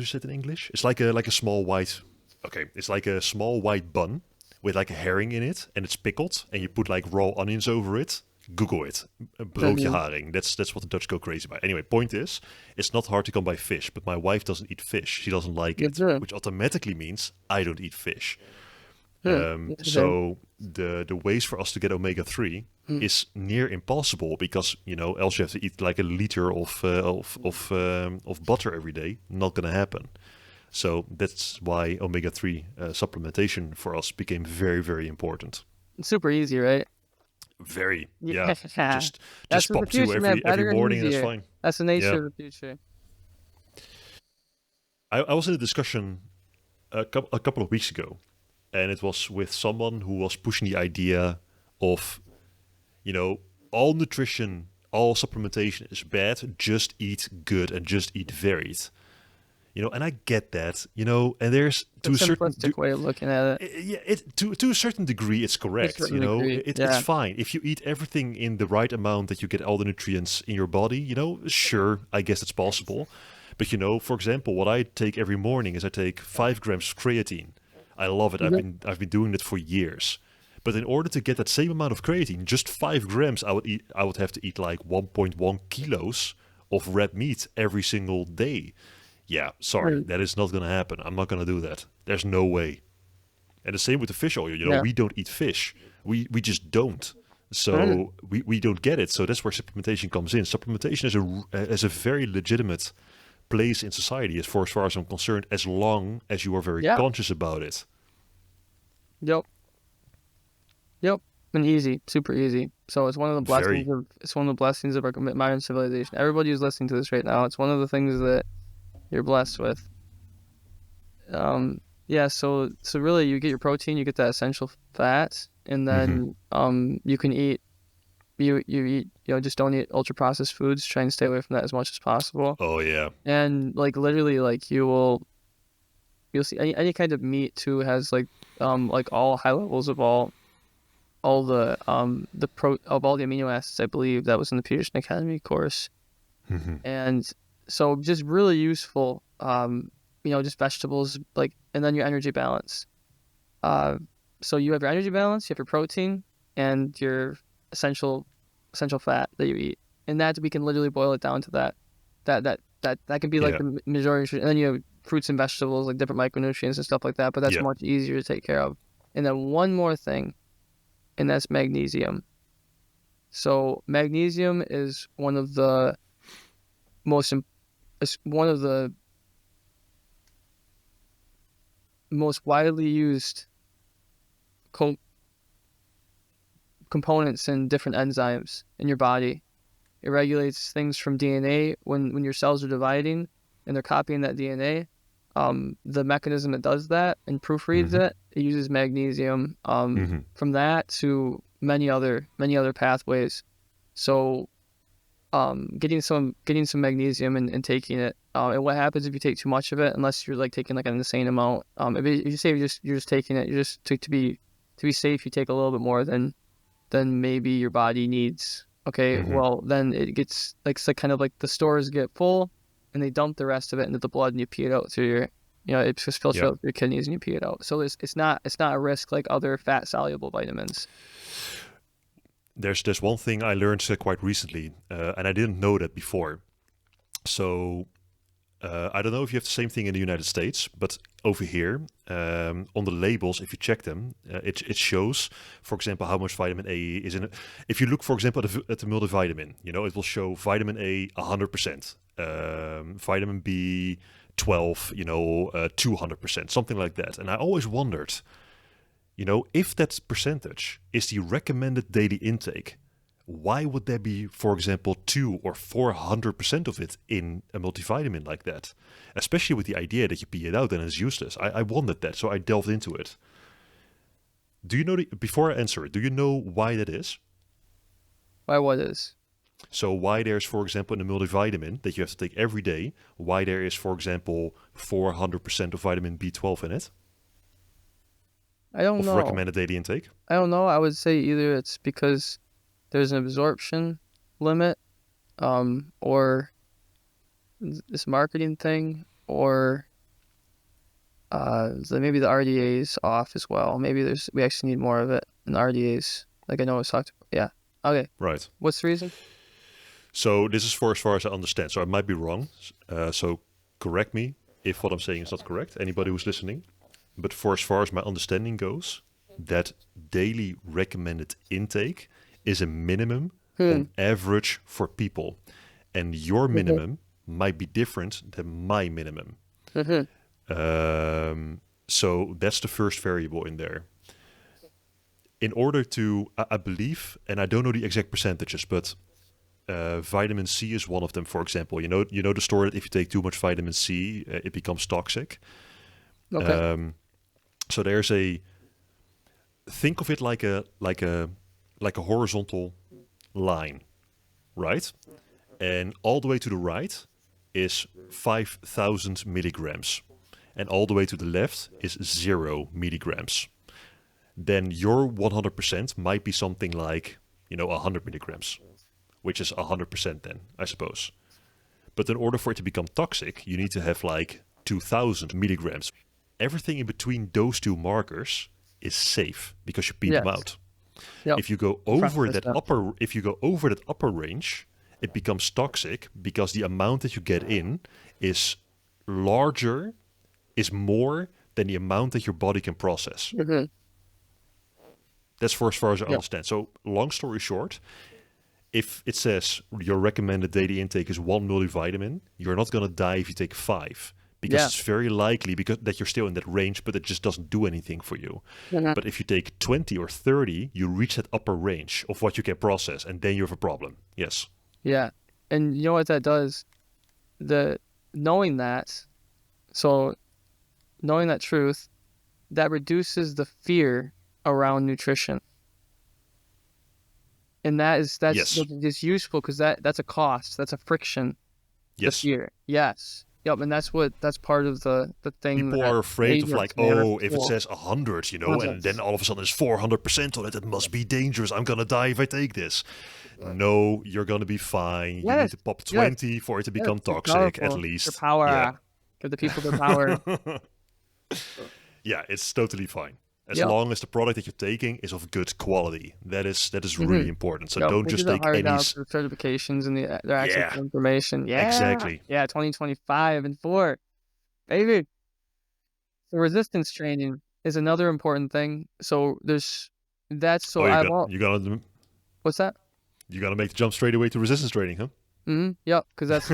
say it in English? It's like a small white. Okay, it's like a small white bun with like a herring in it, and it's pickled, and you put like raw onions over it. Google it, broodje
mhm.
haring. That's what the Dutch go crazy by. Anyway, point is, it's not hard to come by fish, but my wife doesn't eat fish. She doesn't like
Yes,
it,
sir.
which automatically means I don't eat fish.
Interesting.
So the ways for us to get omega-3
Mm.
is near impossible because else you have to eat like a liter of butter every day. Not gonna happen. So that's why omega-3 supplementation for us became very, very important.
It's super easy, right?
Very,
Yeah.
yeah. Just
That's
just
what the
pop two
future, man.
every
Better and
morning and it's
easier.
fine.
That's the nature
Yeah.
of the future.
I was in a discussion a couple of weeks ago, and it was with someone who was pushing the idea of, all nutrition, all supplementation is bad. Just eat good and just eat varied. And I get that. And there's
The
to a certain
simplistic way of looking at it.
yeah, to a certain degree, it's
To a
correct.
certain degree.
It's
Yeah.
fine if you eat everything in the right amount that you get all the nutrients in your body. Sure, I guess it's possible. But for example, what I take every morning is I take 5 grams of creatine. I love it.
Mhm.
I've been doing it for years. But in order to get that same amount of creatine, just 5 grams, I would have to eat like 1.1 kilos of red meat every single day. Yeah, sorry,
Right.
that is not going to happen. I'm not going to do that. There's no way. And the same with the fish oil.
Yeah.
We don't eat fish. We just don't.
Right.
So we don't get it. So that's where supplementation comes in. Supplementation is a very legitimate place in society, as far as I'm concerned, as long as you are very
Yeah.
conscious about it.
Yep. Yep. And easy, super easy. So it's one of the blessings
Very.
of our modern civilization. Everybody who's listening to this right now, it's one of the things that you're blessed with. Yeah, so really you get your protein, you get that essential fat, and then you can eat you eat, just don't eat ultra processed foods, try and stay away from that as much as possible.
Oh yeah.
And like literally like you'll see any kind of meat too has like all high levels of all the of all the amino acids, I believe that was in the Peterson Academy course. And so just really useful, just vegetables, like, and then your energy balance. So you have your energy balance, you have your protein, and your essential fat that you eat, and that we can literally boil it down to that can be like
Yeah.
the majority. And then you have fruits and vegetables, like different micronutrients and stuff like that. But that's
Yeah.
much easier to take care of. And then one more thing, and that's magnesium. So magnesium is one of the most widely used components in different enzymes in your body. It regulates things from DNA when your cells are dividing and they're copying that DNA. The mechanism that does that and proofreads it uses magnesium. From that to many other pathways. So getting some magnesium and taking it. And what happens if you take too much of it? Unless you're like taking like an insane amount. If you say you're just taking it, you're just to be safe, you take a little bit more than maybe your body needs. Okay, well then it gets like, it's like kind of like the stores get full, and they dump the rest of it into the blood, and you pee it out through your, it just filters out your kidneys, and you pee it out. So it's not a risk like other fat soluble vitamins.
There's one thing I learned quite recently, and I didn't know that before. So I don't know if you have the same thing in the United States, but over here, on the labels, if you check them, it shows, for example, how much vitamin A is in it. If you look, for example, at the multivitamin, it will show vitamin A 100%, vitamin B 12, 200%, something like that. And I always wondered, if that percentage is the recommended daily intake, why would there be, for example, 200 or 400% of it in a multivitamin like that? Especially with the idea that you pee it out and it's useless. I wondered that, so I delved into it. Do you know, before I answer it, do you know why that is?
Why what is?
So why there's, for example, in a multivitamin that you have to take every day, why there is, for example, 400% of vitamin B12 in it?
I don't know.
Recommended daily intake?
I don't know. I would say either it's because there's an absorption limit, or this marketing thing, or so maybe the RDA is off as well. Maybe we actually need more of it in the RDAs. Like I know it's talked about. Yeah. Okay.
Right.
What's the reason?
So this is for as far as I understand. So I might be wrong. So correct me if what I'm saying is not correct. Anybody who's listening. But for as far as my understanding goes, that daily recommended intake is a minimum on average for people. And your minimum might be different than my minimum. So that's the first variable in there. In order to, I believe, and I don't know the exact percentages, but vitamin C is one of them, for example. You know the story that if you take too much vitamin C, it becomes toxic.
Okay.
So there's think of it like a horizontal line, right? And all the way to the right is 5,000 milligrams. And all the way to the left is 0 milligrams. Then your 100% might be something like, 100 milligrams, which is 100% then, I suppose. But in order for it to become toxic, you need to have like 2,000 milligrams. Everything in between those two markers is safe because you pee them
Yes.
out.
Yep.
If you go
Front
over
system.
that upper range, it becomes toxic because the amount that you get in is larger, is more than the amount that your body can process.
Mm-hmm.
That's for as far as I
Yep.
understand. So, long story short, if it says your recommended daily intake is 1 multivitamin, you're not going to die if you take 5 because
Yeah.
it's very likely that you're still in that range, but it just doesn't do anything for you.
Mhm.
But if you take 20 or 30, you reach that upper range of what you can process, and then you have a problem. Yes.
Yeah. And you know what that does? Knowing that, so knowing that truth, that reduces the fear around nutrition. And that's
Yes.
just useful because that's a cost, that's a friction, the
Yes.
fear. Yes. Yep, and that's part of the thing
People
that
are afraid of
agents
like,
manner
oh, if it
for.
says 100, and then all of a sudden it's 400% on it, it must be dangerous. I'm going to die if I take this. No, you're going to be fine. You need
Yes.
to pop
Yes.
20 for it to
Yes.
become
You're
toxic, at
powerful.
least.
Your power.
Yeah.
Give the people their power.
Yeah, it's totally fine. As
Yep.
long as the product that you're taking is of good quality. That is
Mhm.
really important. So
Yep.
don't
They
just
do that
take
hard
any...
now for certifications and their access
Yeah,
to information. Yeah.
exactly.
Yeah, 2025 and 4. Baby. So resistance training is another important thing. So
Oh,
I've
you're gonna
what's that?
make the jump straight away to resistance training, huh?
Mm-hmm. Yep, because that's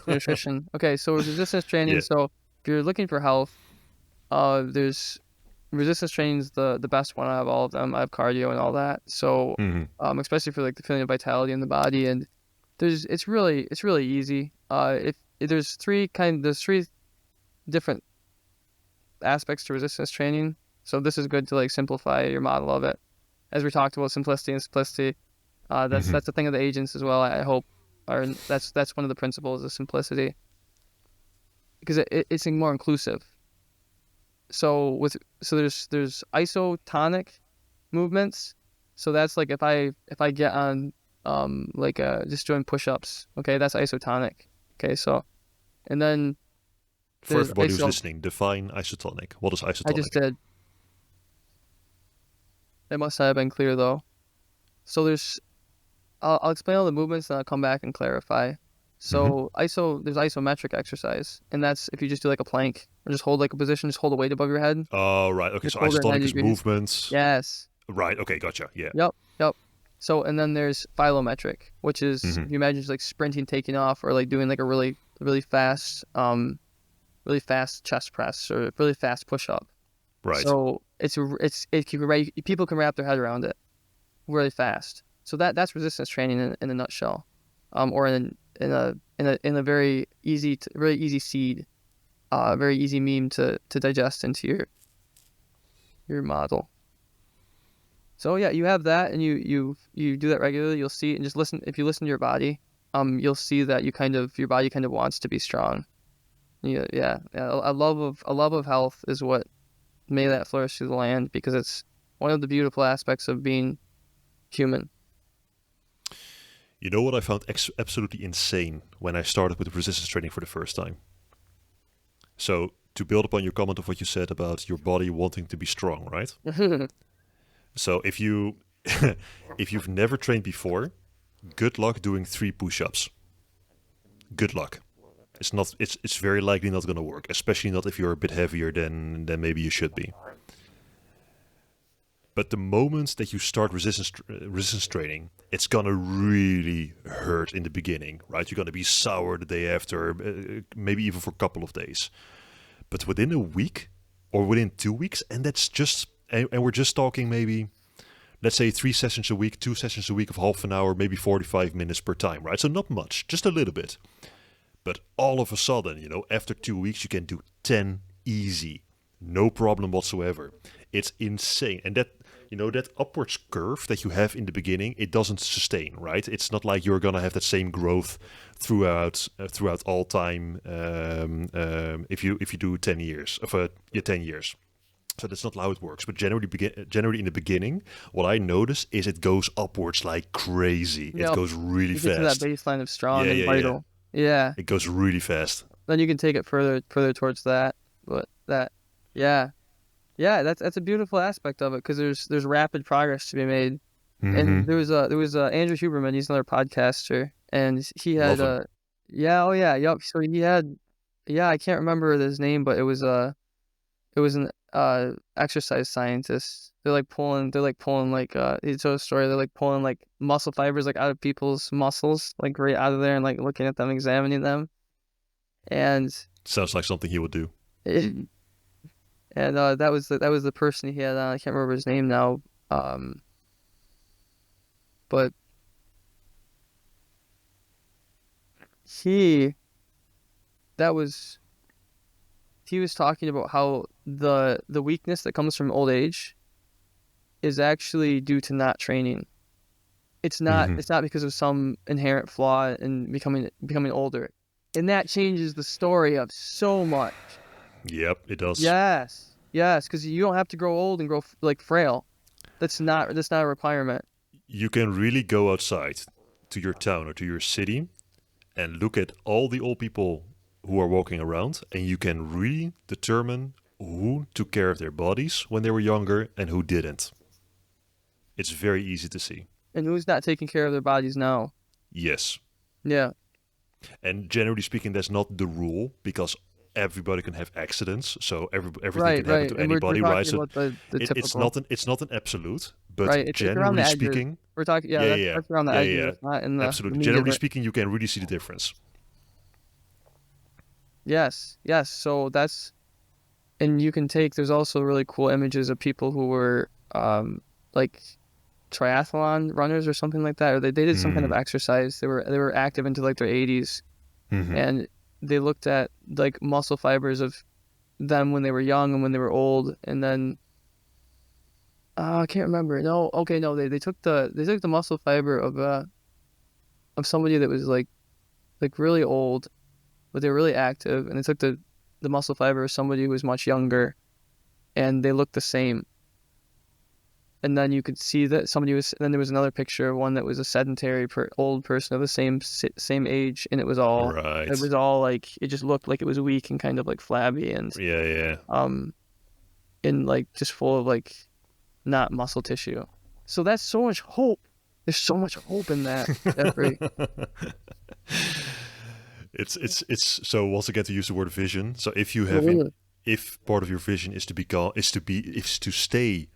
nutrition. Okay, so resistance training.
Yeah.
So if you're looking for health, there's resistance training is the best one out of all of them. I have cardio and all that. So
Mm-hmm.
especially for like the feeling of vitality in the body, and it's really easy. If there's three different aspects to resistance training. So this is good to like simplify your model of it. As we talked about simplicity and simplicity, that's the thing of the agents as well. I hope, or that's one of the principles of simplicity, because it's more inclusive. So there's isotonic movements. So that's like if I get on just doing push-ups. Okay, that's isotonic. Okay, so and then
For
there's
everybody who's listening, define isotonic. What is isotonic?
I just did. It must have been clear though. So I'll explain all the movements and I'll come back and clarify. So there's isometric exercise, and that's if you just do like a plank or just hold like a position, just hold a weight above your head.
Oh, right. Okay,
Just
so
hold your head,
isotonic is
you can-
movements.
Yes.
Right. Okay, gotcha. Yeah.
Yep. So and then there's philometric, which is if you imagine just like sprinting, taking off, or like doing like a really fast chest press or really fast push up.
Right.
So people can wrap their head around it really fast. So that's resistance training in a nutshell, or in a very easy seed, very easy meme to digest into your model. So yeah, you have that, and you do that regularly. You'll see, and just listen. If you listen to your body, you'll see that your body kind of wants to be strong. Yeah. A love of health is what made that flourish through the land, because it's one of the beautiful aspects of being human.
You know what I found absolutely insane when I started with resistance training for the first time? So, to build upon your comment of what you said about your body wanting to be strong, right? So, if you've never trained before, good luck doing 3 push-ups. Good luck. It's very likely not going to work, especially not if you're a bit heavier than maybe you should be. But the moment that you start resistance training, it's gonna really hurt in the beginning, right? You're gonna be sour the day after, maybe even for a couple of days. But within a week or within 2 weeks, and we're just talking maybe, let's say 3 sessions a week, 2 sessions a week of half an hour, maybe 45 minutes per time, right? So not much, just a little bit. But all of a sudden, after 2 weeks, you can do 10 easy, no problem whatsoever. It's insane, and that upwards curve that you have in the beginning, it doesn't sustain, right? It's not like you're gonna have that same growth throughout all time if you do 10 years 10 years. So that's not how it works. But generally in the beginning, what I notice is it goes upwards like crazy.
Yep.
It goes really
You get to that
fast.
baseline of strong
Yeah,
and
yeah,
vital. Yeah.
It goes really fast.
Then you can take it further towards that. But that, yeah. Yeah, that's a beautiful aspect of it because there's rapid progress to be made.
Hmm.
And there was Andrew Huberman. He's another podcaster, and he had
Love him.
yeah, oh yeah, yep. So he had, yeah, I can't remember his name, but it was an exercise scientist. They're like pulling like he told a story. They're like pulling like muscle fibers like out of people's muscles, like right out of there, and like looking at them, examining them, and
Sounds like something he would do.
and that was the person he had on. I can't remember his name now. Um, but he that was he was talking about how the weakness that comes from old age is actually due to not training.
Hmm.
It's not because of some inherent flaw in becoming older. And that changes the story of so much.
Yep, it does.
Yes. Yes, because you don't have to grow old and grow like frail. That's not a requirement.
You can really go outside to your town or to your city and look at all the old people who are walking around, and you can really determine who took care of their bodies when they were younger and who didn't. It's very easy to see.
And who's not taking care of their bodies now?
Yes.
Yeah.
And generally speaking, that's not the rule because everybody can have accidents. So everything
Right,
can happen
right.
to
And we're
anybody, right?
talking
So
about the typical,
it's not an absolute, but
right? It's around the
generally
edges.
speaking,
We're talking, yeah,
yeah, yeah,
that's around the
yeah,
edges.
yeah,
It's not in the
absolutely. Generally
immediate.
speaking, you can really see the difference.
Yes, yes. So that's, and you can take, there's also really cool images of people who were like triathlon runners or something like that, or they did some kind of
Mm-hmm.
exercise. They were active into like their 80s,
Mm-hmm.
and they looked at like muscle fibers of them when they were young and when they were old, and then I can't remember. No, okay, no, they took the muscle fiber of somebody that was like really old, but they were really active, and they took the muscle fiber of somebody who was much younger, and they looked the same. And then you could see that somebody was. Then there was another picture of one that was a sedentary old person of the same age, and it
Right.
was all like it just looked like it was weak and kind of like flabby
Yeah, yeah.
um and like just full of like not muscle tissue. So that's so much hope. There's so much hope in that, Jeffrey.
It's so once again to use the word vision. So if you have in
Mhm.
if part of your vision is to become is to stay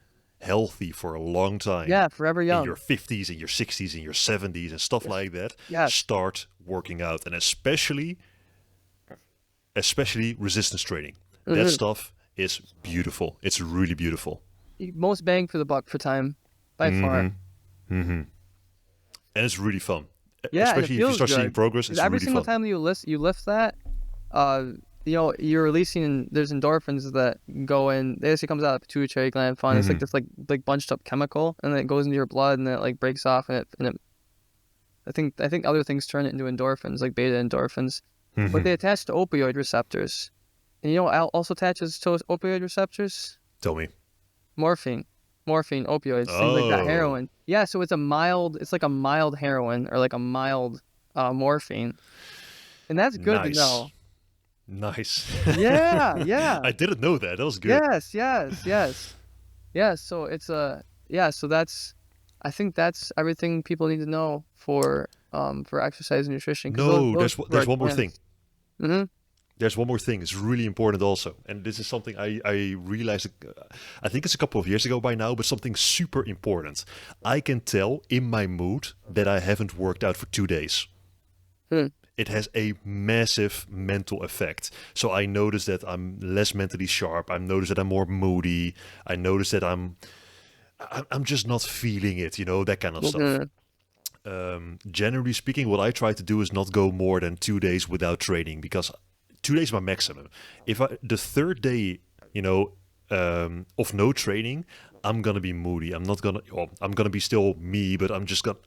healthy for a long time
Yeah, forever
in your
young.
50s, in your 60s, in your 70s and stuff like that,
Yes.
start working out, and especially resistance training. That
Hmm.
stuff is beautiful. It's really beautiful.
Most bang for the buck for time, by far.
Mhm. Mhm. And it's really fun.
Yeah, and it
Especially if you
feels
start seeing
good.
progress,
'Cause
it's
every
really
single
fun.
time that you lift that, you know, you're releasing. There's endorphins that go in. It actually comes out of the pituitary gland fund. It's like
Mhm.
this like bunched up chemical, and then it goes into your blood, and then it like breaks off, and it. I think other things turn it into endorphins, like beta endorphins, but
Mhm.
they attach to opioid receptors. And you know what also attaches to opioid receptors?
Tell me.
Morphine. Morphine, opioids, things like that,
Oh,
heroin. Yeah, so it's like a mild heroin or like a mild morphine. And that's good to
nice.
know.
Nice.
Yeah, yeah.
I didn't know that. That was good.
Yes, yes, yes. Yeah, so it's a yeah, so that's I think that's everything people need to know for exercise and nutrition because
No,
those two
there's
are
one more thing.
gems. Mm-hmm.
There's one more thing. It's really important also, and this is something I realized. I think it's a couple of years ago by now, but something super important. I can tell in my mood that I haven't worked out for 2 days.
Hmm.
It has a massive mental effect. So I notice that I'm less mentally sharp. I notice that I'm more moody. I notice that I'm just not feeling it. That kind of stuff.
Mm-hmm.
Generally speaking, what I try to do is not go more than 2 days without training because 2 days is my maximum. If the third day, of no training, I'm gonna be moody. I'm not gonna. Well, I'm gonna be still me, but I'm just gonna,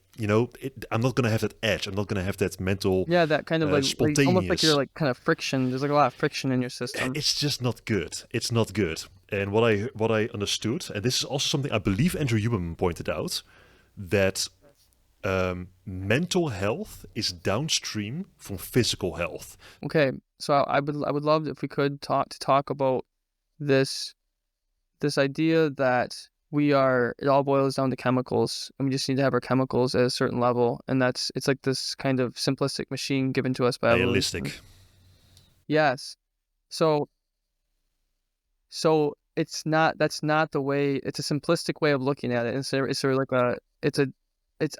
I'm not gonna have that edge. I'm not gonna have that mental,
Yeah, that kind of like almost like you're
spontaneous.
like kind of friction. There's like a lot of friction in your system.
It's just not good. It's not good. And what I understood, and this is also something I believe Andrew Huberman pointed out, that mental health is downstream from physical health.
Okay, so I would love if we could talk about this this idea that it all boils down to chemicals, and we just need to have our chemicals at a certain level, and it's like this kind of simplistic machine given to us by evolution.
Nihilistic.
Yes. So that's not the way. It's a simplistic way of looking at it. It's sort of like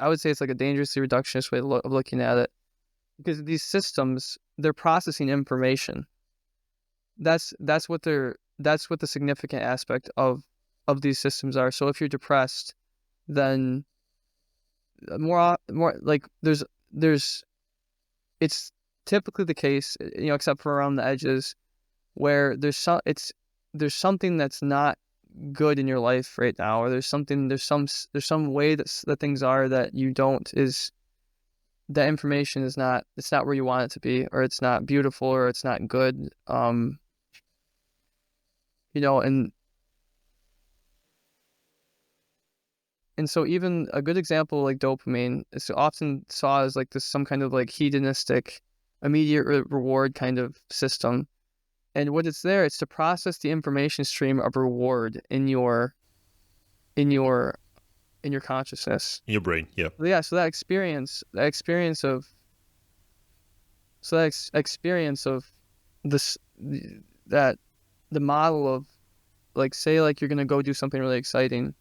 I would say it's like a dangerously reductionist way of looking at it, because these systems, they're processing information. That's what the significant aspect of these systems are. So if you're depressed, then more like it's typically the case, except for around the edges, where there's something that's not good in your life right now, or there's some way that things are that you don't is that information is not, it's not where you want it to be, or it's not beautiful, or it's not good. And so even a good example like dopamine is often saw as like this some kind of like hedonistic, immediate reward kind of system. And what it's there, it's to process the information stream of reward in your consciousness.
In your brain, yeah.
Yeah, so that experience of this, that the model of, like, say like you're gonna go do something really exciting.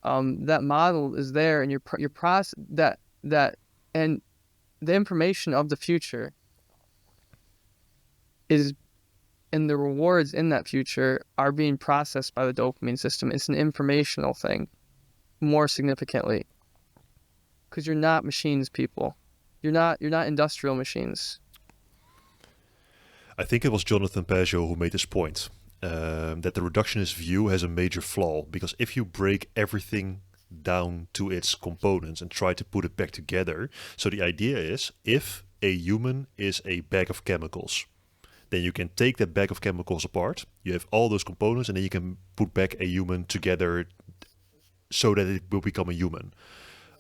That model is there, and your process that and the information of the future is, and the rewards in that future are being processed by the dopamine system. It's an informational thing, more significantly, because you're not machines, people. You're not industrial machines.
I think it was Jonathan Pageau who made this point, that the reductionist view has a major flaw, because if you break everything down to its components and try to put it back together, so the idea is, if a human is a bag of chemicals, then you can take that bag of chemicals apart, you have all those components, and then you can put back a human together so that it will become a human.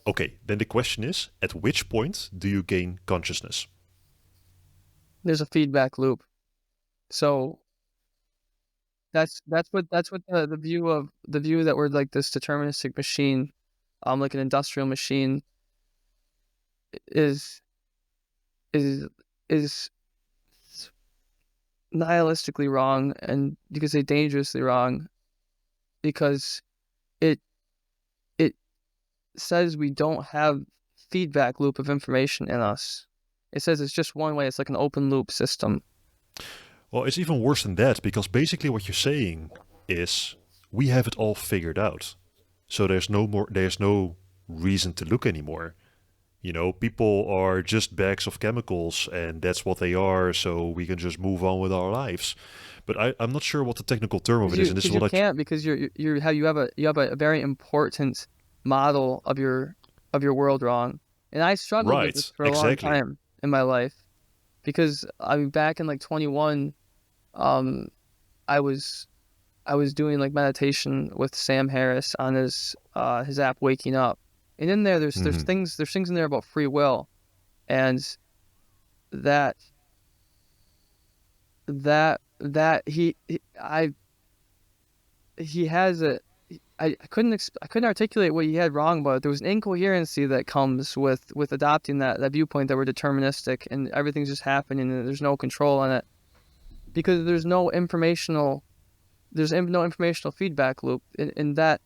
Okay, then the question is, at which point do you gain consciousness?
There's a feedback loop. So that's what the view that we're like this deterministic machine, like an industrial machine, is nihilistically wrong, and you could say dangerously wrong, because it says we don't have feedback loop of information in us. It says it's just one way. It's like an open loop system.
Well, it's even worse than that, because basically what you're saying is we have it all figured out. So there's no reason to look anymore. People are just bags of chemicals, and that's what they are, so we can just move on with our lives. But I'm not sure what the technical term of it is, and this is what
you can't, because you have a very important model of your world wrong. And I struggled with this for a long time in my life, because back in like 21, I was doing like meditation with Sam Harris on his app Waking Up. And in there, there's things in there about free will, and that he has a, I couldn't articulate what he had wrong about it. There was an incoherency that comes with adopting that viewpoint that we're deterministic and everything's just happening and there's no control on it, because there's no informational feedback loop in that.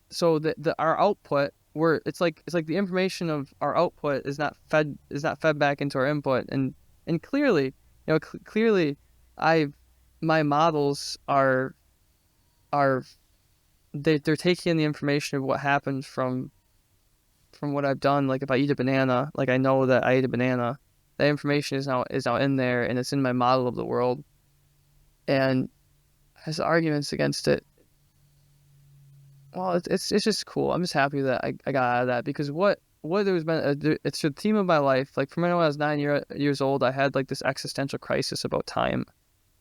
So our output, it's like the information of our output is not fed back into our input, and clearly, my models are they're taking the information of what happens from what I've done. Like if I eat a banana, like I know that I ate a banana, that information is now in there, and it's in my model of the world, and has arguments against it. Well, it's just cool. I'm just happy that I got out of that, because what there's been it's the theme of my life. Like from when I was 9 years old, I had like this existential crisis about time,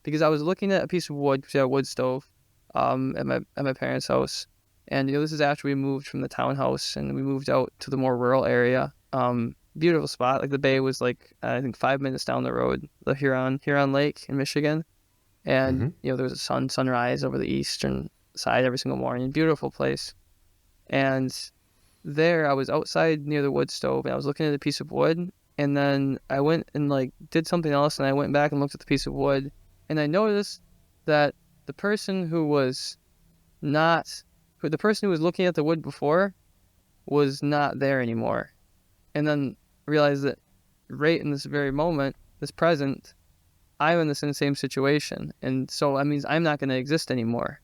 because I was looking at a piece of wood, because we had a wood stove, at my parents' house, and this is after we moved from the townhouse and we moved out to the more rural area. Beautiful spot. Like the bay was like I think 5 minutes down the road, the Huron Lake in Michigan, And
Mm-hmm.
there was a sunrise over the eastern side every single morning. Beautiful place. And there I was outside near the wood stove, and I was looking at a piece of wood, and then I went and like did something else, and I went back and looked at the piece of wood, and I noticed that the person who was looking at the wood before was not there anymore. And then realized that right in this very moment, this present, I'm in the same situation. And so that means I'm not going to exist anymore.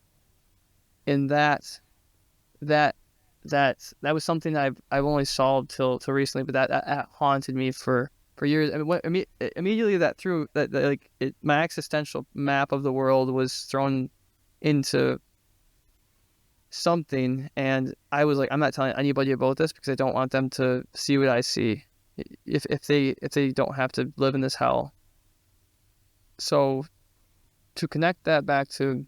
And that was something that I've only solved till recently, but that haunted me for years. I mean, immediately my existential map of the world was thrown into something, and I was like, I'm not telling anybody about this because I don't want them to see what I see, if they don't have to live in this hell. So to connect that back to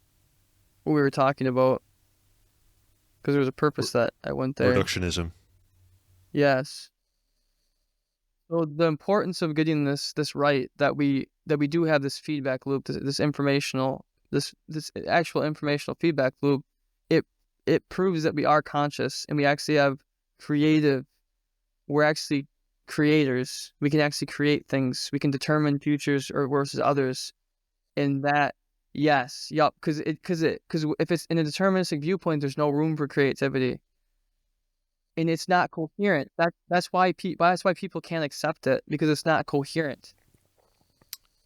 what we were talking about, because there was a purpose that I went there.
Reductionism.
Yes. So the importance of getting this right, that we do have this feedback loop, this actual informational feedback loop, it proves that we are conscious, and we actually have we're actually creators. We can actually create things. We can determine futures or versus others. And that, yes, yup, because if it's in a deterministic viewpoint, there's no room for creativity. And it's not coherent. That's why people can't accept it, because it's not coherent.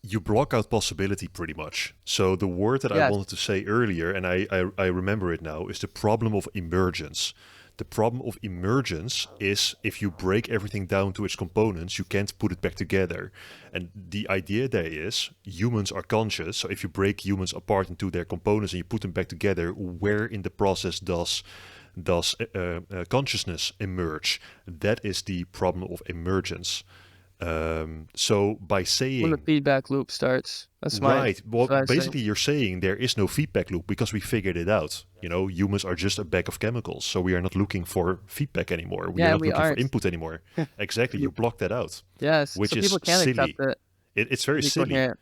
You block out possibility pretty much. So the word that I
Yes.
wanted to say earlier, and I remember it now, is the problem of emergence. The problem of emergence is if you break everything down to its components, you can't put it back together. And the idea there is humans are conscious. So if you break humans apart into their components and you put them back together, where in the process does consciousness emerge? That is the problem of emergence. So by saying
When the feedback loop starts, that's
right, well,
what I say.
basically you're saying there is no feedback loop because we figured it out. Humans are just a bag of chemicals, so we are not looking for feedback anymore. We are not looking for input anymore. Exactly, you block that out.
Yes,
Which
so
is
people can't
silly.
accept it.
It's very silly.
Coherent.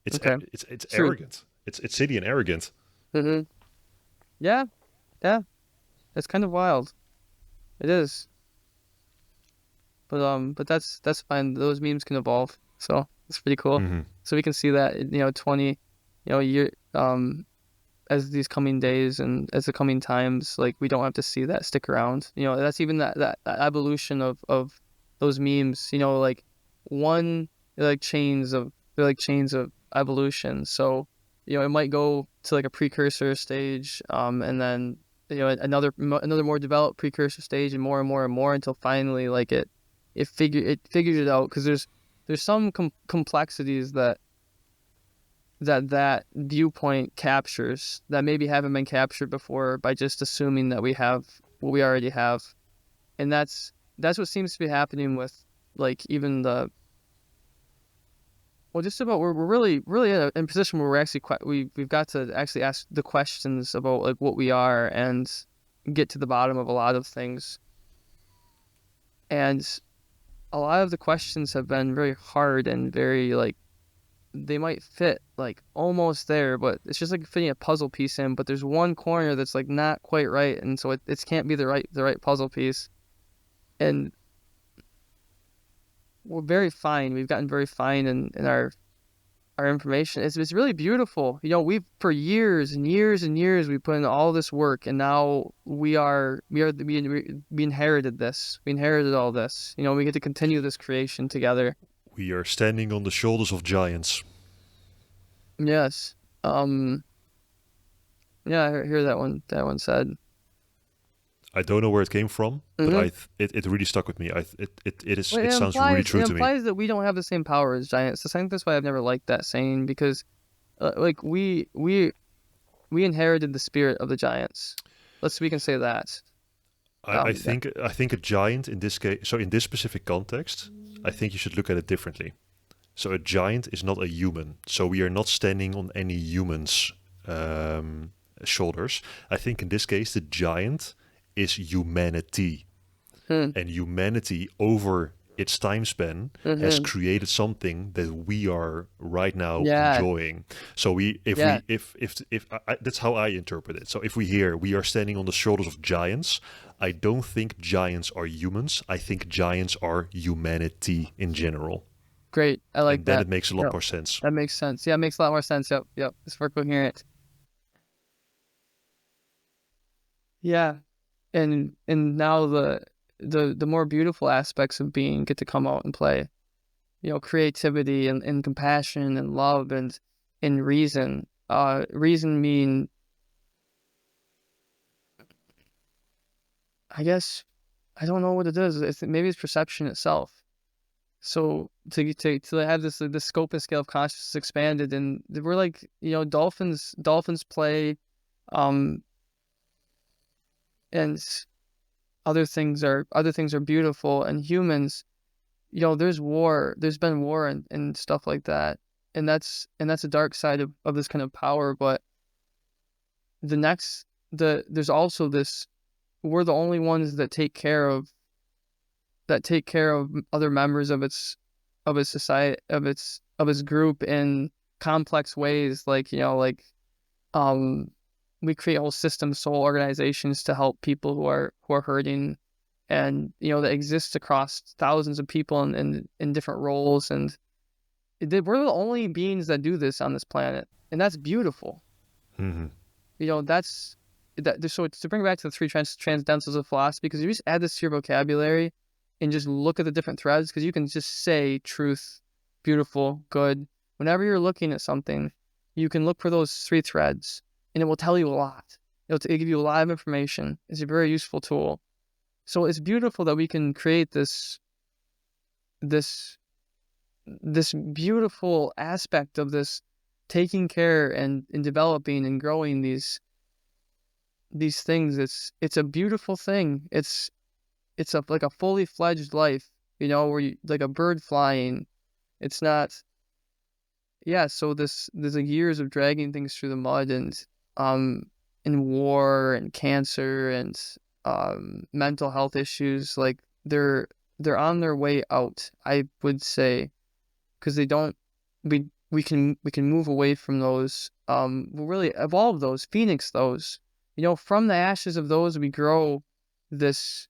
It's
Okay.
it's
True.
arrogant. It's silly and arrogant.
Mm-hmm. Yeah, it's kind of wild. It is. But that's fine. Those memes can evolve, so it's pretty cool.
Mhm.
So we can see that 20, year as these coming days and as the coming times, like we don't have to see that stick around. That's even that evolution of those memes. Like they're like chains of evolution. So it might go to like a precursor stage, and then another more developed precursor stage, and more and more and more until finally like it figures it out, because there's some complexities that viewpoint captures that maybe haven't been captured before by just assuming that we have what we already have. And that's what seems to be happening with like even just about we're really in a position where we're actually we've got to actually ask the questions about like what we are and get to the bottom of a lot of things. And a lot of the questions have been very hard and very like they might fit like almost there, but it's just like fitting a puzzle piece in, but there's one corner that's like not quite right, and so it can't be the right puzzle piece. And we've gotten very fine in our information. It's really beautiful. We've for years and years and years we put in all this work, and now we inherited this. We inherited all this. We get to continue this creation together.
We are standing on the shoulders of giants.
Yes. Yeah, I hear that one said.
I don't know where it came from, but it really stuck with me. It sounds really true to me.
It implies that we don't have the same power as giants. I think that's why I've never liked that saying, because like we inherited the spirit of the giants. We can say that.
I think a giant in this case, so in this specific context, I think you should look at it differently. So a giant is not a human. So we are not standing on any human's shoulders. I think in this case, the giant is humanity. And humanity over its time span has
Mm-hmm.
created something that we are right now
Yeah.
enjoying. So we, if
Yeah.
we, if that's how I interpret it. So if we hear we are standing on the shoulders of giants, I don't think giants are humans. I think giants are humanity in general,
Great. I like
and then
that.
it makes a lot
Yep.
more sense.
That makes sense. Yeah, it makes a lot more sense. Yep. Yep. It's more coherent. Yeah. And now the more beautiful aspects of being get to come out and play. You know, creativity and compassion and love and reason. Reason mean, I guess, I don't know what it is. Maybe it's perception itself. So to have this scope and scale of consciousness expanded, and we're like, you know, dolphins play, um, and other things are beautiful, and humans, you know, there's been war and stuff like that, and that's a dark side of this kind of power. But there's also this, we're the only ones that take care of other members of its society, of its group in complex ways, like, you know, like, um we create whole systems, whole organizations to help people who are hurting, and, you know, that exists across thousands of people in different roles, and we're the only beings that do this on this planet, and that's beautiful.
Hmm.
You know, so to bring it back to the three transcendentals of philosophy, because you just add this to your vocabulary and just look at the different threads, because you can just say truth, beautiful, good. Whenever you're looking at something, you can look for those three threads, and it will tell you a lot. It'll give you a lot of information. It's a very useful tool. So it's beautiful that we can create this this beautiful aspect of this, taking care and developing and growing these things. It's a beautiful thing. It's like a fully fledged life, you know, where you, like a bird flying. It's not, yeah. So there's like years of dragging things through the mud, um and war and cancer and mental health issues. Like, they're on their way out, I would say, because they don't, we can move away from those. We'll really evolve those, phoenix those. You know, from the ashes of those we grow this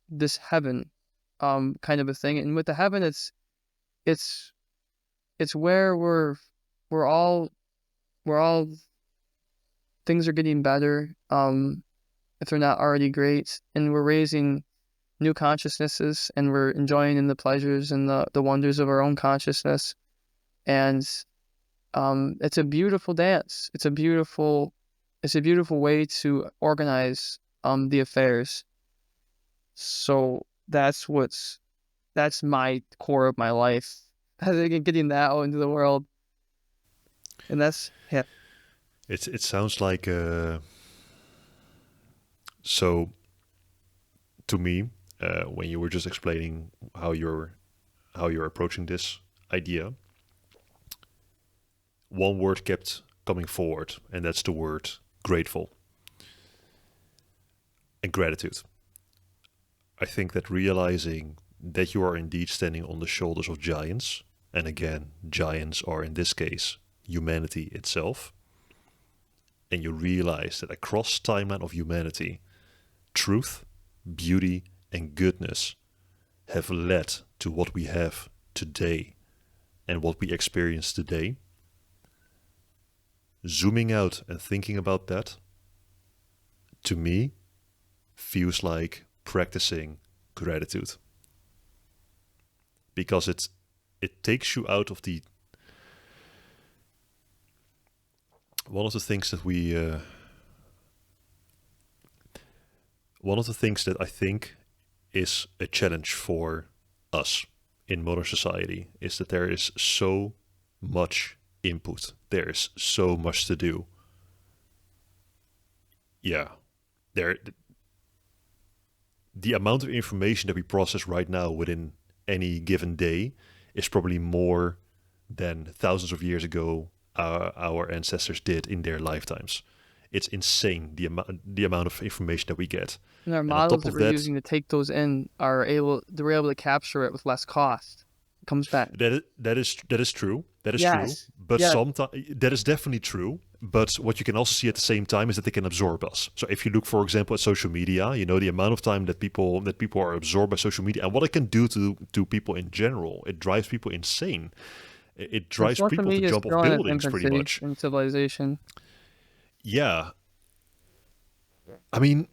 this heaven, kind of a thing. And with the heaven, it's it's where we're all things are getting better, if they're not already great, and we're raising new consciousnesses, and we're enjoying in the pleasures and the wonders of our own consciousness. And it's a beautiful dance. It's a beautiful way to organize the affairs. So that's my core of my life. I think getting that out into the world, and that's, yeah.
It sounds like so to me, when you were just explaining how you're approaching this idea, one word kept coming forward, and that's the word grateful and gratitude. I think that realizing that you are indeed standing on the shoulders of giants, and again, giants are in this case humanity itself, and you realize that across timeline of humanity, truth, beauty, and goodness have led to what we have today and what we experience today. Zooming out and thinking about that, to me, feels like practicing gratitude, because it takes you out of the one of the things that we one of the things that I think is a challenge for us in modern society is that there is so much input. There is so much to do. Yeah, there the amount of information that we process right now within any given day is probably more than thousands of years ago our ancestors did in their lifetimes. It's insane the amount of information that we get.
And our
And on
models
top
that
of
we're
that,
using to take those in they're able to capture it with less cost. It comes back.
that is true. That is true.
Yes.
But
Yes.
sometimes that is definitely true. But what you can also see at the same time is that they can absorb us. So if you look, for example, at social media, the amount of time that people are absorbed by social media and what it can do to people in general, it drives people insane. It
And
drives
social
people to
media is
jump
still
off
in its
buildings, pretty
infancy
much.
in civilization.
Yeah, I mean,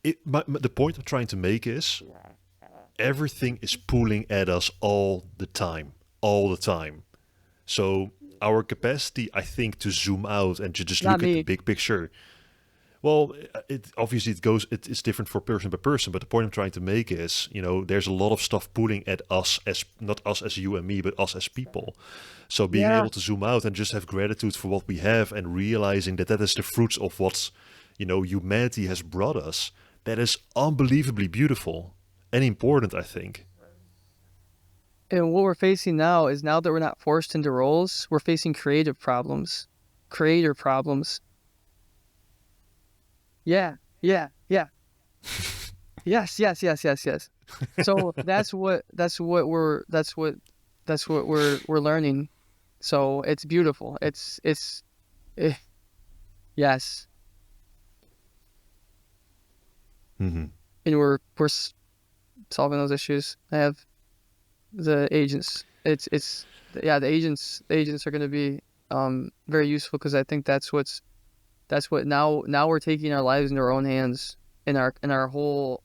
the point I'm trying to make is everything is pulling at us all the time. So our capacity, I think, to zoom out and to just
Not
look at the
me.
big picture. Well, it obviously it's different for person by person, but the point I'm trying to make is, there's a lot of stuff pulling at us as not us as you and me, but us as people. So being
Yeah.
able to zoom out and just have gratitude for what we have and realizing that that is the fruits of what, humanity has brought us, that is unbelievably beautiful and important, I think.
And what we're facing now is now that we're not forced into roles, we're facing creative problems, creator problems. Yeah, yeah, yeah. Yes, yes, yes, yes, yes. So that's what we're learning. So it's beautiful. Eh, yes,
Hmm.
and we're solving those issues. I have the agents. It's yeah, the agents are going to be very useful because I think that's what now we're taking our lives into our own hands in our whole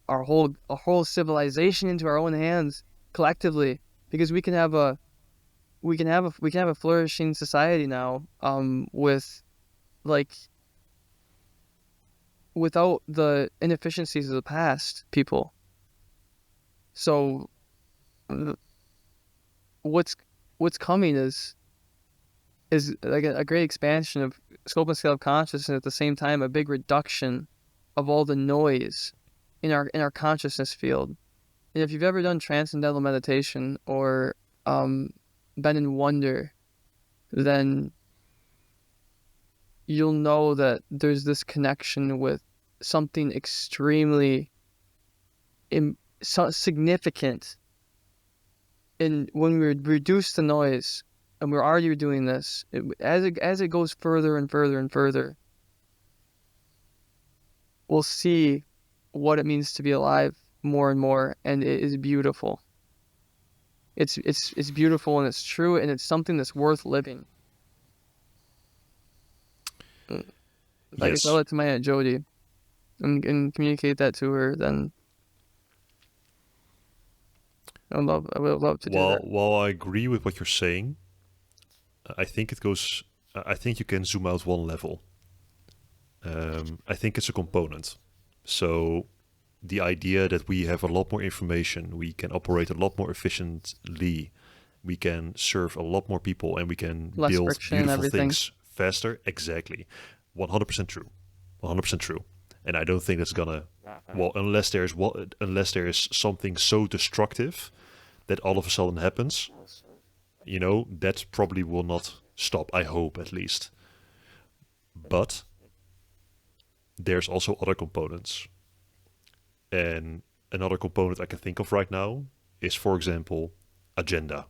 civilization into our own hands collectively because we can have a flourishing society now with like without the inefficiencies of the past people. So uh, what's what's coming is like a great expansion of scope and scale of consciousness, and at the same time a big reduction of all the noise in our consciousness field. And if you've ever done transcendental meditation or um, been in wonder, then you'll know that there's this connection with something extremely significant. And when we reduce the noise, and we're already doing this, as it goes further and further and further, we'll see what it means to be alive more and more, and it is beautiful. It's beautiful and it's true and it's something that's worth living. Mm, If I could tell
Yes.
it to my Aunt Jody and communicate that to her, then I would love to do
While
that.
while I agree with what you're saying, I think it goes. I think you can zoom out one level. I think it's a component. So the idea that we have a lot more information, we can operate a lot more efficiently, we can serve a lot more people, and we can
Less
build
friction and
beautiful
everything.
things faster. Exactly, 100% true, 100% true. And I don't think that's gonna. Well, unless there's something so destructive that all of a sudden happens, that probably will not stop. I hope at least. But there's also other components. And another component I can think of right now is, for example, agenda.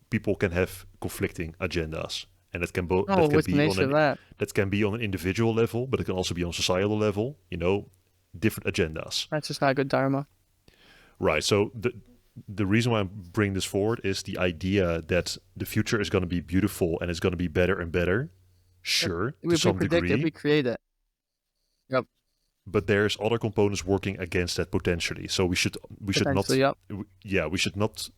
People can have conflicting agendas, and
Oh, what's the nature of that?
that can be on an individual level, but it can also be on societal level. Different agendas.
That's just not good dharma.
Right. So the reason why I'm bringing this forward is the idea that the future is going to be beautiful and it's going to be better and better. Sure, to
If we
some
predict it,
degree,
we create it. Yep.
but there's other components working against that potentially. So we should not
Potentially, yep.
yeah, we should not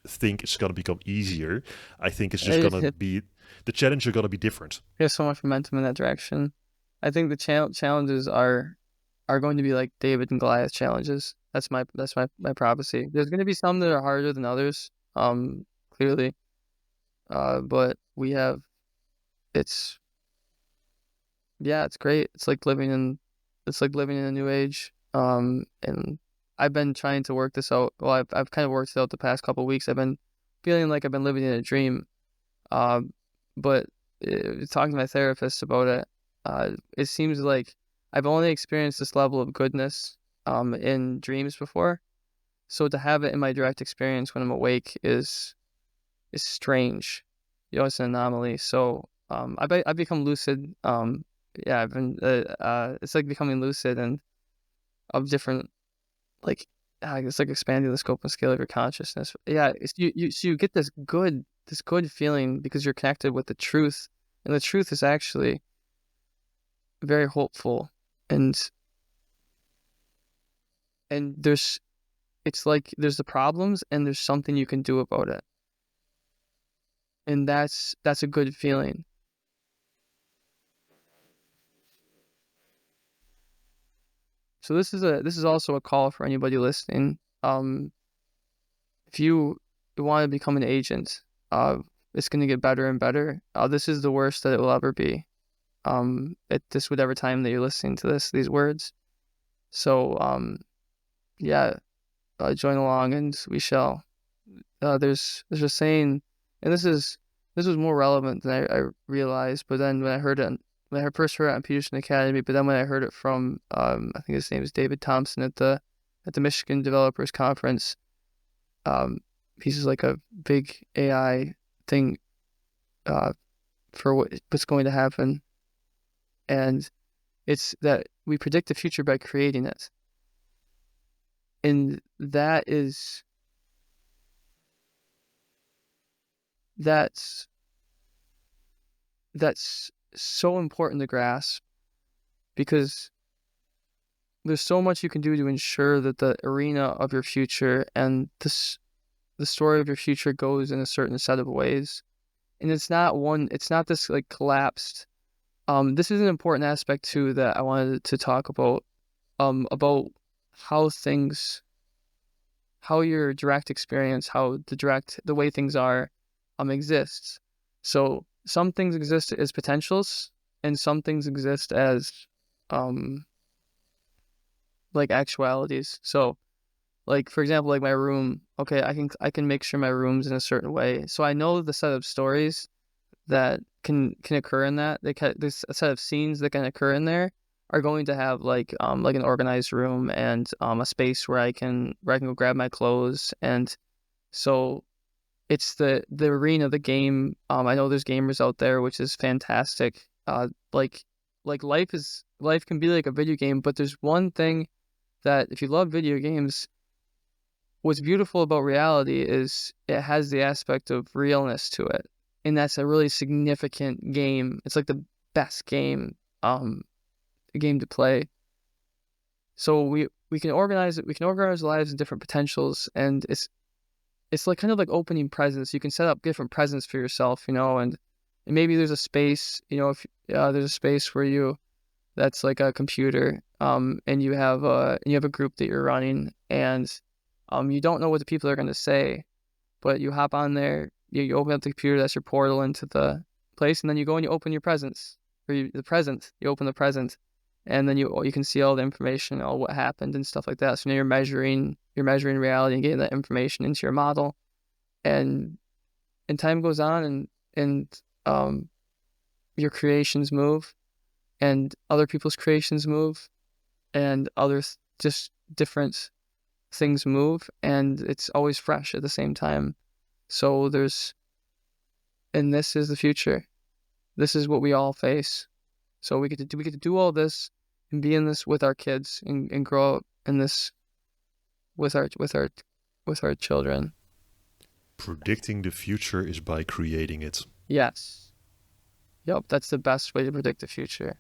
think it's going to become easier. I think it's just going to
It,
be the challenge are going to be different.
there's so much momentum in that direction. I think the challenges are going to be like David and Goliath challenges. That's my prophecy. There's going to be some that are harder than others, clearly. But it's yeah, it's great. It's like living in a new age. And I've been trying to work this out. Well, I've kind of worked it out the past couple of weeks. I've been feeling like I've been living in a dream. Um, but talking to my therapist about it, it seems like I've only experienced this level of goodness in dreams before. So to have it in my direct experience when I'm awake is strange. You know, it's an anomaly. So I've become lucid. Yeah, I've been it's like becoming lucid and of different, like, it's like expanding the scope and scale of your consciousness. Yeah, so you get this good feeling because you're connected with the truth, and the truth is actually very hopeful, and there's it's like there's the problems and there's something you can do about it, and that's a good feeling. So this is also a call for anybody listening. If you want to become an agent, it's going to get better and better. This is the worst that it will ever be. At this whatever time that you're listening to these words. So yeah, join along and we shall. There's a saying, and this was more relevant than I realized. But then when I heard it, when I first heard it on Peterson Academy, but then when I heard it from I think his name is David Thompson at the Michigan Developers Conference, he's just like a big AI thing for what's going to happen, and it's that we predict the future by creating it, and that's so important to grasp, because there's so much you can do to ensure that the arena of your future and the story of your future goes in a certain set of ways. And it's not this like collapsed. This is an important aspect too that I wanted to talk about how your direct experience, how the way things are exists. So some things exist as potentials, and some things exist as like actualities. So like, for example, like my room, okay, I can make sure my room's in a certain way. So I know the set of stories that can occur in that. There's a set of scenes that can occur in there are going to have like an organized room and a space where I can go grab my clothes. And so it's the arena, the game. I know there's gamers out there, which is fantastic. Like life can be like a video game, but there's one thing that if you love video games, what's beautiful about reality is it has the aspect of realness to it. And that's a really significant game. It's like the best game to play. So we can organize it. We can organize lives in different potentials, and it's like kind of like opening presents. You can set up different presents for yourself, and maybe there's a space, if there's a space where that's like a computer, and you have a group that you're running, and you don't know what the people are going to say, but you hop on there, you open up the computer, that's your portal into the place, and then you go and you open your presents, you open the present, and then you can see all the information, all what happened and stuff like that. So now you're measuring reality and getting that information into your model, and time goes on, and your creations move, and other people's creations move, and just different things move, and it's always fresh at the same time. So and this is the future. This is what we all face. So we get to do all this and be in this with our kids and grow up in this with our children.
Predicting the future is by creating it.
Yes. Yep, that's the best way to predict the future.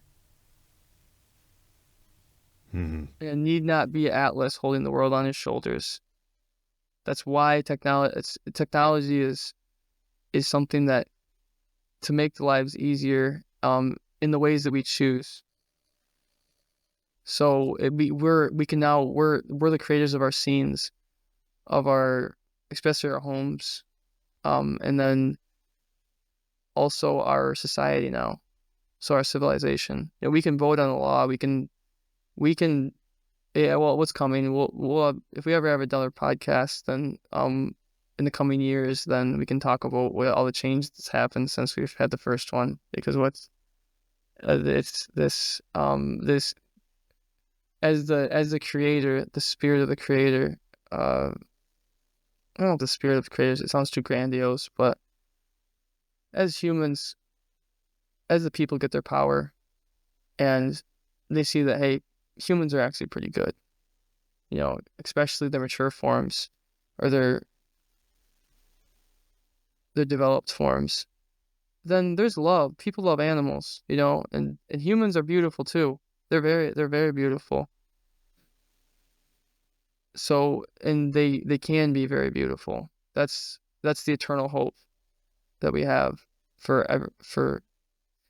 It need not be Atlas holding the world on his shoulders. That's why technology is something that to make the lives easier in the ways that we choose. So we're the creators of our scenes, especially our homes, and then also our society now. So our civilization. We can vote on the law. We can. Yeah, well, what's coming? We'll if we ever have another podcast, then in the coming years, then we can talk about what all the change that's happened since we've had the first one. Because it's this as the creator, the spirit of the creator. I don't know if the spirit of the creators. It sounds too grandiose, but as humans, as the people get their power, and they see that, hey, humans are actually pretty good. Especially the mature forms or their developed forms. Then there's love. People love animals, and humans are beautiful too. They're very beautiful. So, and they can be very beautiful. That's the eternal hope that we have for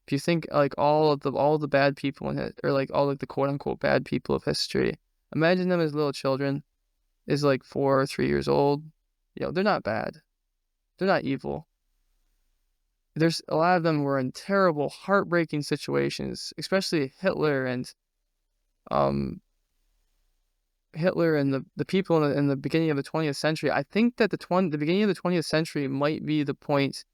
if you think like all the bad people in it, or like all like the quote unquote bad people of history, imagine them as little children, is like 4 or 3 years old. They're not bad. They're not evil. There's a lot of them were in terrible, heartbreaking situations, especially Hitler and the people in the beginning of the 20th century. I think that the beginning of the 20th century might be the point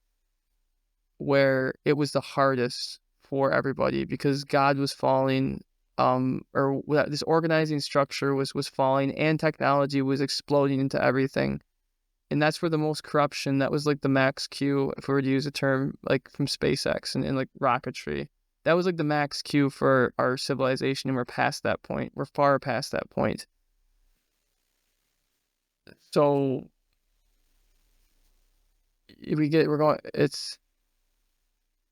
where it was the hardest for everybody, because God was falling, or this organizing structure was falling, and technology was exploding into everything. And that's where the most corruption, that was like the max Q, if we were to use a term like from SpaceX and like rocketry, that was like the max Q for our civilization, and we're past that point. We're far past that point. So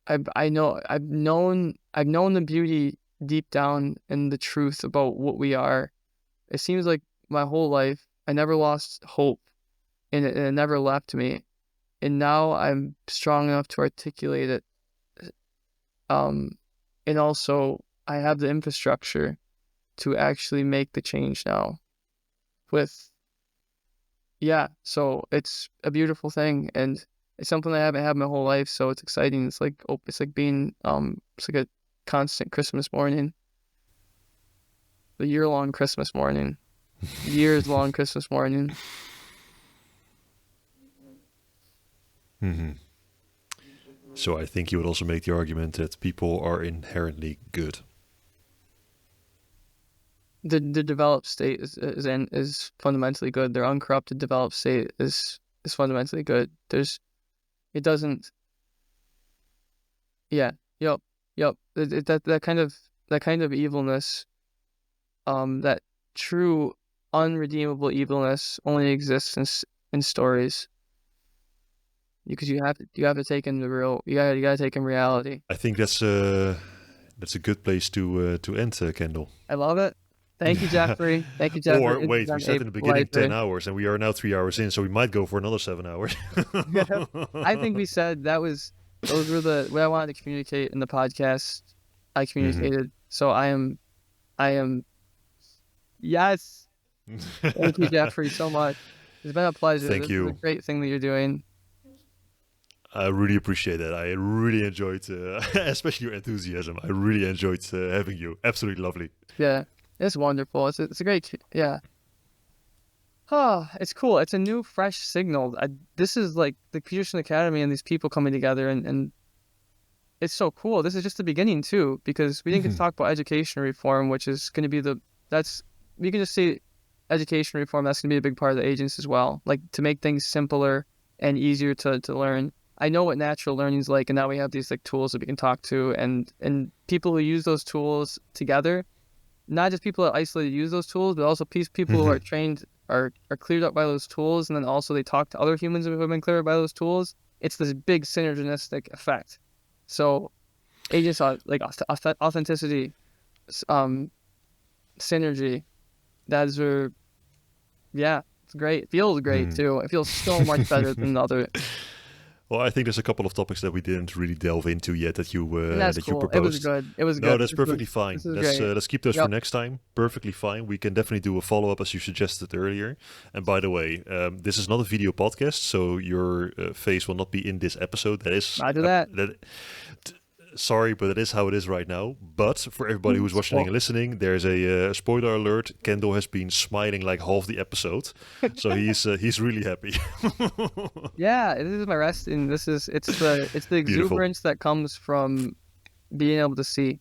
I've known the beauty deep down and the truth about what we are. It seems like my whole life I never lost hope, and it never left me. And now I'm strong enough to articulate it. And also I have the infrastructure to actually make the change now. So it's a beautiful thing, and it's something I haven't had my whole life, so it's exciting. It's like being it's like a constant Christmas morning. The year-long Christmas morning. Years-long Christmas morning.
Mm-hmm. So I think you would also make the argument that people are inherently good.
The developed state is fundamentally good. Their uncorrupted developed state is fundamentally good. It doesn't. Yeah. Yep. That kind of evilness, that true unredeemable evilness, only exists in stories. Because you have to take in the real. You gotta take in reality.
I think that's a good place to end, Kendall.
I love it. Thank you, Jeffrey. Thank you, Jeffrey.
Or wait, we said in the beginning 10 hours, and we are now 3 hours in, so we might go for another 7 hours.
I think we said those were what I wanted to communicate in the podcast. I communicated. So I am. Yes. Thank you, Jeffrey, so much. It's been a pleasure.
Thank you.
This is a great thing that you're doing.
I really appreciate that. I really enjoyed, especially your enthusiasm. I really enjoyed having you. Absolutely lovely.
Yeah, it's wonderful. It's a great, yeah. Oh, it's cool. It's a new, fresh signal. This is like the Peterson Academy and these people coming together, and it's so cool. This is just the beginning too, because we didn't get to talk about education reform, which is going to be we can just say education reform. That's going to be a big part of the agents as well, like to make things simpler and easier to learn. I know what natural learning is like, and now we have these like tools that we can talk to, and people who use those tools together, not just people that isolated use those tools, but also people who are trained, are cleared up by those tools, and then also they talk to other humans who have been cleared by those tools. It's this big synergistic effect. So agents are like authenticity, synergy. That's it's great. It feels great too. It feels so much better than the other.
Well, I think there's a couple of topics that we didn't really delve into yet that you
you proposed. It was good.
No, that's perfectly fine. Let's keep those for next time. Perfectly fine. We can definitely do a follow-up as you suggested earlier. And by the way, this is not a video podcast, so your face will not be in this episode. That is
I do that.
sorry, but it is how it is right now. But for everybody who's watching and listening, there's a spoiler alert. Kendall has been smiling like half the episode, so he's really happy.
Yeah, this is my resting. It's the exuberance that comes from being able to see.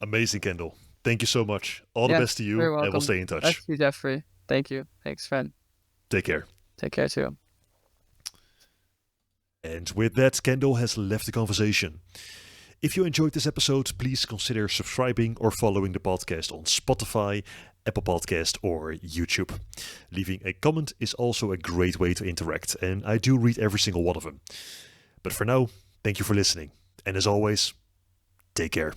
Amazing, Kendall. Thank you so much. All the best to you, and we'll stay in touch.
Thank you, Jeffrey. Thank you. Thanks, friend.
Take care.
Take care, too.
And with that, Kendall has left the conversation. If you enjoyed this episode, please consider subscribing or following the podcast on Spotify, Apple Podcast, or YouTube. Leaving a comment is also a great way to interact, and I do read every single one of them. But for now, thank you for listening. And as always, take care.